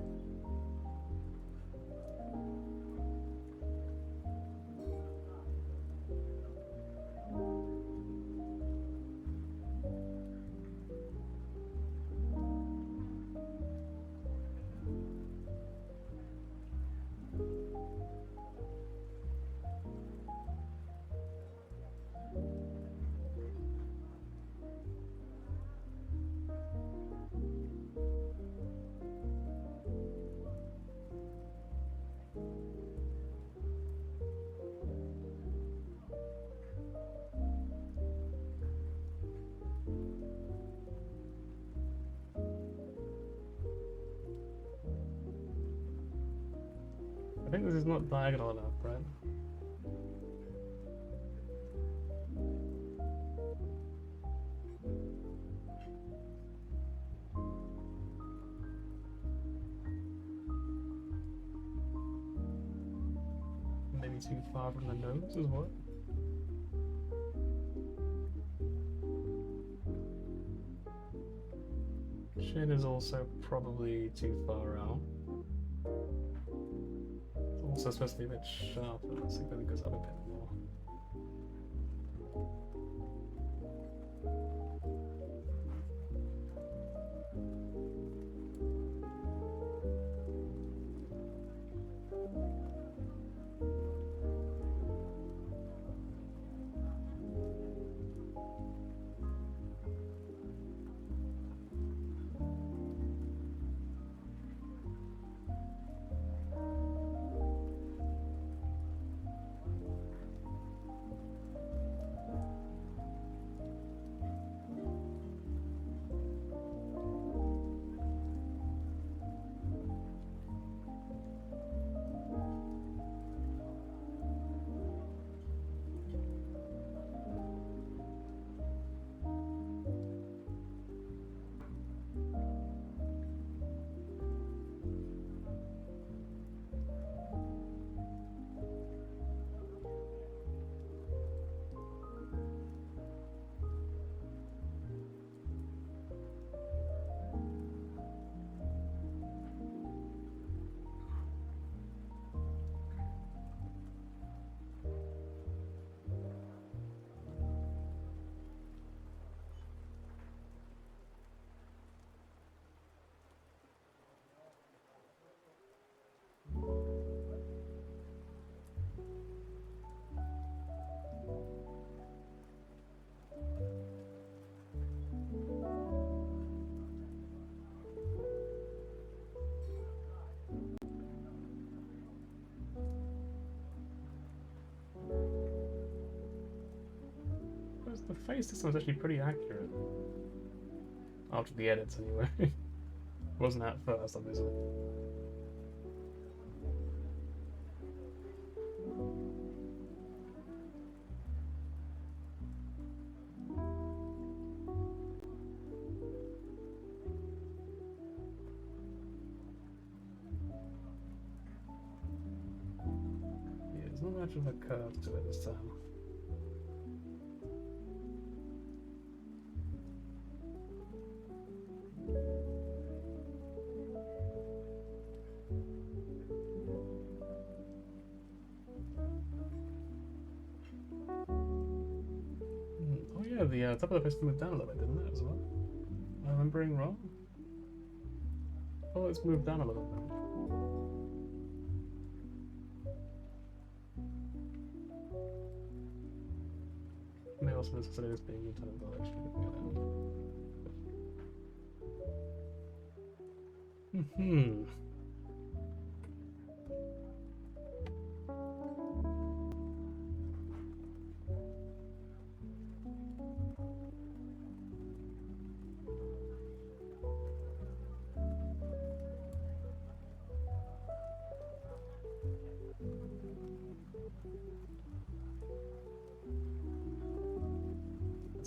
I think this is not diagonal enough, right? Maybe too far from the nose as well. Chin is also probably too far out. It's also supposed to be a bit sharper. Let's see if it goes up a bit more. The face this one's actually pretty accurate. After the edits, anyway. Wasn't at first, obviously. Yeah, there's not much of a curve to it this time. Oh yeah, the top of the face moved down a little bit, didn't it, as well? Am I remembering wrong? Oh, it's moved down a little bit. Maybe also consider this being new time actually looking at that.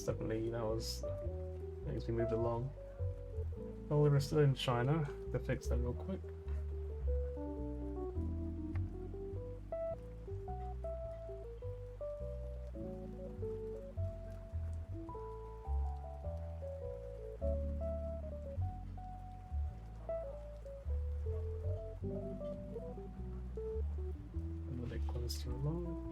Definitely, that was things we moved along. Oh, we were still in China to fix that real quick. A little bit closer along.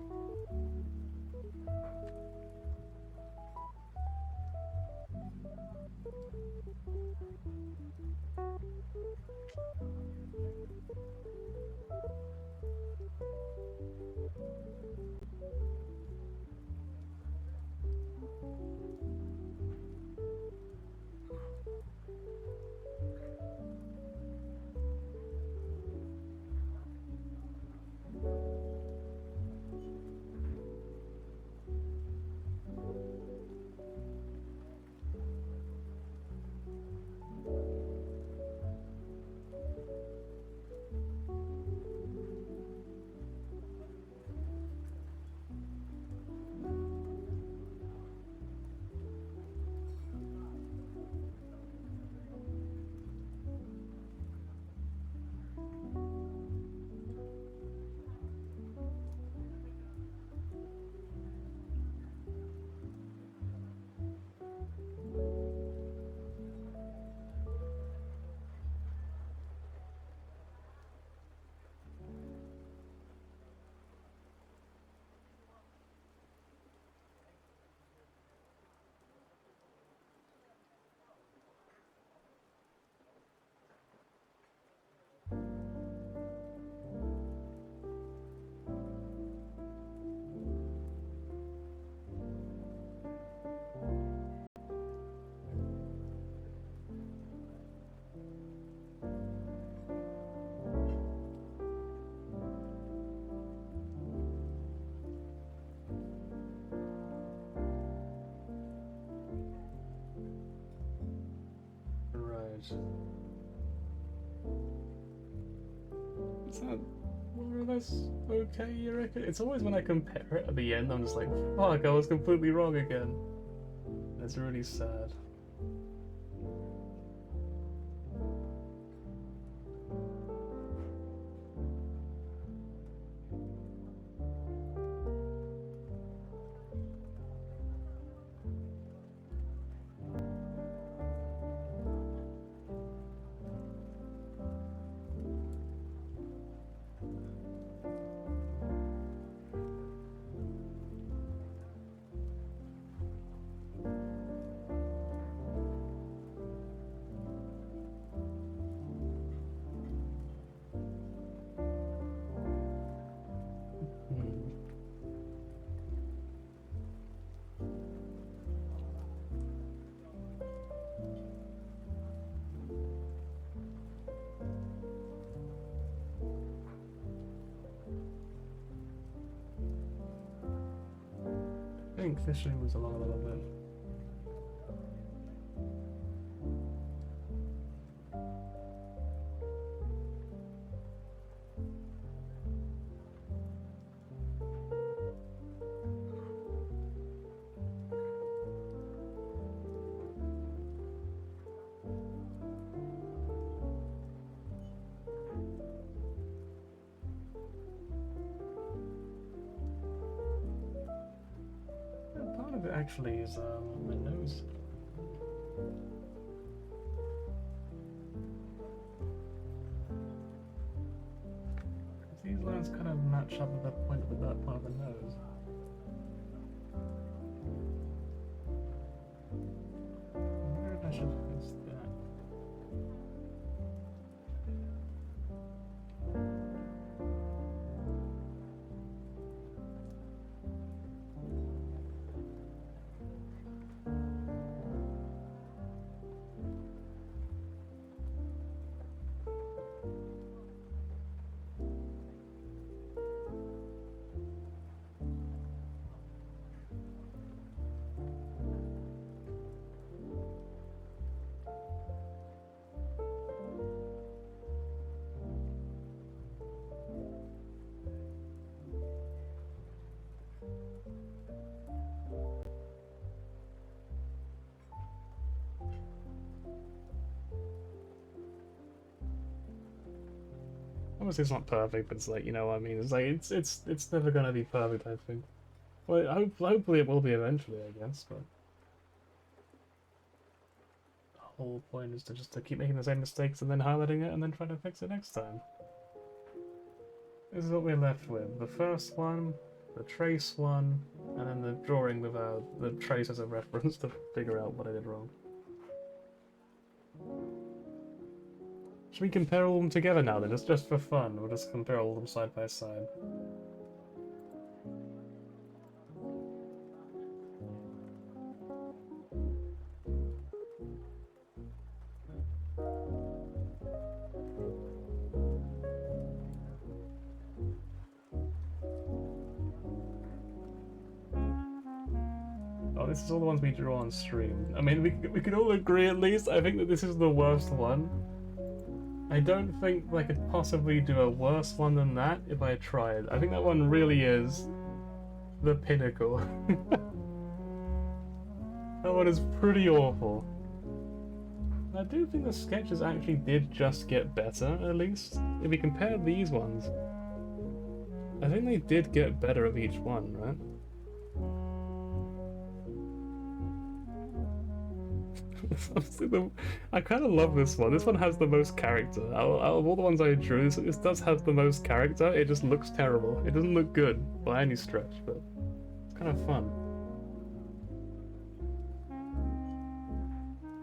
Is that more or less okay, you reckon? It's always when I compare it at the end, I'm just like, fuck, I was completely wrong again. It's really sad. think this should move along a little bit. Part of it actually is my nose. These lines kind of match up with that point with that part of the nose. I wonder if I should fix that. Obviously, it's not perfect, but it's like, you know what I mean. It's like it's never gonna be perfect, I think. Well, hopefully it will be eventually, I guess. But the whole point is to just keep making the same mistakes and then highlighting it and then trying to fix it next time. This is what we're left with: the first one, the trace one, and then the drawing with the trace as a reference to figure out what I did wrong. Should we compare all of them together now then? Just for fun. We'll just compare all of them side by side. Oh, this is all the ones we drew on stream. I mean, we could all agree at least, I think that this is the worst one. I don't think I could possibly do a worse one than that if I tried. I think that one really is the pinnacle. That one is pretty awful. I do think the sketches actually did just get better, at least. If we compare these ones, I think they did get better of each one, right? I kind of love this one. This one has the most character. Out of all the ones I drew, this does have the most character. It just looks terrible. It doesn't look good by any stretch, but it's kind of fun.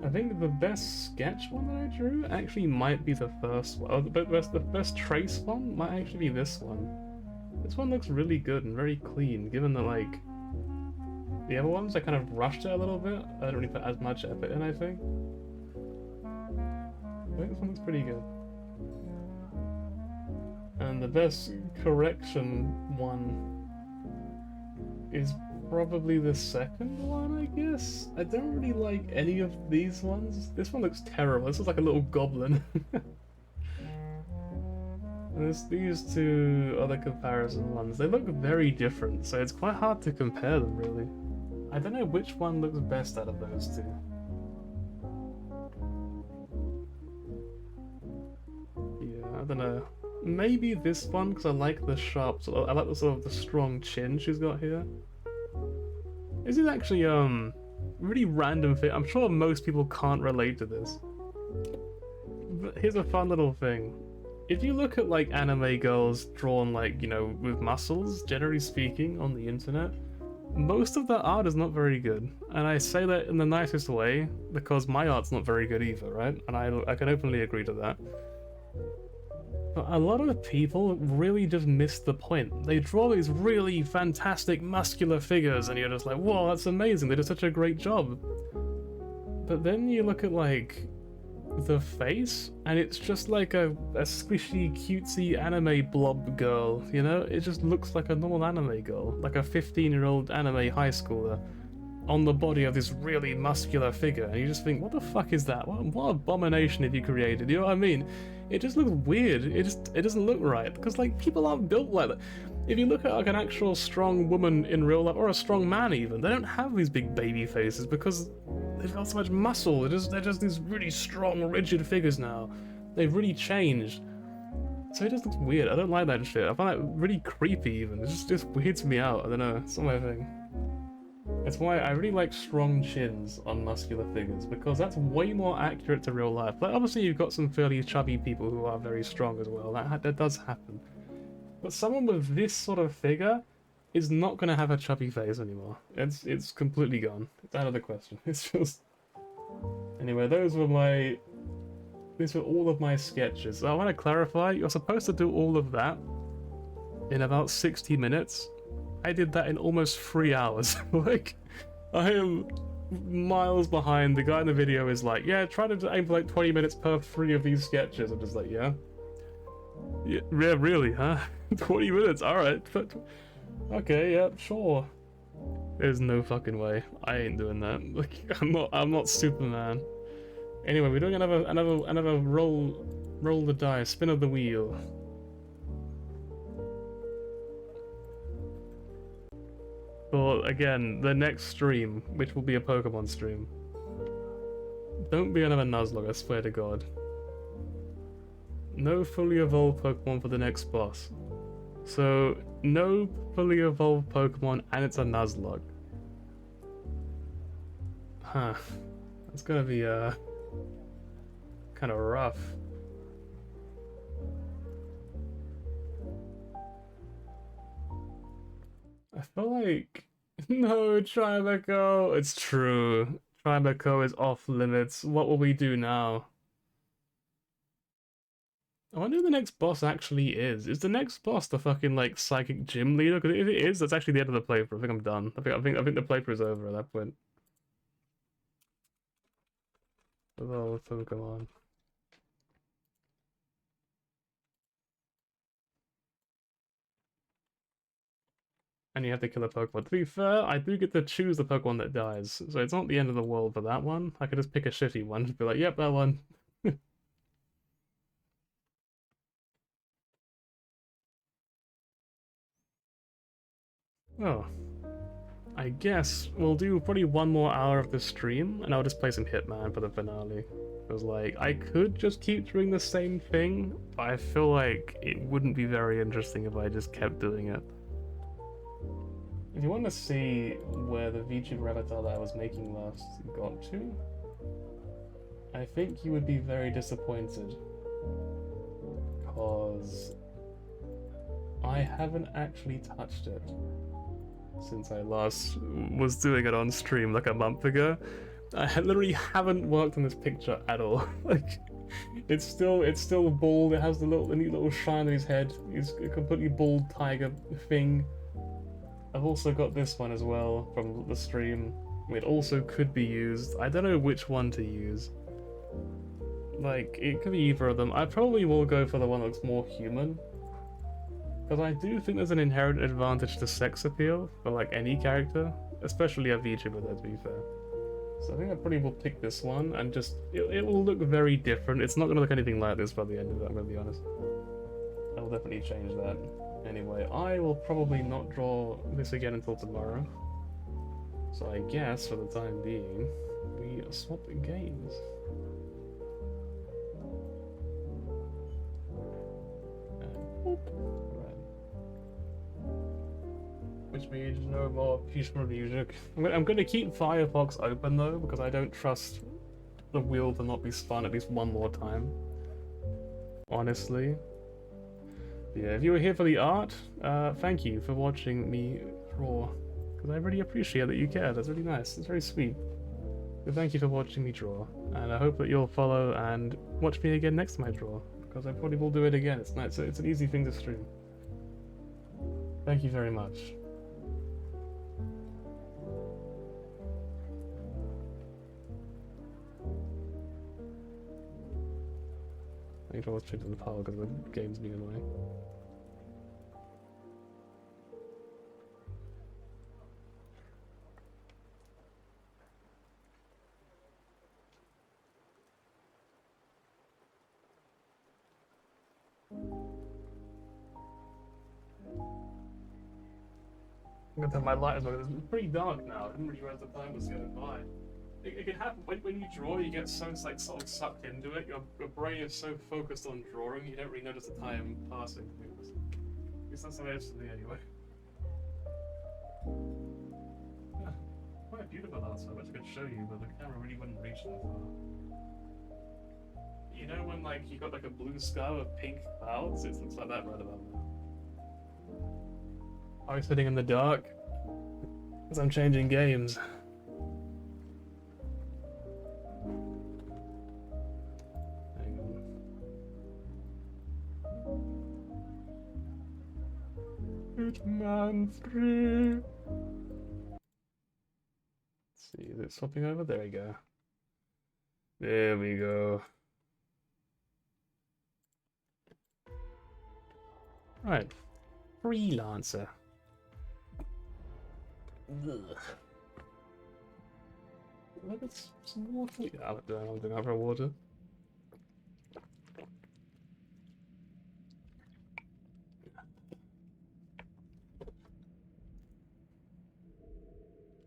I think the best sketch one that I drew actually might be the first one. Oh, the best trace one might actually be this one. This one looks really good and very clean, given that, like, the other ones, I kind of rushed it a little bit. I don't really put as much effort in, I think. I think this one looks pretty good. And the best correction one is probably the second one, I guess? I don't really like any of these ones. This one looks terrible. This looks like a little goblin. And there's these two other comparison ones. They look very different, so it's quite hard to compare them, really. I don't know which one looks best out of those two. Yeah, I don't know. Maybe this one, because I like the sharp, I like the sort of the strong chin she's got here. This is actually, really random fit. I'm sure most people can't relate to this. But here's a fun little thing. If you look at, like, anime girls drawn, like, you know, with muscles, generally speaking, on the internet, most of their art is not very good. And I say that in the nicest way, because my art's not very good either, right? And I can openly agree to that. But a lot of people really just miss the point. They draw these really fantastic muscular figures and you're just like, whoa, that's amazing, they did such a great job. But then you look at, like, the face, and it's just like a squishy, cutesy anime blob girl, you know? It just looks like a normal anime girl, like a 15-year-old anime high schooler on the body of this really muscular figure, and you just think, what the fuck is that? What abomination have you created? You know what I mean? It just looks weird. It doesn't look right, because like people aren't built like that. If you look at like an actual strong woman in real life, or a strong man even, they don't have these big baby faces because they've got so much muscle. They're just these really strong, rigid figures now. They've really changed. So it just looks weird. I don't like that shit. I find that really creepy even. It just weirds me out. I don't know. It's not my thing. It's why I really like strong chins on muscular figures, because that's way more accurate to real life. Like, obviously you've got some fairly chubby people who are very strong as well. That does happen. But someone with this sort of figure is not going to have a chubby face anymore. It's completely gone. It's out of the question. It's just... Anyway, these were all of my sketches. So I want to clarify, you're supposed to do all of that in about 60 minutes. I did that in almost 3 hours. Like, I am miles behind. The guy in the video is like, yeah, try to aim for like 20 minutes per 3 of these sketches. I'm just like, yeah, really, huh? 20 minutes, alright. Okay, yeah, sure. There's no fucking way. I ain't doing that. Like, I'm not Superman. Anyway, we're doing another roll the dice, spin of the wheel. For, again, the next stream, which will be a Pokemon stream. Don't be another Nuzlocke, I swear to God. No fully evolved Pokemon for the next boss. So, no fully evolved Pokemon, and it's a Nuzlocke. Huh. That's gonna be, kind of rough. I feel like... No, Trimaco! It's true. Trimaco is off limits. What will we do now? I wonder who the next boss actually is. Is the next boss the fucking, like, psychic gym leader? Because if it is, that's actually the end of the playthrough. I think I'm done. I think the playthrough's over at that point. Oh, Pokemon. And you have to kill a Pokemon. To be fair, I do get to choose the Pokemon that dies, so it's not the end of the world for that one. I could just pick a shitty one and be like, yep, that one. Oh. I guess we'll do probably 1 more hour of the stream, and I'll just play some Hitman for the finale. Because, like, I could just keep doing the same thing, but I feel like it wouldn't be very interesting if I just kept doing it. If you want to see where the VTuber avatar that I was making last got to, I think you would be very disappointed. Because I haven't actually touched it since I last was doing it on stream like a month ago. I literally haven't worked on this picture at all. Like, it's still bald. It has the neat little shine on his head. He's a completely bald tiger thing. I've also got this one as well from the stream. It also could be used. I don't know which one to use. Like, it could be either of them. I probably will go for the one that looks more human. Because I do think there's an inherent advantage to sex appeal for, like, any character. Especially a VTuber, though, to be fair. So I think I probably will pick this one, and just... It will look very different. It's not going to look anything like this by the end of it, I'm going to be honest. I will definitely change that. Anyway, I will probably not draw this again until tomorrow. So I guess, for the time being, we swap games. Which means no more peaceful music. I'm going to keep Firefox open though, because I don't trust the wheel to not be spun at least 1 more time. Honestly. Yeah, if you were here for the art, thank you for watching me draw. Because I really appreciate that you care. That's really nice. It's very sweet. So thank you for watching me draw. And I hope that you'll follow and watch me again next time I draw. Because I probably will do it again. It's nice. It's an easy thing to stream. Thank you very much. I think I was changing the power because the game's being annoying. I'm gonna turn my light as well. It's pretty dark now. I didn't realize the time was going by. It can happen when you draw. You get so like sort of sucked into it. Your brain is so focused on drawing, you don't really notice the time passing. At least that's how it is to me anyway. Yeah, quite beautiful outside. I wish I could show you, but the camera really wouldn't reach that far. You know when like you got like a blue sky with pink clouds? It looks like that right about now. I was sitting in the dark because I'm changing games. Hang on. Hitman 3. Let's see, is it swapping over? There we go. There we go. Right, Freelancer. Ugh. Look at some water. Yeah, I'm doing over water.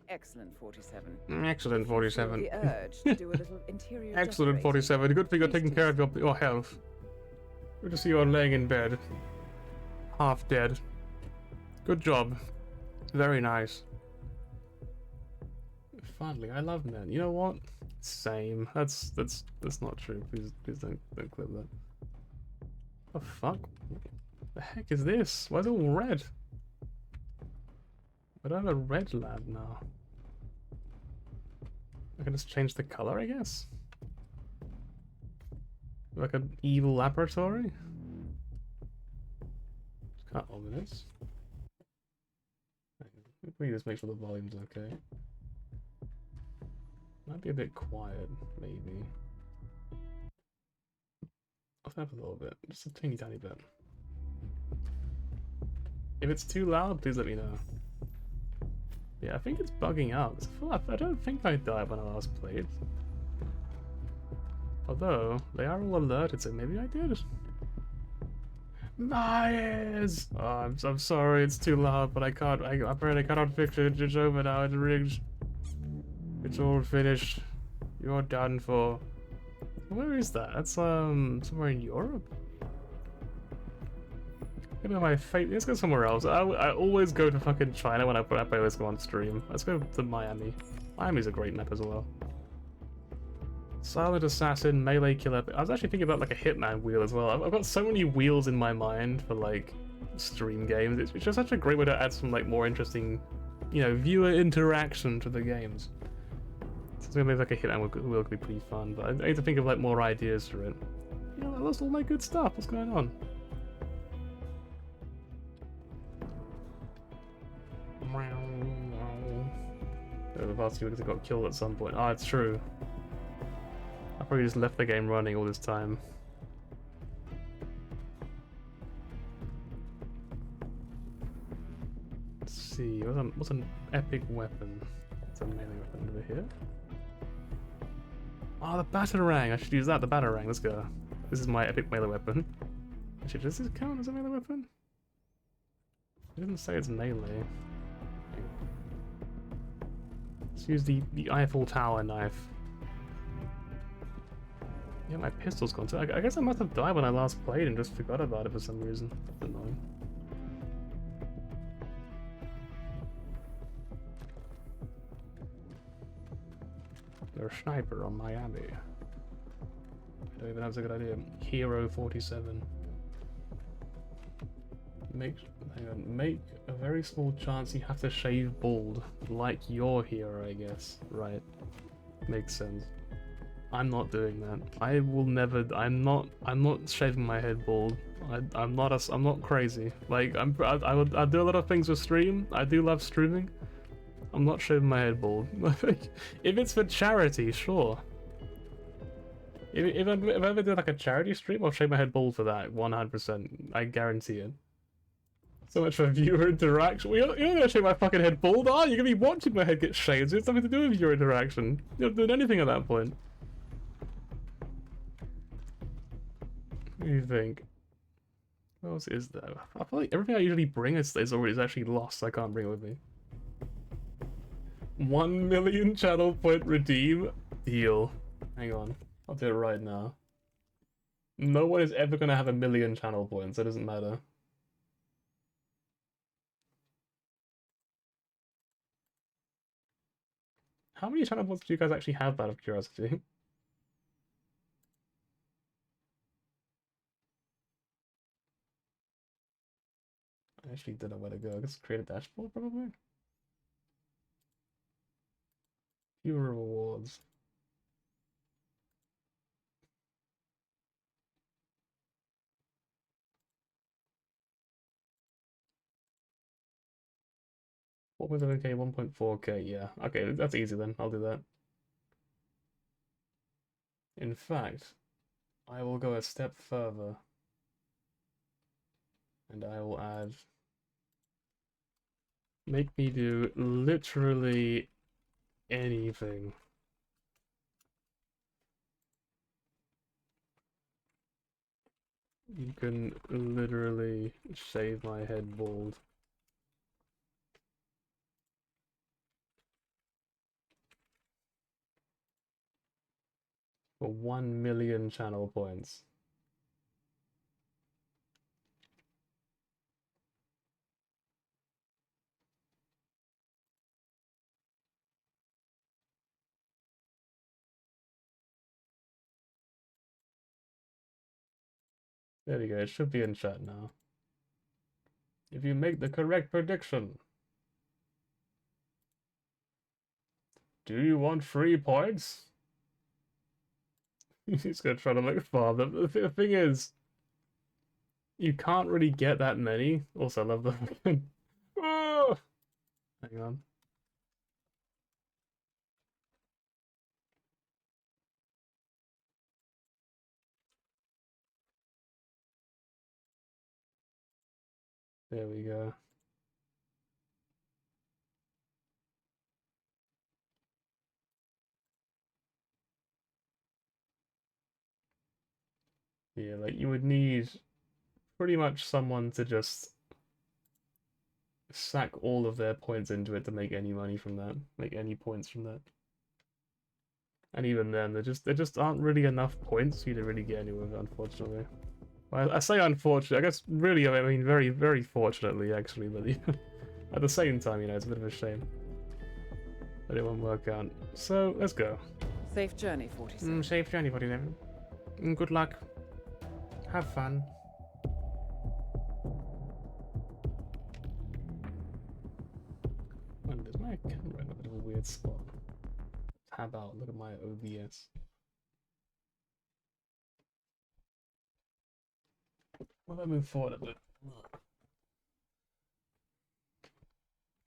Excellent 47. Excellent 47. The urge to do a little interior Excellent decorating. 47. Good thing you're taking care of your health. Good to see you're laying in bed. Half dead. Good job. Very nice. Finally, I love men. You know what? Same. That's not true. Please don't clip that. The fuck? The heck is this? Why is it all red? I don't have a red lab now. I can just change the color, I guess. Like an evil laboratory. Can't ominous. Let me just make sure the volume's okay. Might be a bit quiet, maybe. I'll have a little bit, just a teeny tiny bit. If it's too loud, please let me know. Yeah, I think it's bugging out. I don't think I died when I last played. Although, they are all alerted, so maybe I did. My ears! Oh, I'm sorry, it's too loud, but I apparently cannot fix it. It's over now, it's rigged. It's all finished. You're done for. Where is that? That's somewhere in Europe. Look at my fate. Let's go somewhere else. I always go to fucking China when I play this on stream. Let's go to Miami. Miami's a great map as well. Silent Assassin, Melee Killer. I was actually thinking about like a Hitman wheel as well. I've got so many wheels in my mind for like stream games. It's just such a great way to add some like more interesting, you know, viewer interaction to the games. So maybe like a Hitman wheel could be pretty fun, but I need to think of like more ideas for it. You know, I lost all my good stuff. What's going on? The past few weeks I got killed at some point. Oh, it's true. I probably just left the game running all this time. Let's see, what's an epic weapon? It's a melee weapon over here. Oh, the batarang! I should use that, the batarang. Let's go. This is my epic melee weapon. Actually, does this count as a melee weapon? It doesn't say it's melee. Let's use the Eiffel Tower knife. Yeah, my pistol's gone too. I guess I must have died when I last played and just forgot about it for some reason. That's annoying. They're a sniper on Miami. I don't even know if it's a good idea. Hero 47. Make a very small chance you have to shave bald, like your hero, I guess. Right. Makes sense. I'm not doing that. I will never. I'm not shaving my head bald. I'm not crazy. Like I do a lot of things with stream. I do love streaming. I'm not shaving my head bald. If it's for charity, sure. If I ever do like a charity stream, I'll shave my head bald for that, 100%. I guarantee it. So much for viewer interaction. Well, you're not gonna shave my fucking head bald, are you? You're gonna be watching my head get shaved. So it's nothing to do with viewer interaction. You're not doing anything at that point. What do you think? What else is there? I feel like everything I usually bring is actually lost. So I can't bring it with me. 1 million channel point redeem deal. Hang on, I'll do it right now. No one is ever gonna have 1 million channel points. It doesn't matter. How many channel points do you guys actually have, out of curiosity? I actually don't know where to go. I guess create a dashboard, probably? Fewer rewards. What was it? Okay, 1.4k, yeah. Okay, that's easy then. I'll do that. In fact, I will go a step further. And I will add... Make me do literally anything. You can literally shave my head bald. For 1 million channel points. There we go, it should be in chat now. If you make the correct prediction. Do you want free points? He's gonna try to look far. The thing is, you can't really get that many. Also, I love the... Oh! Hang on. There we go. Yeah, like you would need pretty much someone to just sack all of their points into it to make any money from that, make any points from that. And even then, there just aren't really enough points for you to really get anywhere, unfortunately. Well, I say unfortunately, I guess really, I mean very, very fortunately, actually, but at the same time, you know, it's a bit of a shame that it won't work out. So, let's go. Safe journey, 47. Safe journey, 47. Good luck. Have fun. When does my camera in a bit of a weird spot? Tab out, look at my OBS. Well, I move forward a bit.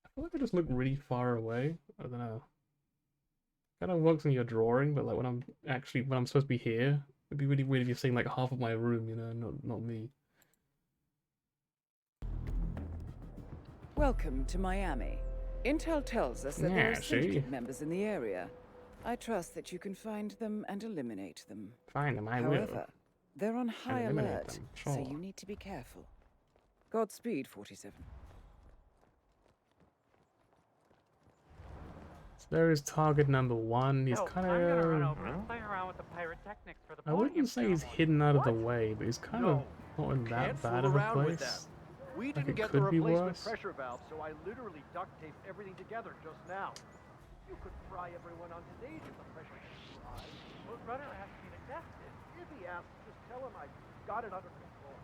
I feel like I just look really far away. I don't know. Kind of works when you're drawing, but like when I'm supposed to be here, it'd be really weird if you're seeing like half of my room, you know, not me. Welcome to Miami. Intel tells us that there are syndicate members in the area. I trust that you can find them and eliminate them. Find them, I will. However, they're on high alert, them. so Sure. you need to be careful. Godspeed, 47. So there is target number 1. He's kind I'm gonna run of... over and play around with the pyrotechnics for the I podium wouldn't say he's ceremony. hidden out of the way, but he's kind of not in that bad of a place. We Like, didn't it get could the be replacement worse. pressure valve, so I literally duct taped everything together just now. You could fry everyone on stage if the pressure gets too high. Well, Runner asked me to test it. If he asks, just tell him I got it under control.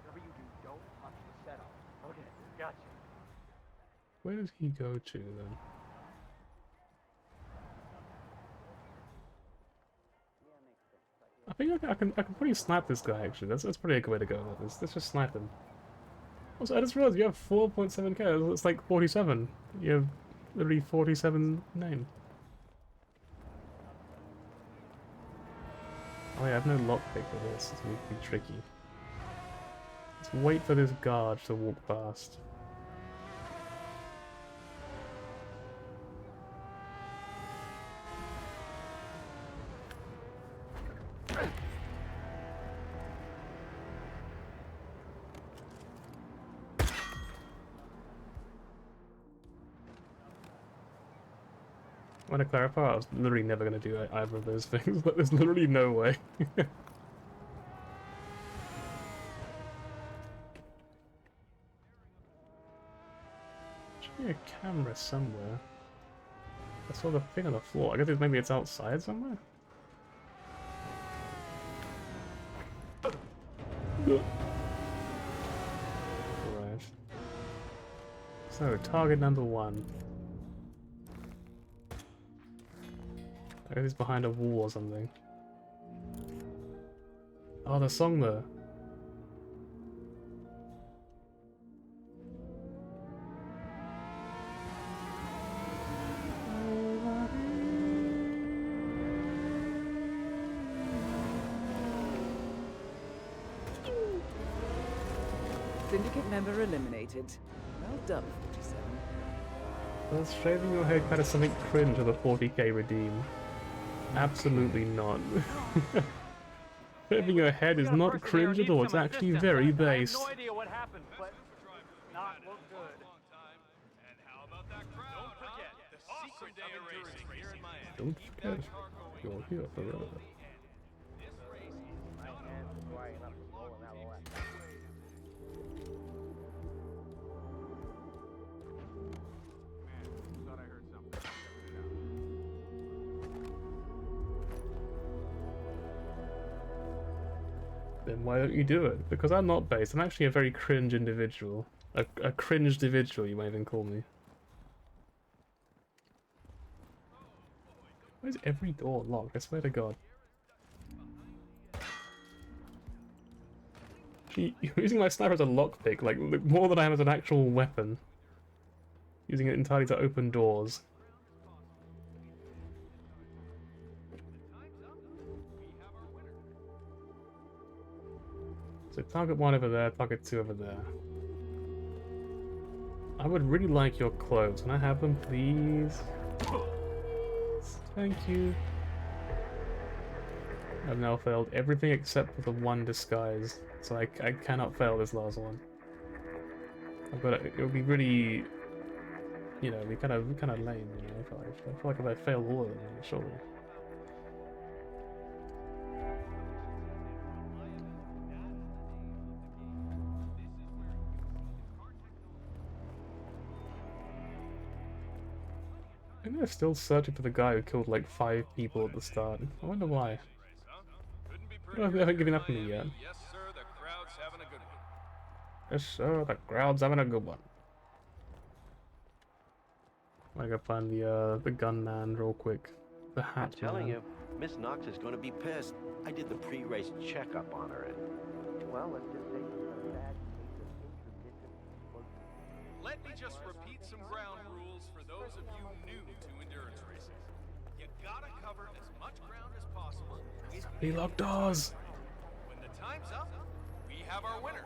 Whatever you do, don't touch the setup. Okay, gotcha. Where does he go to then? I think I can probably snipe this guy actually. That's probably a good way to go about this. Let's just snipe him. Also, I just realized you have 4.7k. It's like 47. You have literally 47 name. Oh yeah, I have no lockpick for this. It's going to be tricky. Let's wait for this guard to walk past. I want to clarify, I was literally never going to do either of those things, but there's literally no way. Should be a camera somewhere. I saw the thing on the floor. I guess maybe it's outside somewhere? Right. So, target number 1. I guess it's behind a wall or something. Oh, the song there. Syndicate member eliminated. Well done, 47. Does shaving your head kind of something cringe with a 40k redeem? Absolutely not. Shaving your head is not cringe at all, it's actually very based. I have no idea what happened, but not look good. Don't forget, you're here forever. Then why don't you do it? Because I'm not based. I'm actually a very cringe individual. A cringed individual, you might even call me. Why is every door locked? I swear to God. Gee, using my sniper as a lockpick, like more than I am as an actual weapon. Using it entirely to open doors. So target 1 over there, target 2 over there. I would really like your clothes. Can I have them, please? Thank you. I've now failed everything except for the one disguise, so I cannot fail this last one. But it would be really, you know, be kind of lame. You know, I feel like if I fail all of them, surely. I think they're still searching for the guy who killed like 5 people at the start. I wonder why. I don't know if they haven't given up on me yet. Yes, sir, the crowd's having a good one. Yes, sir, the crowd's having a good one. I gotta find the gunman real quick. The hat I'm telling man. you, Miss Knox is going to be pissed. I did the pre-race checkup on her, and well, let's just say she's got a bad case of intermittent slow. Let me just repeat some ground rules for those of you new to endurance racing. You gotta cover as much ground as possible. He locked doors. When the time's up, we have our winner.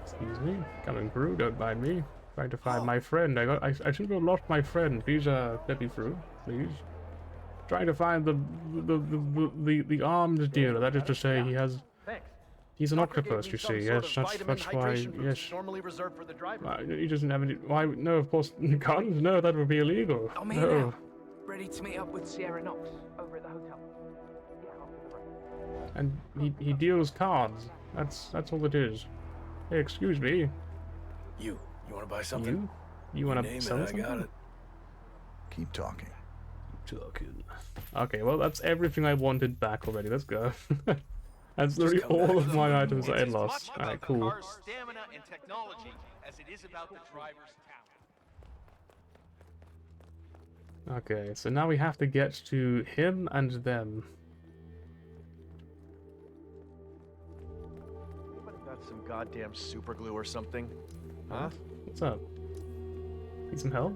Excuse me, coming through. Don't mind me. Trying to find my friend. I seem to have lost my friend. Please, let me through, please. Trying to find the armed dealer. That is to say, he has. Thanks. He's an Doctor gave octopus, me you some see. sort Yes, of that's vitamin why. hydration boost Yes. normally reserved for the driver. He doesn't have any. Why? No, of course, guns. No, that would be illegal. I'm here No. now. Ready to meet up with Sierra Knox over at the hotel. Yeah, off to the right. And he deals cards. That's all it is. Hey, excuse me. You want to buy something? You want name to it, sell I something? got it. Keep talking. Okay, well that's everything I wanted back already. Let's go. That's literally come back all to of the my room. items that I It's as lost. much Alright, about the cool. car's stamina and technology as it is about the driver's talent. Okay, so now we have to get to him and them. Got some goddamn super glue or something? Huh? What's up? Need some help?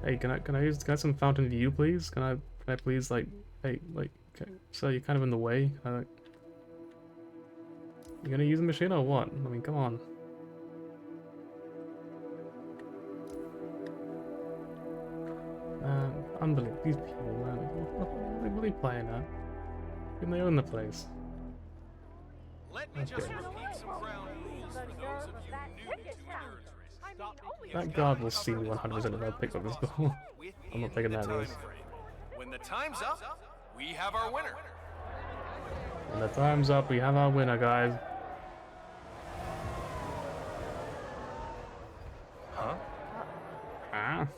Hey, can I use some Fountain View, please? Can I please like, hey, like, okay, so you're kind of in the way. You gonna use the machine or what? I mean, come on. Unbelievable. These people, man. What are they playing at? Can they own the place? Let me just repeat some ground rules for those of you new to endurance racing. That guard will see me 100% if I pick up this ball. I'm not taking that risk. When the time's up, we have our winner. When the time's up, we have our winner, guys. Huh? Ah.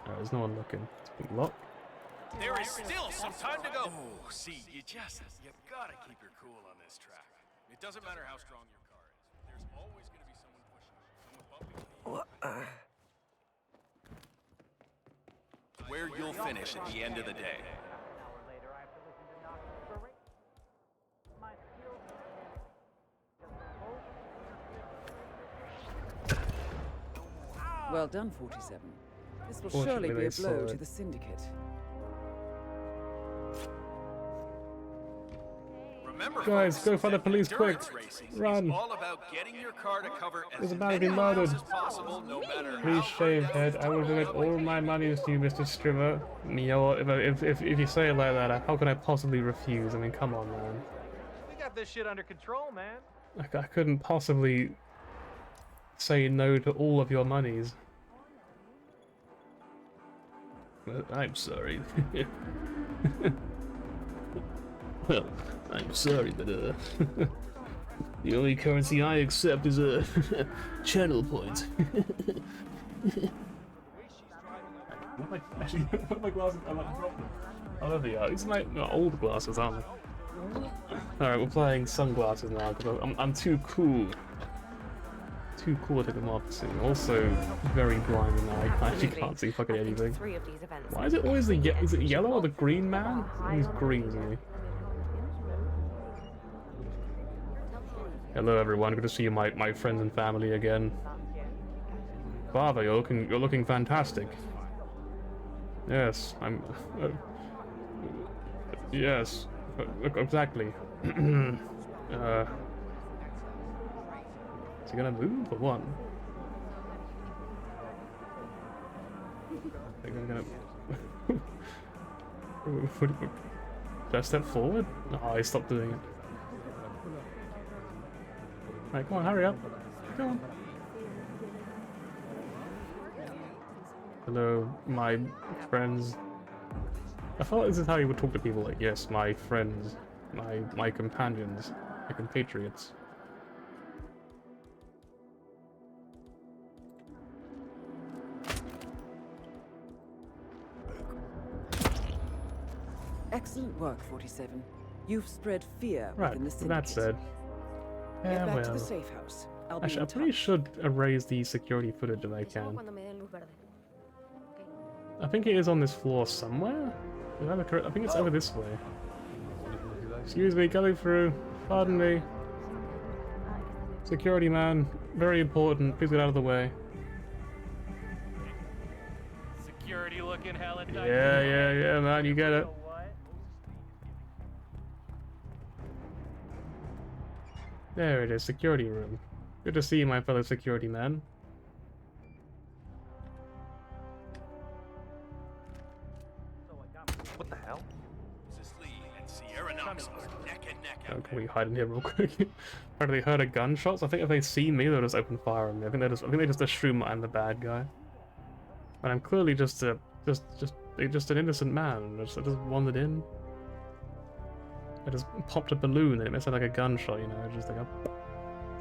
Oh, there's no one looking. It's a big lock. There is still some time to go. Oh, see, you gotta keep your cool on this track. It doesn't matter how strong your car is. There's always gonna be someone pushing. Someone bumping. Where you'll finish at the end of the day. Well done, 47. This will surely be a blow to the Syndicate. Remember, guys, folks, go find the police quick. endurance racing Run. is all about getting your car to cover There's as a man many being miles murdered. as possible, no matter Please how shave far head. down I will donate all my money to you, Mr. Strimmer. You know what? If you say it like that, how can I possibly refuse? I mean, come on, man. We got this shit under control, man. I couldn't possibly say no to all of your monies. But I'm sorry. Well, I'm sorry, but the only currency I accept is a channel point. Actually, my glasses, I might drop them. Oh, there they are. These are my old glasses, aren't they? Alright, we're playing sunglasses now because I'm too cool. Too cool to take them off soon. Also, very blind now. I actually can't see fucking anything. Why is it always the is it yellow or the green man? He's green, isn't he? Hello everyone, good to see you, my friends and family again. Father, you're looking fantastic. Yes, I'm. Yes, exactly. Is he gonna move or what? I think I'm gonna. Did I step forward? No, I stopped doing it. Right, come on, hurry up. Come on. Hello, my friends. I thought this is how you would talk to people, like, yes, my friends, my companions, my compatriots. Excellent work, 47. You've spread fear within the Syndicate. That said. Get Yeah, back to the well. safe house. I'll be Actually, I in probably touch. should erase the security footage if I can. I think it is on this floor somewhere. Did I have a correct? I think it's over this way. Excuse me, coming through. Pardon me. Security man, very important. Please get out of the way. Security looking hella tight. Yeah, man, you get it. There it is, security room. Good to see you, my fellow security man. What the hell? Mrs. Lee and Sierra Knox are neck and neck Oh, out can we hide in here real quick? Apparently they heard a gunshots. I think if they see me, they'll just open fire on me. I think they just assume I'm the bad guy. And I'm clearly just an innocent man. I just wandered in. I just popped a balloon and it makes like a gunshot, you know, just like a...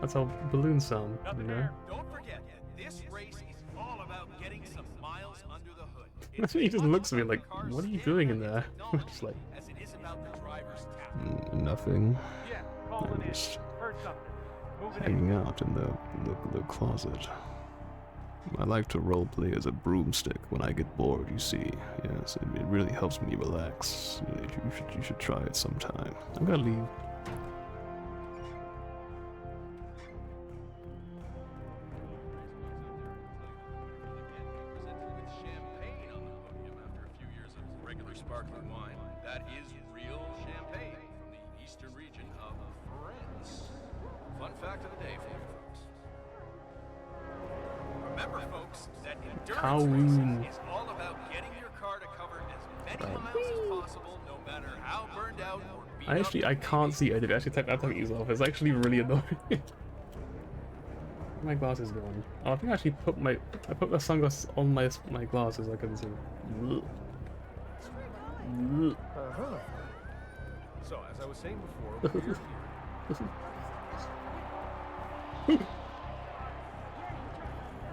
That's how balloons sound, you know? Don't forget, this race is all about getting some miles under the hood. That's what he just looks at me like, what are you doing in there? Just like, As it is about the driver's talent. nothing. Yeah, calling in. Just Heard something. Moving in. hanging out in the closet. I like to roleplay as a broomstick when I get bored, you see. Yes, it really helps me relax. You should try it sometime. I'm gonna leave. Champagne on the podium after a few years of regular sparkling wine. That is real champagne from the eastern region of France. Fun fact of the day for you folks. Remember, folks, that endurance racing is all about getting your car to cover as many miles as possible, no matter how burned out or beat up. I can't see it. Actually, take these off. It's actually really annoying. My glasses gone. Oh, I think I actually put the sunglasses on my glasses. I couldn't see. So, as I was saying before, we're here.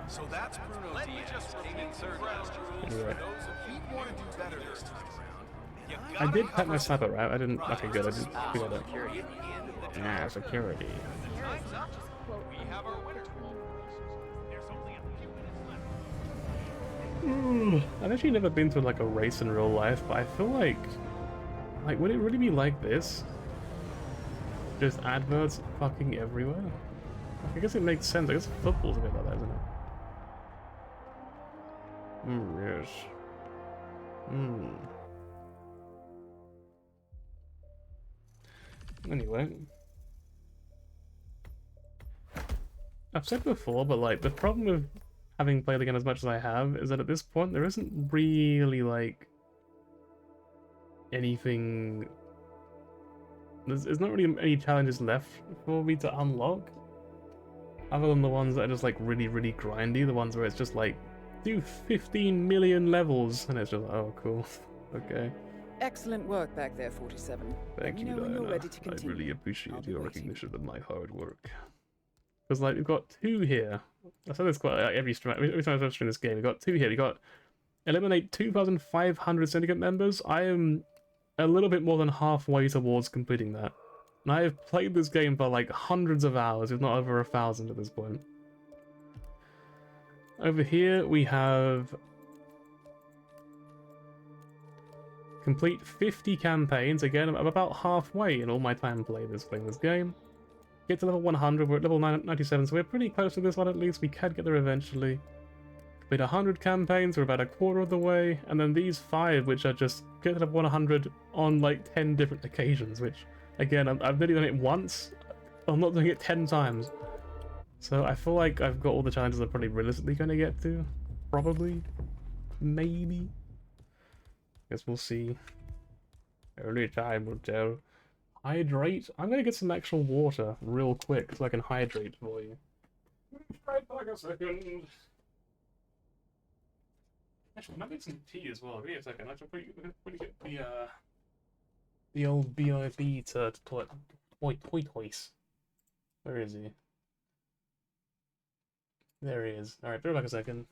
So that's Bruno Diaz. Just taking third round rules for those of you who want to do better this time around. I did pet my sniper, right? I didn't. Okay, good. I didn't figure that out. Security. Time's up. We have our winner. There's only a few minutes left. I've actually never been to like a race in real life, but I feel like would it really be like this? Just adverts fucking everywhere? I guess it makes sense. I guess football's a bit like that, isn't it? Yes. Anyway. I've said before, but like, the problem with having played again as much as I have is that at this point there isn't really like anything. There's not really any challenges left for me to unlock, other than the ones that are just like really grindy, the ones where it's just like do 15 million levels and it's just like, oh cool. Okay. Excellent work back there, 47. Thank you, when you're Diana. ready to continue. I really appreciate I'll be your waiting. recognition of my hard work. Because like we've got two here. I said this quite every time I've streamed this game. We've got two here. We got eliminate 2,500 syndicate members. I am a little bit more than halfway towards completing that. And I have played this game for like hundreds of hours, if not over 1,000 at this point. Over here we have complete 50 campaigns. Again, I'm about halfway in all my time playing this game. Get to level 100, we're at level 97, so we're pretty close to this one at least. We can get there eventually. Complete 100 campaigns, we're about a quarter of the way. And then these 5, which are just get to level 100 on like 10 different occasions, which, again, I've nearly done it once. I'm not doing it 10 times. So I feel like I've got all the challenges I'm probably realistically going to get to. Probably. Maybe. Guess we'll see. Only time will tell. Hydrate? I'm going to get some actual water real quick so I can hydrate for you. Right back a second. Actually, I might get some tea as well. Give me a second. I should probably get the old BIB to toys. Where is he? There he is. Alright, bear back a second.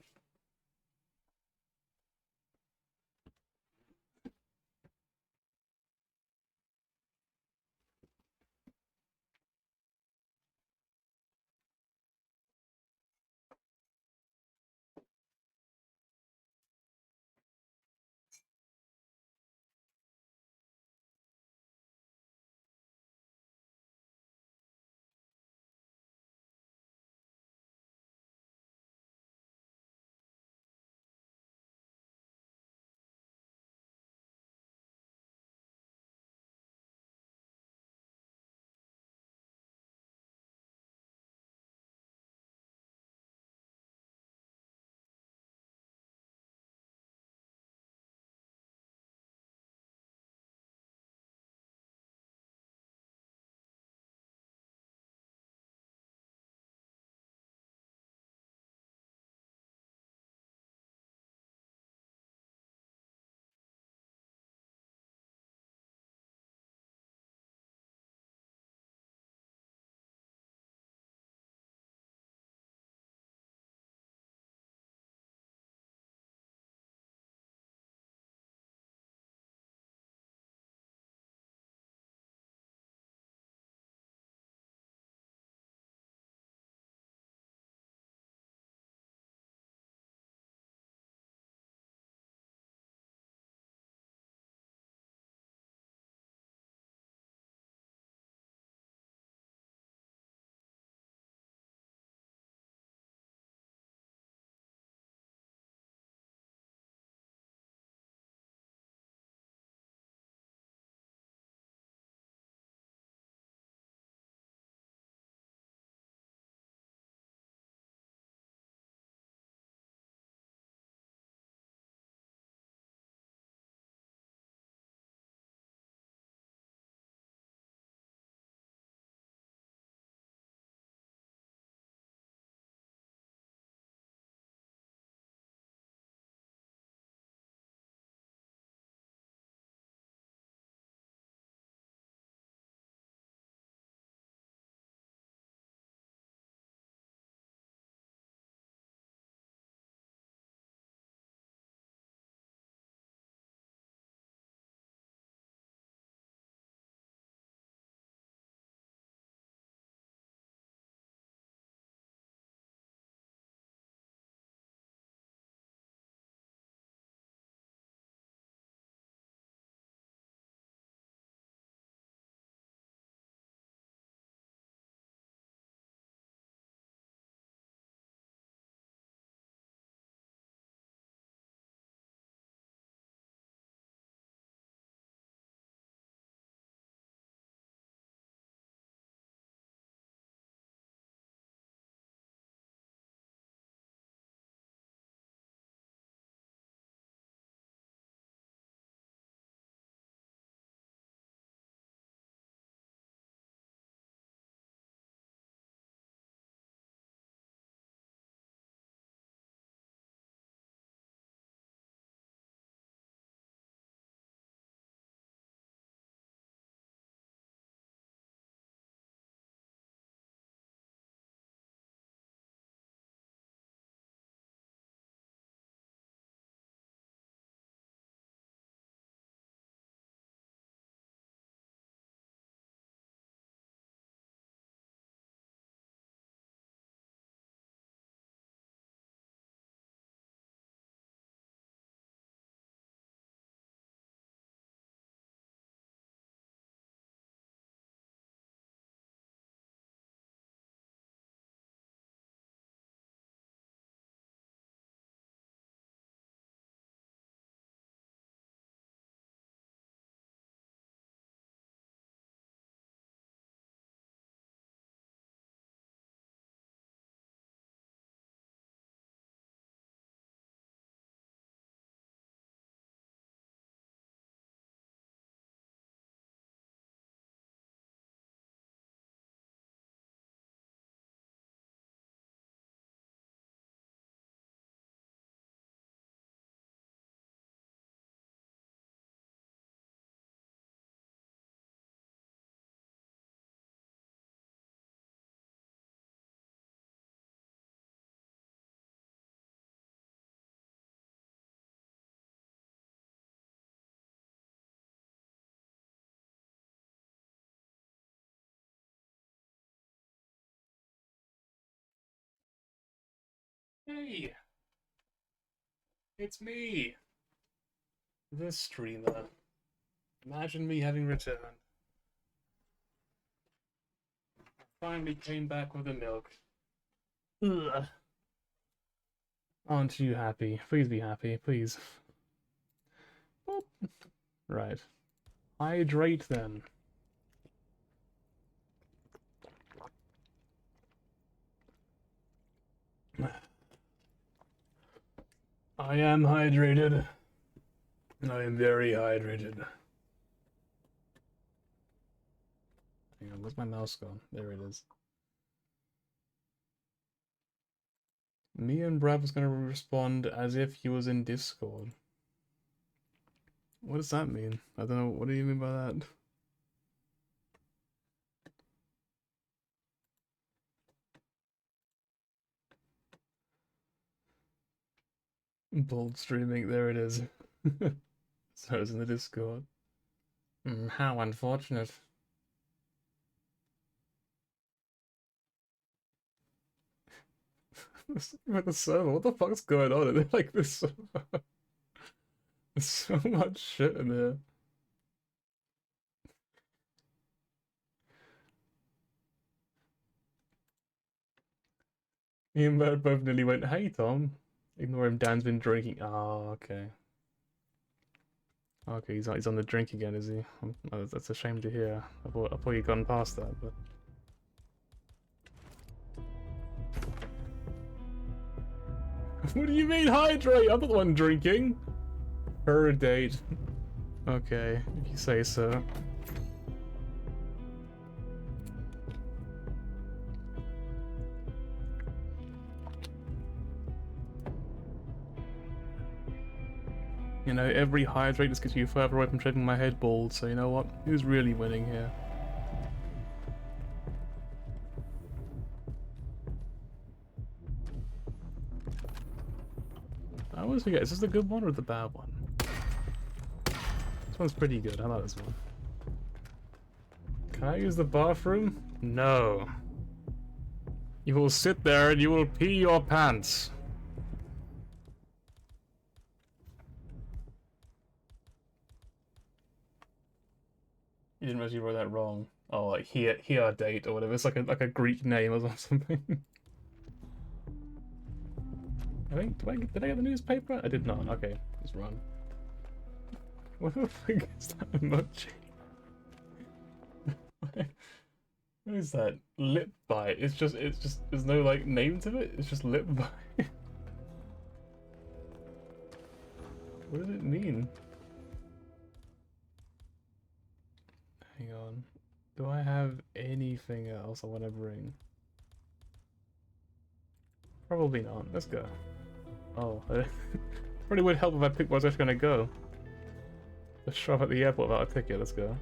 Hey! It's me! The streamer. Imagine me having returned. I finally came back with the milk. Ugh. Aren't you happy? Please be happy, please. Boop. Right. Hydrate then. I am hydrated. I am very hydrated. Hang on, where's my mouse gone? There it is. Me and Brad was gonna respond as if he was in Discord. What does that mean? I don't know. What do you mean by that? Bold streaming, there it is. So it's in the Discord. How unfortunate. With the server, what the fuck's going on? Like this. There's so much shit in there. Me and Bert both nearly went, "Hey Tom." Ignore him, Dan's been drinking. Oh, okay. Okay, he's on the drink again, is he? Oh, that's a shame to hear. I thought you'd gone past that, but... What do you mean, hydrate? I'm not the one drinking. Her date. Okay, if you say so. You know, every hydrate just gets you further away from shaving my head bald, so you know what? Who's really winning here? I always forget, is this the good one or the bad one? This one's pretty good, I like this one. Can I use the bathroom? No. You will sit there and you will pee your pants. You didn't realize you wrote that wrong. Oh, like here date or whatever. It's like a Greek name or something. I think did I get the newspaper? I did not. Okay, let's run. What the fuck is that emoji? What is that? Lip bite. It's just there's no like name to it. It's just lip bite. What does it mean? Hang on. Do I have anything else I want to bring? Probably not. Let's go. Oh, probably would help if I picked where I was actually going to go. Let's show up at the airport without a ticket. Let's go.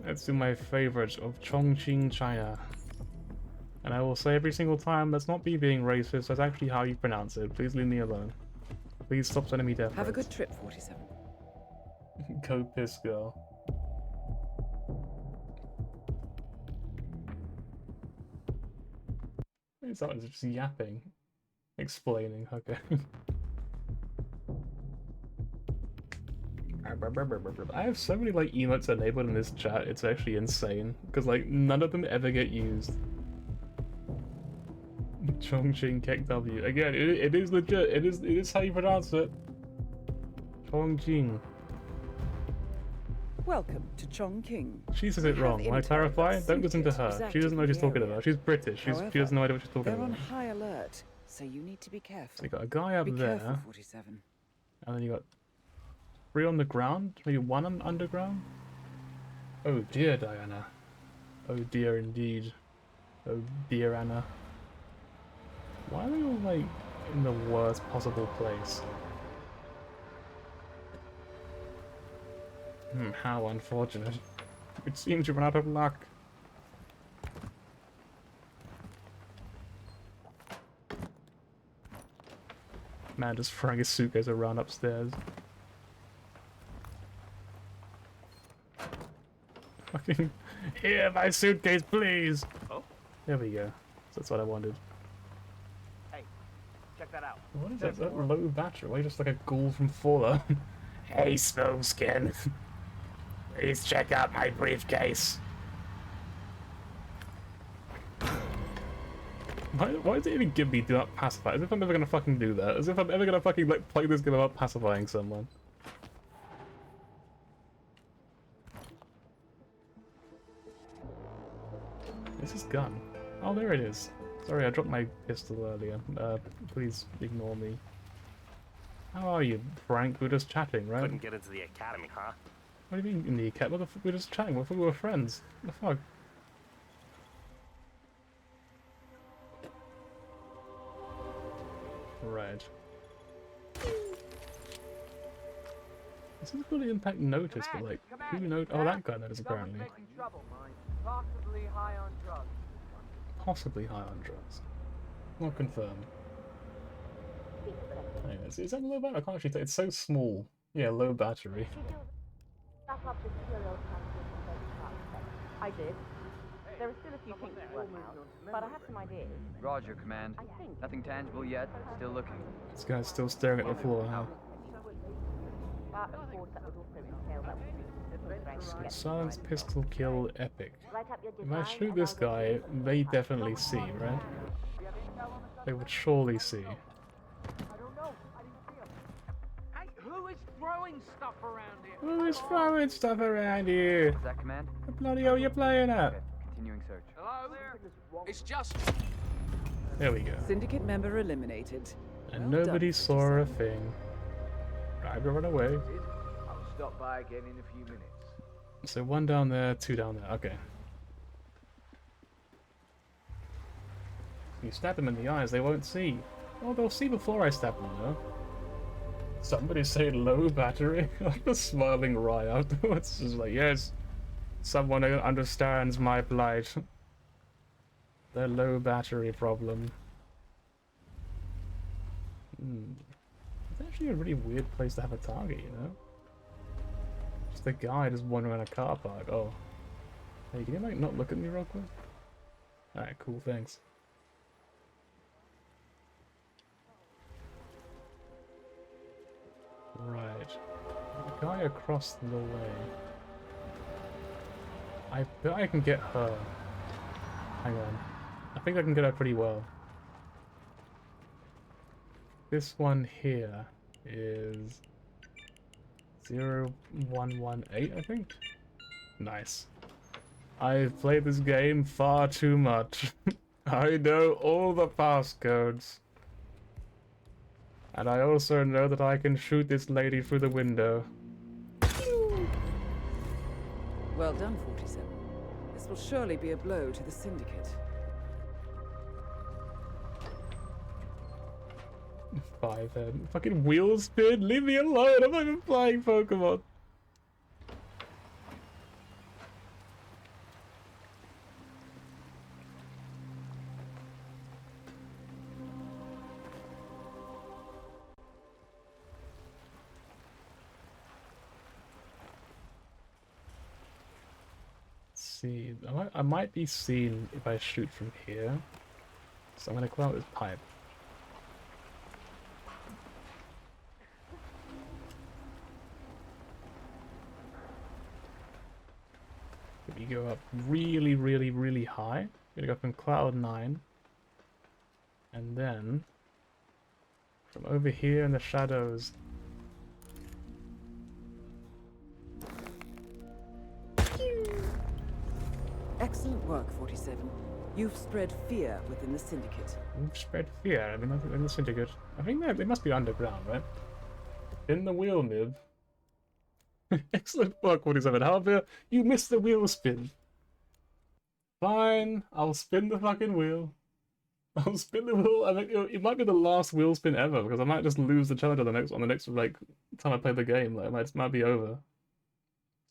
Let's do my favorite of Chongqing, China. And I will say every single time, that's not me being racist, that's actually how you pronounce it. Please leave me alone. Please stop sending me death Have a threats. good trip, 47. Go piss, girl. It's not just yapping. Explaining, okay. I have so many like emotes enabled in this chat, it's actually insane. Because like none of them ever get used. Chongqing Kek W. Again, it is legit. It is how you pronounce it. Chongqing. Welcome to Chongqing. She says it wrong. When I clarify, don't listen to her. She doesn't know what she's talking about. She's British. She doesn't know what she's talking They're about. on high alert, so you need to be careful. So you got a guy up Be there, careful, 47. and then you got 3 on the ground, maybe 1 underground. Oh dear, Diana. Oh dear indeed. Oh dear Anna. Why are they all like in the worst possible place? How unfortunate. It seems you've run out of luck. Man just throwing his suitcase around upstairs. Fucking, here, my suitcase, please! Oh? There we go. That's what I wanted. Hey, check that out. What is that? Is that low battery? Why just like a ghoul from Fallout? Hey, Smokeskin. Please check out my briefcase. Why does it even give me do not pacify? As if I'm ever gonna fucking do that. As if I'm ever gonna fucking like play this game about pacifying someone. Where's his gun? Oh, there it is. Sorry, I dropped my pistol earlier. Please ignore me. How are you, Frank? We're just chatting, right? Couldn't get into the academy, huh? What do you mean in the academy? What the fuck? We're just chatting. I thought we were friends. What the fuck? Right. This is really impact notice, but like, who knows? Oh, that guy knows apparently. Making trouble, mind. Possibly high on drugs. Possibly high on drugs. Not confirmed. Anyways, is that low battery? I can't actually tell. It's so small. Yeah, low battery. I did. There are still a few kinks to work out, but I have some ideas. Roger, Command. Nothing tangible yet. Still looking. This guy's still staring at the floor now. But of course that would also entail that we need Silence pistol kill epic. If I shoot this guy, they definitely see, right? They would surely see. Hey, who is throwing stuff around here? Who is throwing stuff around here? Is that Command? What bloody hell are you playing at? Okay, continuing search. Hello there. It's just... There we go. Syndicate member eliminated. And Well nobody done, saw 47. a thing. Tried to run away. I'll stop by again in a few minutes. So one down there, two down there. Okay. You stab them in the eyes, they won't see. Oh, they'll see before I stab them, though. Somebody say low battery. Like the smiling riot. It's just like, yes, someone who understands my plight. The low battery problem. It's actually a really weird place to have a target, you know? Just a guy just wandering around a car park. Oh. Hey, can you like not look at me real quick? Alright, cool, thanks. Right. The guy across the way. I bet I can get her. Hang on. I think I can get her pretty well. This one here is 0118, I think? Nice. I've played this game far too much. I know all the passcodes. And I also know that I can shoot this lady through the window. Well done, 47. This will surely be a blow to the Syndicate. 5 head. Fucking wheel spin? Leave me alone! I'm not even playing Pokemon! See, I might be seen if I shoot from here. So I'm gonna climb up this pipe. We go up really, really, really high. We're gonna go from cloud 9. And then from over here in the shadows. Excellent work, 47. You've spread fear within the Syndicate. We've spread fear. I mean, in the Syndicate. I think they must be underground, right? In the wheel nib. Excellent work, 47. However, you missed the wheel spin. Fine, I'll spin the fucking wheel. I'll spin the wheel. I mean, it might be the last wheel spin ever because I might just lose the challenge on the next like time I play the game. Like, it might be over.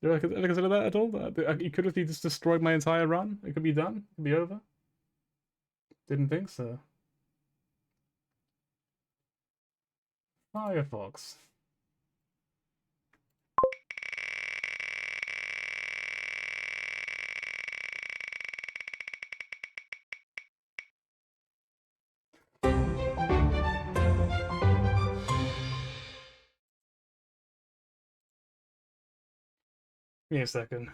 Do you ever consider that at all? That it could have just destroyed my entire run. It could be done. It could be over. Didn't think so. Firefox. Give me a second.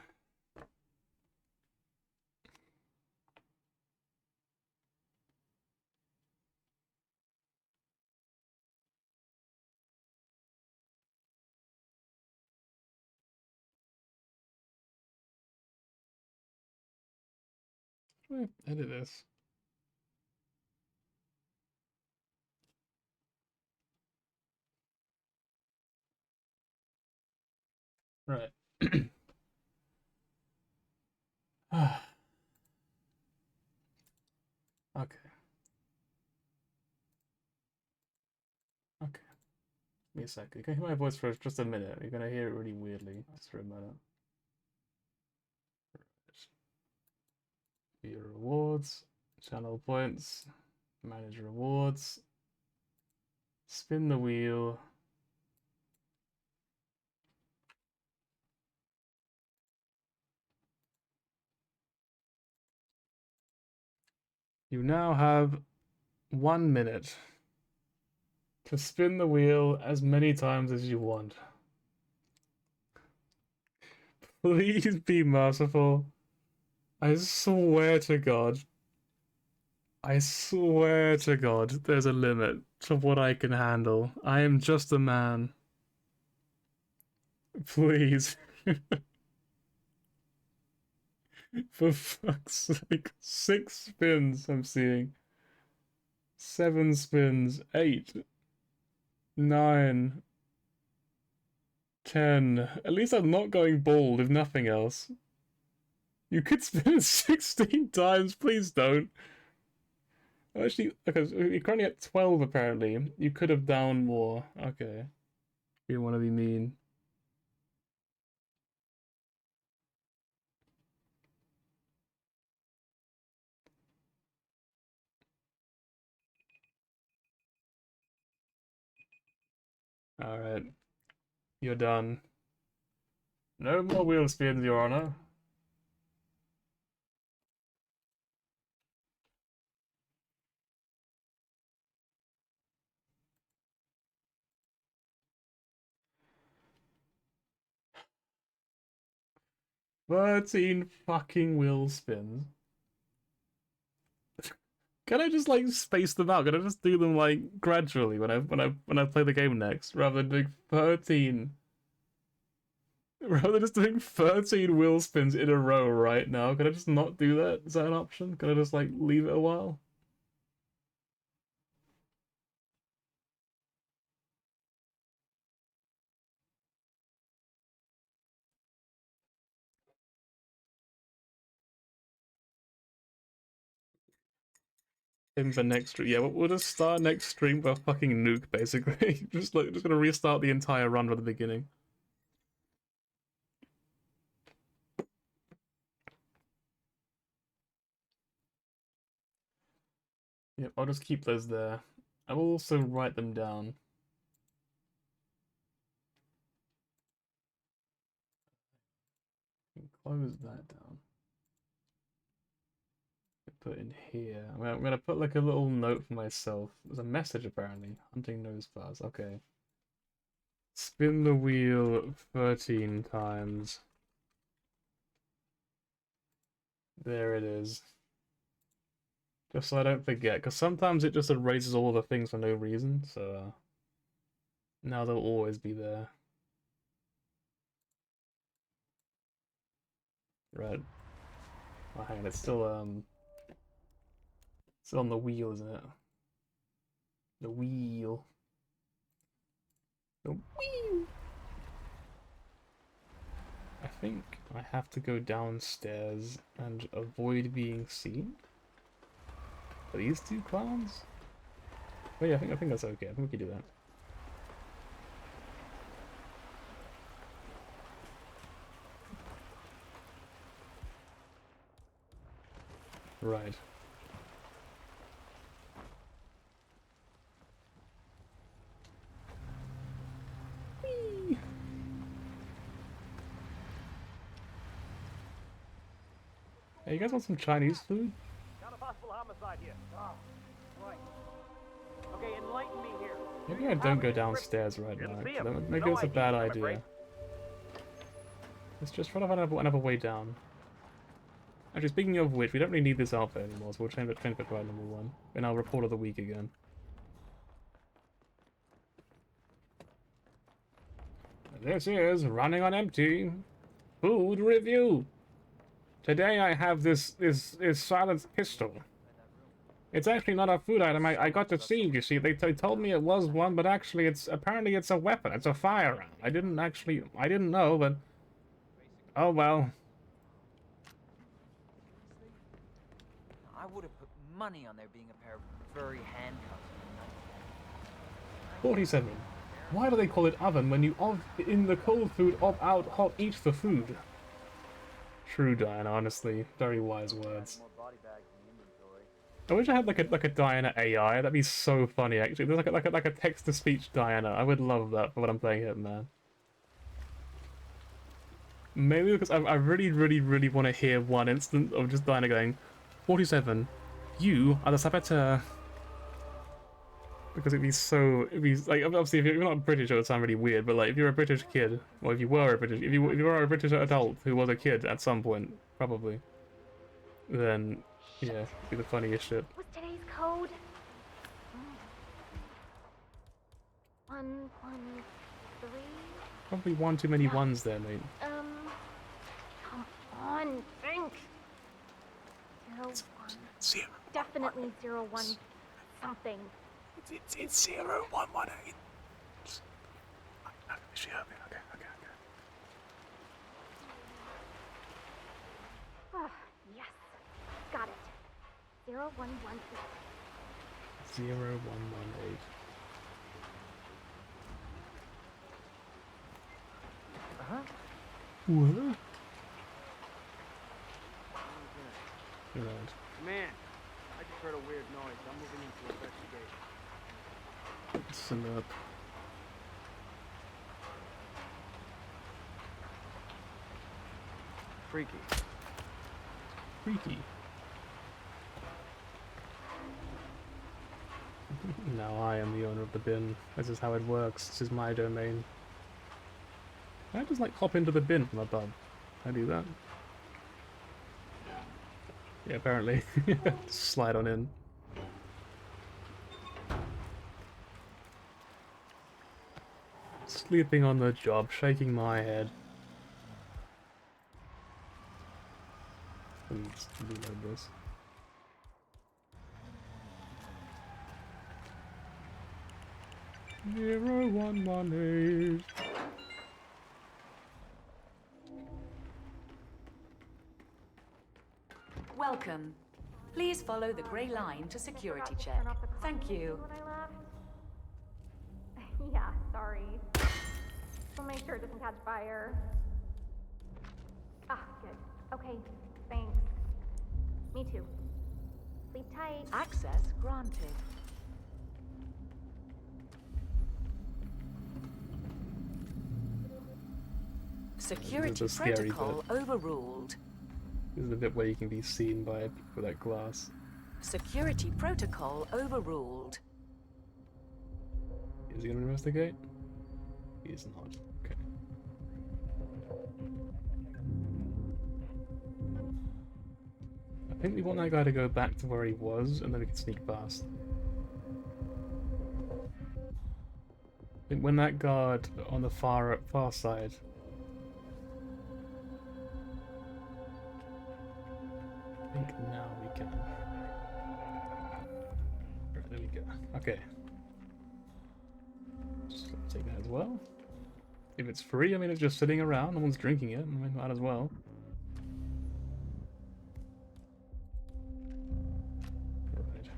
Edit this. Right. Okay. Okay. Give me a second. You can hear my voice for just a minute. You're gonna hear it really weirdly. Just for a minute. View rewards, channel points, manage rewards, spin the wheel. You now have 1 minute to spin the wheel as many times as you want. Please be merciful. I swear to God. I swear to God, there's a limit to what I can handle. I am just a man. Please. For fuck's sake. 6 spins I'm seeing. 7 spins. 8. 9. 10. At least I'm not going bald, if nothing else. You could spin it 16 times, please don't. Actually, okay, so you're currently at 12 apparently. You could have down more. Okay. You want to be mean. Alright. You're done. No more wheel spins, Your Honor. "13 fucking wheel spins. Can I just like space them out? Can I just do them like gradually when I play the game next, rather than doing 13? Rather than just doing 13 wheel spins in a row right now, can I just not do that? Is that an option? Can I just like leave it a while? In the next stream, yeah, we'll just start next stream with a fucking nuke, basically. just gonna restart the entire run from the beginning. Yep, I'll just keep those there. I will also write them down. Close that down. Put in here. I'm gonna put like a little note for myself. There's a message apparently. Hunting nose bars. Okay. Spin the wheel 13 times. There it is. Just so I don't forget, because sometimes it just erases all the things for no reason, so now they'll always be there. Right. Oh, hang on, it's still on the wheel, isn't it? The wheel. The wheel. I think I have to go downstairs and avoid being seen. Are these two clowns? Oh yeah, I think that's okay. I think we can do that. Right. Whee! Hey, you guys want some Chinese food? Got a possible homicide here. Ah, right. Okay, enlighten me here. Maybe I don't go downstairs right now. Maybe it's a bad idea. Let's just try to find another way down. Actually, speaking of which, we don't really need this outfit anymore, so we'll change it to number 1 in our report of the week again. This is Running on Empty food review. Today I have this silenced pistol. It's actually not a food item. I got deceived, you see. They told me it was one, but actually apparently it's a weapon. It's a firearm. I didn't know, but oh well. I would have put money on there being a pair of furry handcuffs. 47. Why do they call it oven when you in the cold food out hot eats the food? True, Diana, honestly. Very wise words. I wish I had like a Diana AI. That'd be so funny actually. There's like a text-to-speech Diana. I would love that for when I'm playing Hitman. Maybe because I really want to hear one instance of just Diana going, 47, you are the saboteur. Because it'd be like, obviously if you're not British it would sound really weird, but like if you're a British kid, or if you were a British adult who was a kid at some point, probably, then yeah, it'd be the funniest shit. Was today's code? 113? Probably one too many ones there, mate. Come on, think. 01. Zero. Definitely 01 something. It's 0118. She heard me. Okay. Ah, yes. Got it. 0118. 0118. What? Right. Man, I just heard a weird noise. I'm moving into investigation. Listen up. Freaky. Now I am the owner of the bin. This is how it works. This is my domain. Can I just like hop into the bin from above? Can I do that? Yeah, apparently. Just slide on in. Sleeping on the job, shaking my head. Let's reload this. Zero, 118. Welcome. Please follow the grey line to security check. Thank you. Yeah, sorry. We'll make sure it doesn't catch fire. Ah, good. Okay, thanks. Me too. Sleep tight. Access granted. Security protocol overruled. This is the bit where you can be seen by people with that glass. Security protocol overruled. Is he gonna investigate? He is not. Okay. I think we want that guy to go back to where he was, and then we can sneak past. I think when that guard on the far side. I think now we can. Right, there we go. Okay. Just take that as well. If it's free, I mean, it's just sitting around, no one's drinking it, I mean, might as well. Right.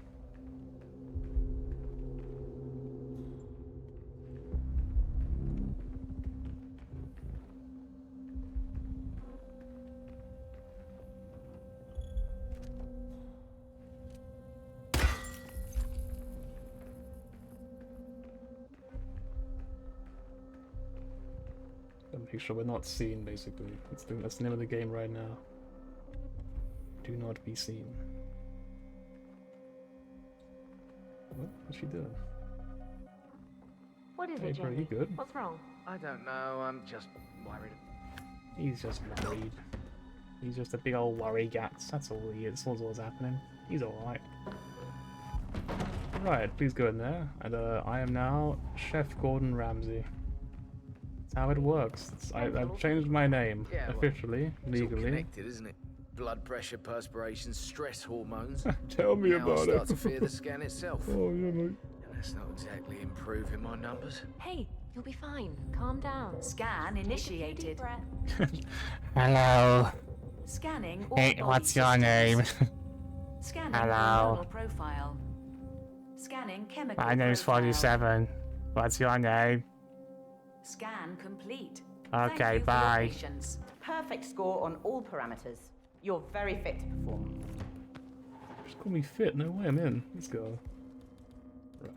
Make sure we're not seen, basically. That's the name of the game right now. Do not be seen. What's she doing? What is Hey, it, pretty Jamie? good. What's wrong? I don't know. I'm just worried. He's just worried. He's just a big old worry gats. That's all he is. That's what's happening. He's alright. Right, please go in there. And I am now Chef Gordon Ramsay. That's how it works. I've changed my name officially, legally. It's all connected, isn't it? Blood pressure, perspiration, stress hormones. Tell me Now about I start it. to fear the scan itself. Oh, yeah, mate. And that's not exactly improving my numbers. Hey, you'll be fine. Calm down. Scan initiated. Hello. Scanning all Hey, body what's your systems. name? Scanning Hello. hormonal profile. Scanning chemical My name's profile. 47. What's your name? Scan complete. Okay, Thank you for your bye. patience. Perfect score on all parameters. You're very fit to perform. Just call me fit. No way, I'm in. Let's go. Right.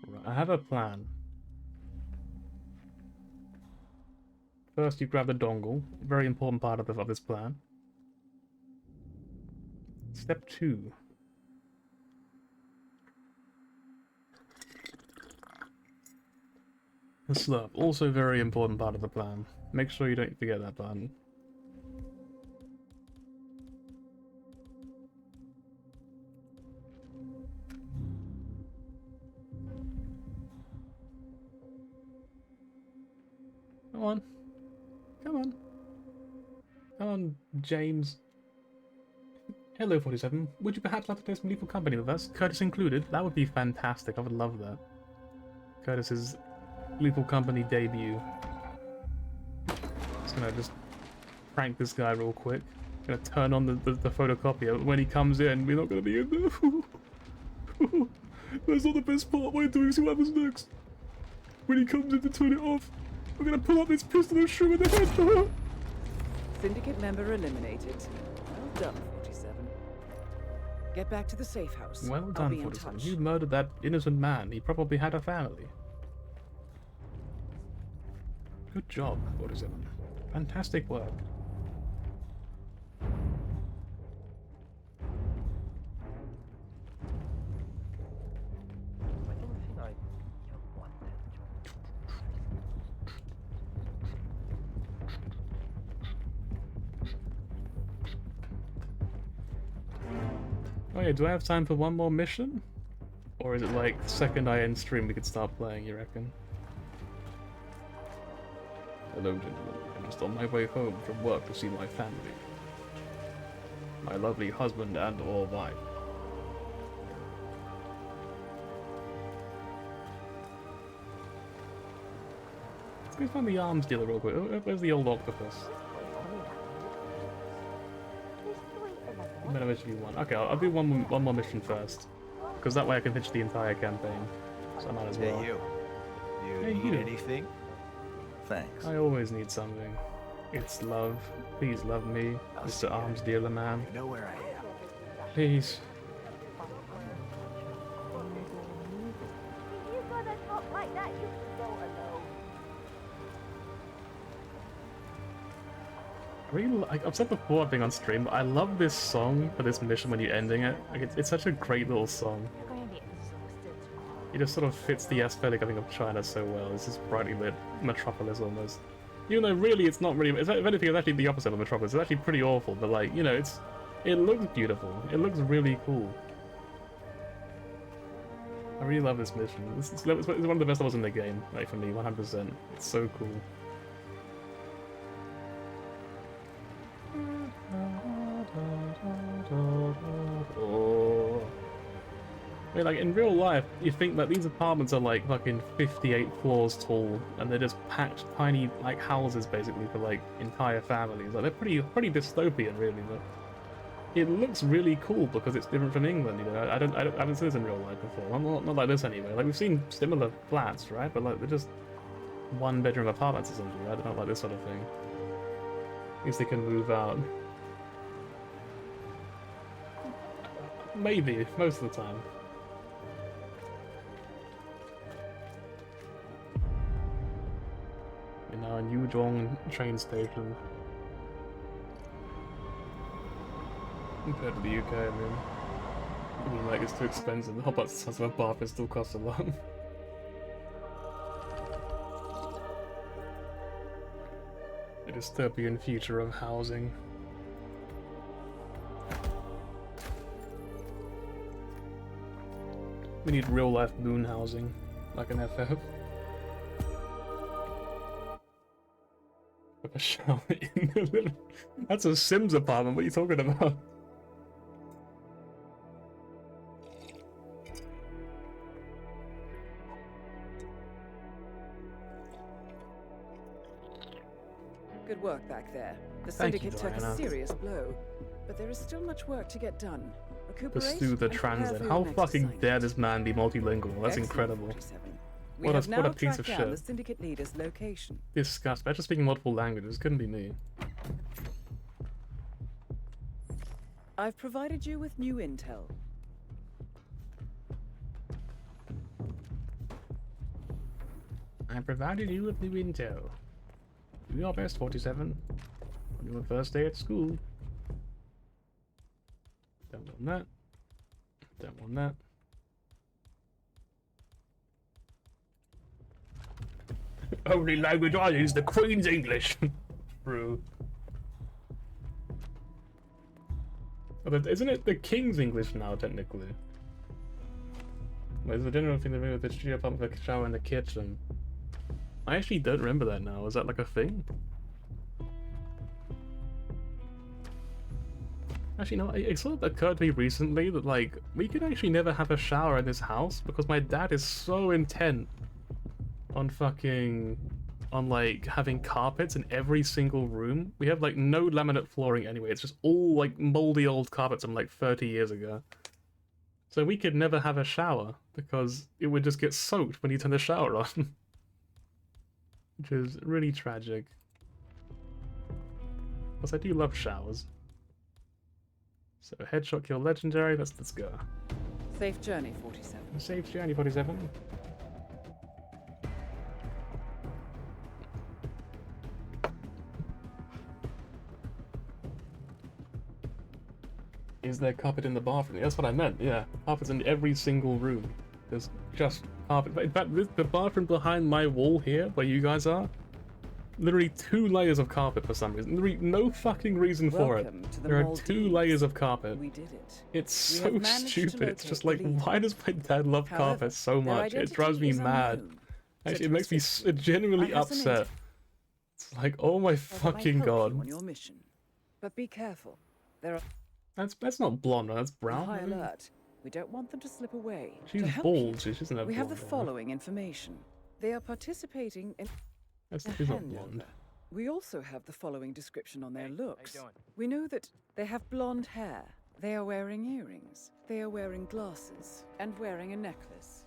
Right, I have a plan. First, you grab the dongle. Very important part of this plan. Step 2. The slurp. Also very important part of the plan. Make sure you don't forget that button. Come on. Come on. Come on, James. Hello, 47. Would you perhaps like to play some Lethal Company with us? Curtis included? That would be fantastic. I would love that. Curtis's Lethal Company debut. Just gonna prank this guy real quick. Gonna turn on the photocopier. When he comes in, we're not gonna be in there. That's not the best part. Wait till we see what happens next. When he comes in to turn it off, we're gonna pull out this pistol and shoot him in the head. Syndicate member eliminated. Well done, 47. Get back to the safe house. Well I'll done, be in 47. touch. You murdered that innocent man. He probably had a family. Good job, 47. Fantastic work. I didn't think I want that job. Oh yeah, do I have time for one more mission? Or is it like the second I end stream we could start playing, you reckon? Hello gentlemen, I'm just on my way home from work to see my family. My lovely husband and or wife. Let's go find the arms dealer real quick. Where's the old octopus? Better mission one. Okay, I'll do one more mission first. Because that way I can finish the entire campaign. So I might as well. Hey, you. Hey, You you. need anything? Thanks. I always need something. It's love. Please love me, Mr. Arms Dealer Man. You know where I am. Please. You gotta talk like that, you can go alone. I really, like, I've said before, I think on stream, but I love this song for this mission when you're ending it. Like, it's such a great little song. You're going to be exhausted. It just sort of fits the aesthetic, I think, of China so well. It's this brightly lit metropolis almost. Even though really it's not really, if anything, it's actually the opposite of metropolis. It's actually pretty awful, but like, you know, it looks beautiful. It looks really cool. I really love this mission. It's one of the best levels in the game, like for me, 100%. It's so cool. Oh. I mean, like, in real life, you think that these apartments are like fucking 58 floors tall, and they're just packed tiny, like, houses basically for like entire families. Like, they're pretty dystopian, really. But it looks really cool because it's different from England. You know, I haven't seen this in real life before. Not like this anyway. Like, we've seen similar flats, right? But like, they're just one-bedroom apartments essentially. Right? They're not like this sort of thing. At least they can move out. Maybe most of the time. We're now in Yuzhong train station. Compared to the UK, I mean. I mean, like, it's too expensive. The whole size of a bath still costs a lot. A dystopian future of housing. We need real-life moon housing, like an FF. With a shower in the little... That's a Sims apartment, what are you talking about? Good work back there. The Thank you, Syndicate took a Diana. serious blow, but there is still much work to get done. Pursue the transit. How fucking dare this man be multilingual? That's incredible. What a piece of shit. The Syndicate leader's location. Disgust. Better speaking multiple languages. Couldn't be me. I've provided you with new intel. I provided you with new intel. Do your best, 47. On your first day at school. Don't want that. Don't want that. Only language I use, the Queen's English. Bro. Isn't it the King's English now, technically? There's a general thing with the studio apartment with a shower in the kitchen. I actually don't remember that now. Is that like a thing? Actually, no, it sort of occurred to me recently that, like, we could actually never have a shower in this house because my dad is so intent on like, having carpets in every single room. We have, like, no laminate flooring anyway. It's just all, like, moldy old carpets from, like, 30 years ago. So we could never have a shower because it would just get soaked when you turn the shower on. Which is really tragic. Plus, I do love showers. So, headshot kill legendary, let's go. Safe journey, 47. Safe journey, 47. Is there carpet in the bathroom? That's what I meant, yeah. Carpet's in every single room. There's just carpet. In fact, the bathroom behind my wall here, where you guys are, literally 2 layers of carpet for some reason. Literally no fucking reason for it. There are 2 layers of carpet. We did it. It's so stupid. It's just like, why does my dad love carpet so much? It drives me mad. Actually, it makes me genuinely upset. It's like, oh my fucking god. On your mission. But be careful. There are That's not blonde, that's brown. high alert. We don't want them to slip away. She's To help bald, you, she doesn't have we have the blonde hair. following information. They are participating in She's not blonde. We also have the following description on their looks. How you doing? We know that they have blonde hair. They are wearing earrings. They are wearing glasses and wearing a necklace.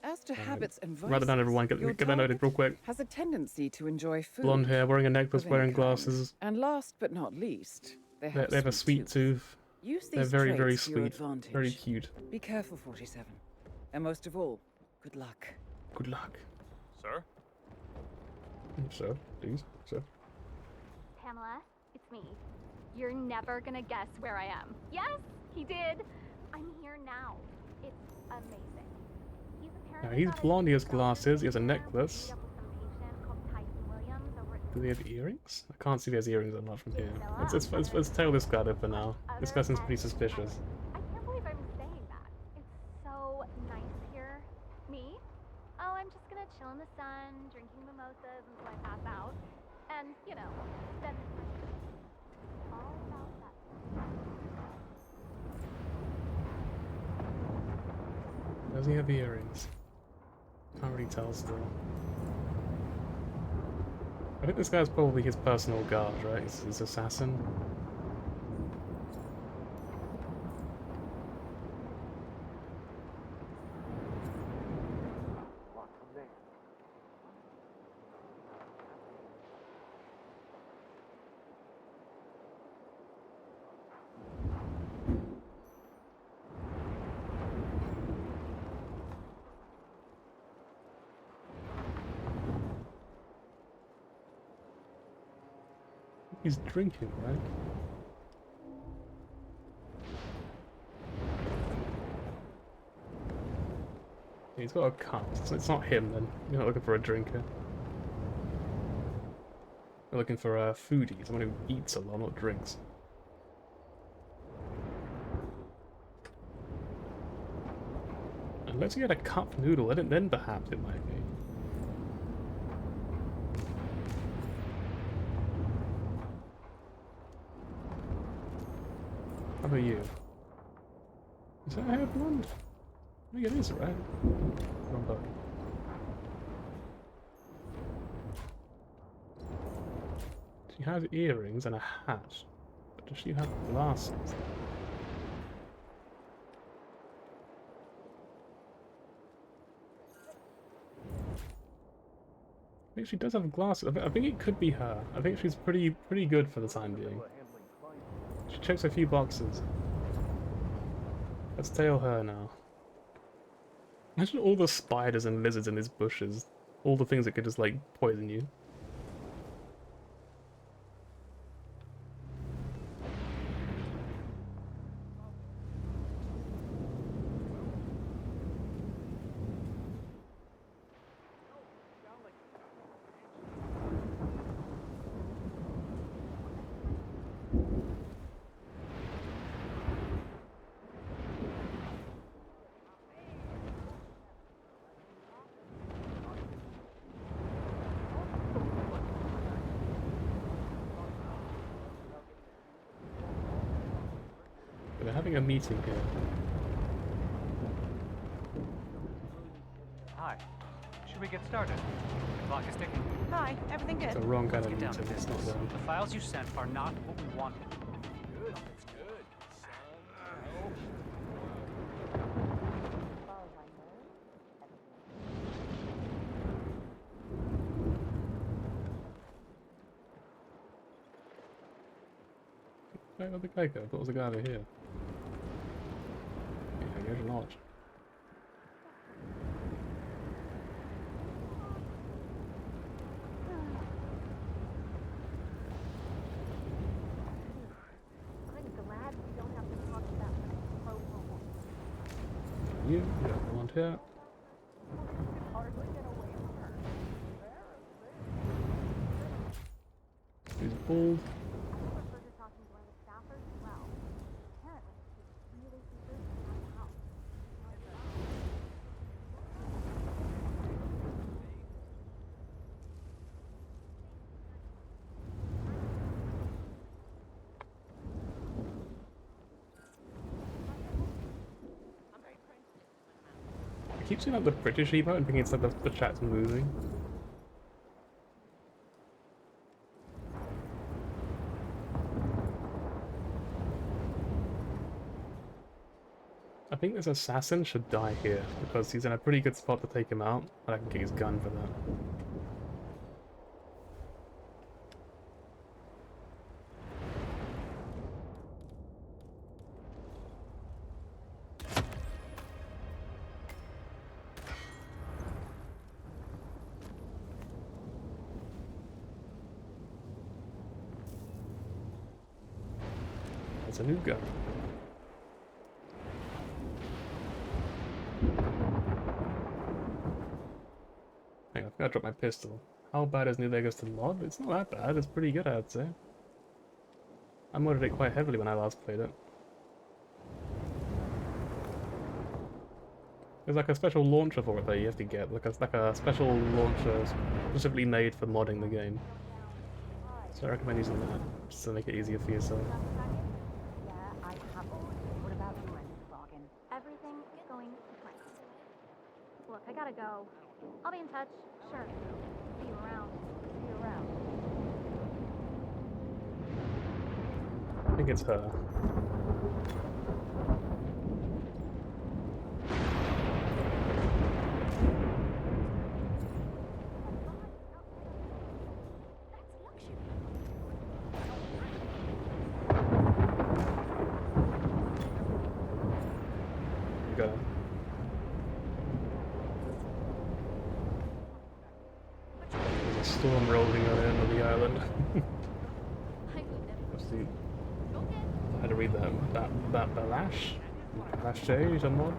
As to habits and vices, Rather than everyone, get that noted real quick. has a tendency to enjoy food. Blonde hair, wearing a necklace, of any wearing kind. glasses. And last but not least, they have a sweet tooth. Use They're these very, traits very to your sweet. advantage. Very cute. Be careful, 47. And most of all, good luck. Good luck. Sir? Sir, please, sir. Pamela, it's me. You're never gonna guess where I am. Yes, he did. I'm here now. It's amazing. Now he's blonde, he has glasses, he has a necklace. Do they have earrings? I can't see those earrings that much from here. Let's tail this guy up for now. This guy seems pretty suspicious. I can't believe I'm saying that. It's so nice here. Me? Oh, I'm just gonna chill in the sun, drinking mimosas until I pass out. And, you know, then all about that. Does he have earrings? Can't really tell still. I think this guy's probably his personal guard, right? He's his assassin. He's drinking, right? He's got a cup. So it's not him then. You're not looking for a drinker. You're looking for a foodie, someone who eats a lot, not drinks. Unless you get a cup noodle, then perhaps it might be. How about you? Is that hair blonde? I think it is, right? Wrong book. She has earrings and a hat, but does she have glasses? I think she does have glasses. I think it could be her. I think she's pretty good for the time being. She checks a few boxes. Let's tail her now. Imagine all the spiders and lizards in these bushes. All the things that could just, like, poison you. We're having a meeting here. Hi. Should we get started? The clock is ticking. Hi, everything good? It's the wrong kind Let's of get down to meeting. It's not business. them. The files you sent are not what we wanted. Good, that's good. Where'd the guy go? I thought there was a guy over here. Yeah, you're not. I'm glad we don't have to talk about pro football. You don't want here. Hardly get away from her. He's bald. I overheard her talking to one of the staffers as well. Apparently, she's really eager to have the house. I keep seeing like the British emote and thinking it's like the chat's moving. I think this assassin should die here, because he's in a pretty good spot to take him out, and I can get his gun for that. It's a new gun. Hang on, I forgot to drop my pistol. How bad is New Vegas to mod? It's not that bad, it's pretty good, I'd say. I modded it quite heavily when I last played it. There's like a special launcher for it that you have to get, like a special launcher specifically made for modding the game. So I recommend using that, just to make it easier for yourself. Yeah, I have. What about you and the login? Everything is going to plan. Look, I gotta go. I'll be in touch. Sure. See you around. See you around. I think it's her. Got him. There's a storm rolling on the end of the island. See, I had to read that Balash? Balash J, is a mod?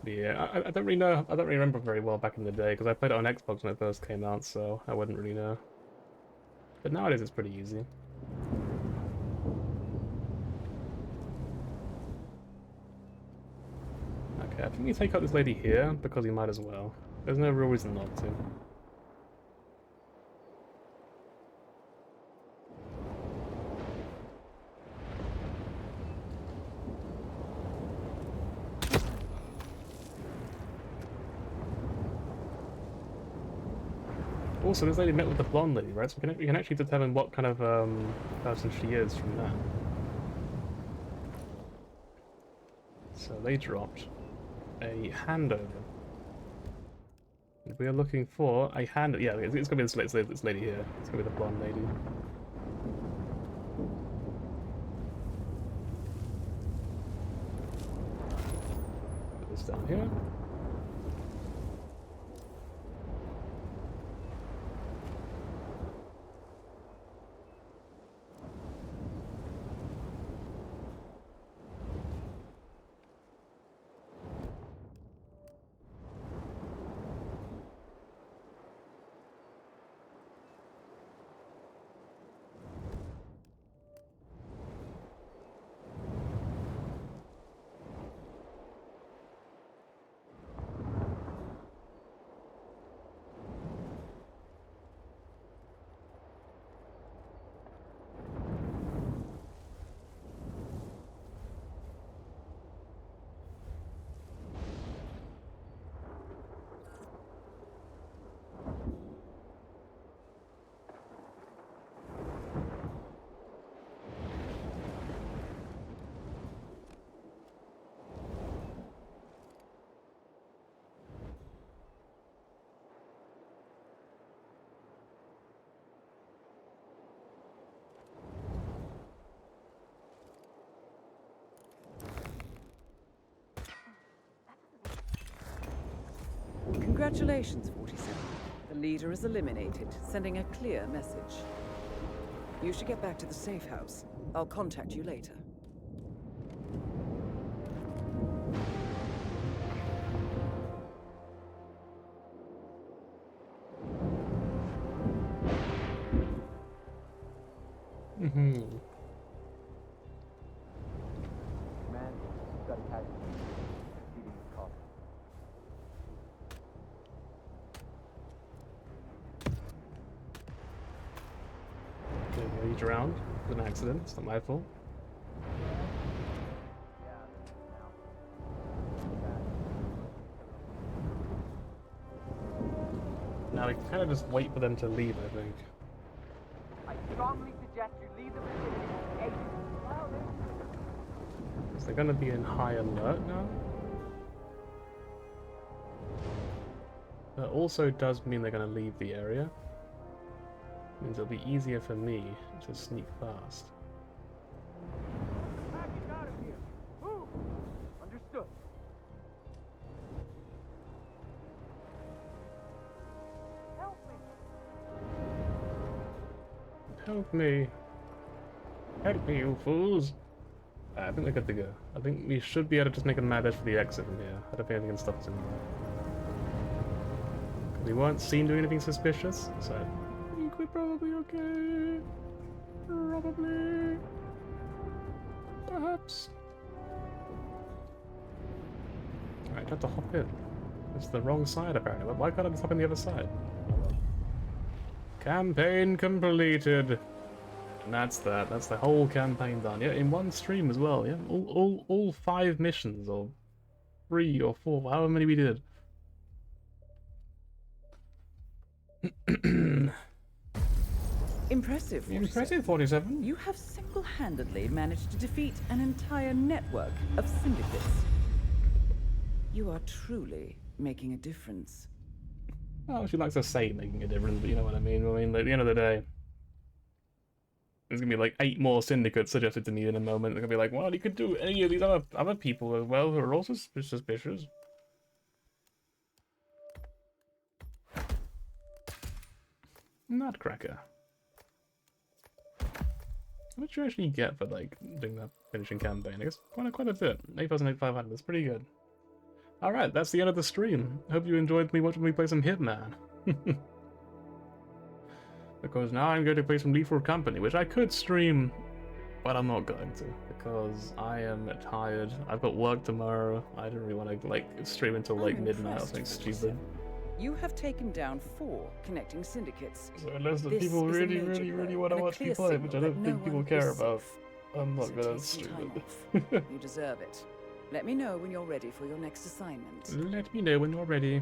Yeah, I don't really know. I don't really remember very well back in the day because I played it on Xbox when it first came out, so I wouldn't really know. But nowadays it's pretty easy. Okay, I think we take out this lady here because we might as well. There's no real reason not to. Also, this lady met with the blonde lady, right? So we can actually determine what kind of person she is from that. So they dropped a handover. We are looking for a hand. Yeah, it's gonna be this lady here. It's gonna be the blonde lady. Put this down here. Congratulations, 47. The leader is eliminated, sending a clear message. You should get back to the safe house. I'll contact you later. Mm-hmm. Man, got a casualty. Feeding his coffin. Okay, he drowned. It was an accident. It's not my fault. Now we can kind of just wait for them to leave, I think. I strongly suggest you leave the vicinity. Is they gonna be in high alert now? That also does mean they're gonna leave the area. Means it'll be easier for me to sneak past. Package out of here. Move. Understood. Help me. Help me. Help me, you fools. I think we're good to go. I think we should be able to just make a mad dash for the exit from here. I don't think anything can stop us anymore. We weren't seen doing anything suspicious, so I think we're probably okay. Probably. Perhaps. Alright, I have to hop in. It's the wrong side apparently, but why can't I just hop in the other side? Campaign completed. And that's that. That's the whole campaign done. Yeah, in one stream as well. Yeah, all 5 missions, or 3 or 4, however many we did. Impressive, 47. Impressive, 47. You have single-handedly managed to defeat an entire network of syndicates. You are truly making a difference. Well, she likes to say making a difference, but you know what I mean. I mean, at the end of the day, there's gonna be like 8 more syndicates suggested to me in a moment. They're gonna be like, well, you could do any of these other people as well who are also suspicious. Nutcracker. How much do you actually get for like doing that finishing campaign? I guess quite a bit. 8,500. That's pretty good. Alright, that's the end of the stream. Hope you enjoyed me watching me play some Hitman. Because now I'm going to play some Lethal Company, which I could stream, but I'm not going to, because I am tired. I've got work tomorrow. I don't really want to, like, stream until, like, midnight or something stupid. You have taken down 4 connecting syndicates. So unless the This people is a really, major really, really blow want to and a watch me clear play, signal which I that don't no think people one care is about, safe. I'm not So going to take some stream time it. off. You deserve it. Let me know when you're ready for your next assignment. Let me know when you're ready.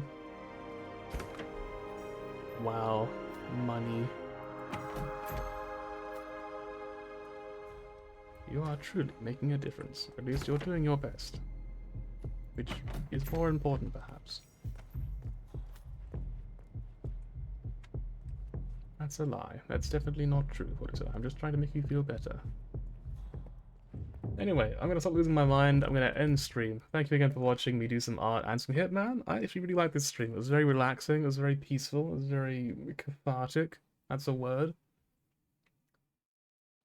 Wow. Money. You are truly making a difference. At least you're doing your best. Which is more important, perhaps. That's a lie. That's definitely not true, Auditor. I'm just trying to make you feel better. Anyway, I'm gonna stop losing my mind. I'm gonna end stream. Thank you again for watching me do some art and some Hitman. I actually really liked this stream. It was very relaxing. It was very peaceful. It was very cathartic. That's a word.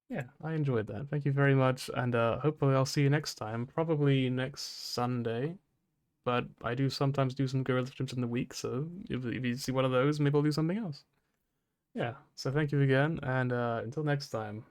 Yeah, I enjoyed that. Thank you very much, and hopefully I'll see you next time. Probably next Sunday. But I do sometimes do some guerrilla streams in the week, so if you see one of those, maybe I'll do something else. Yeah, so thank you again, and until next time.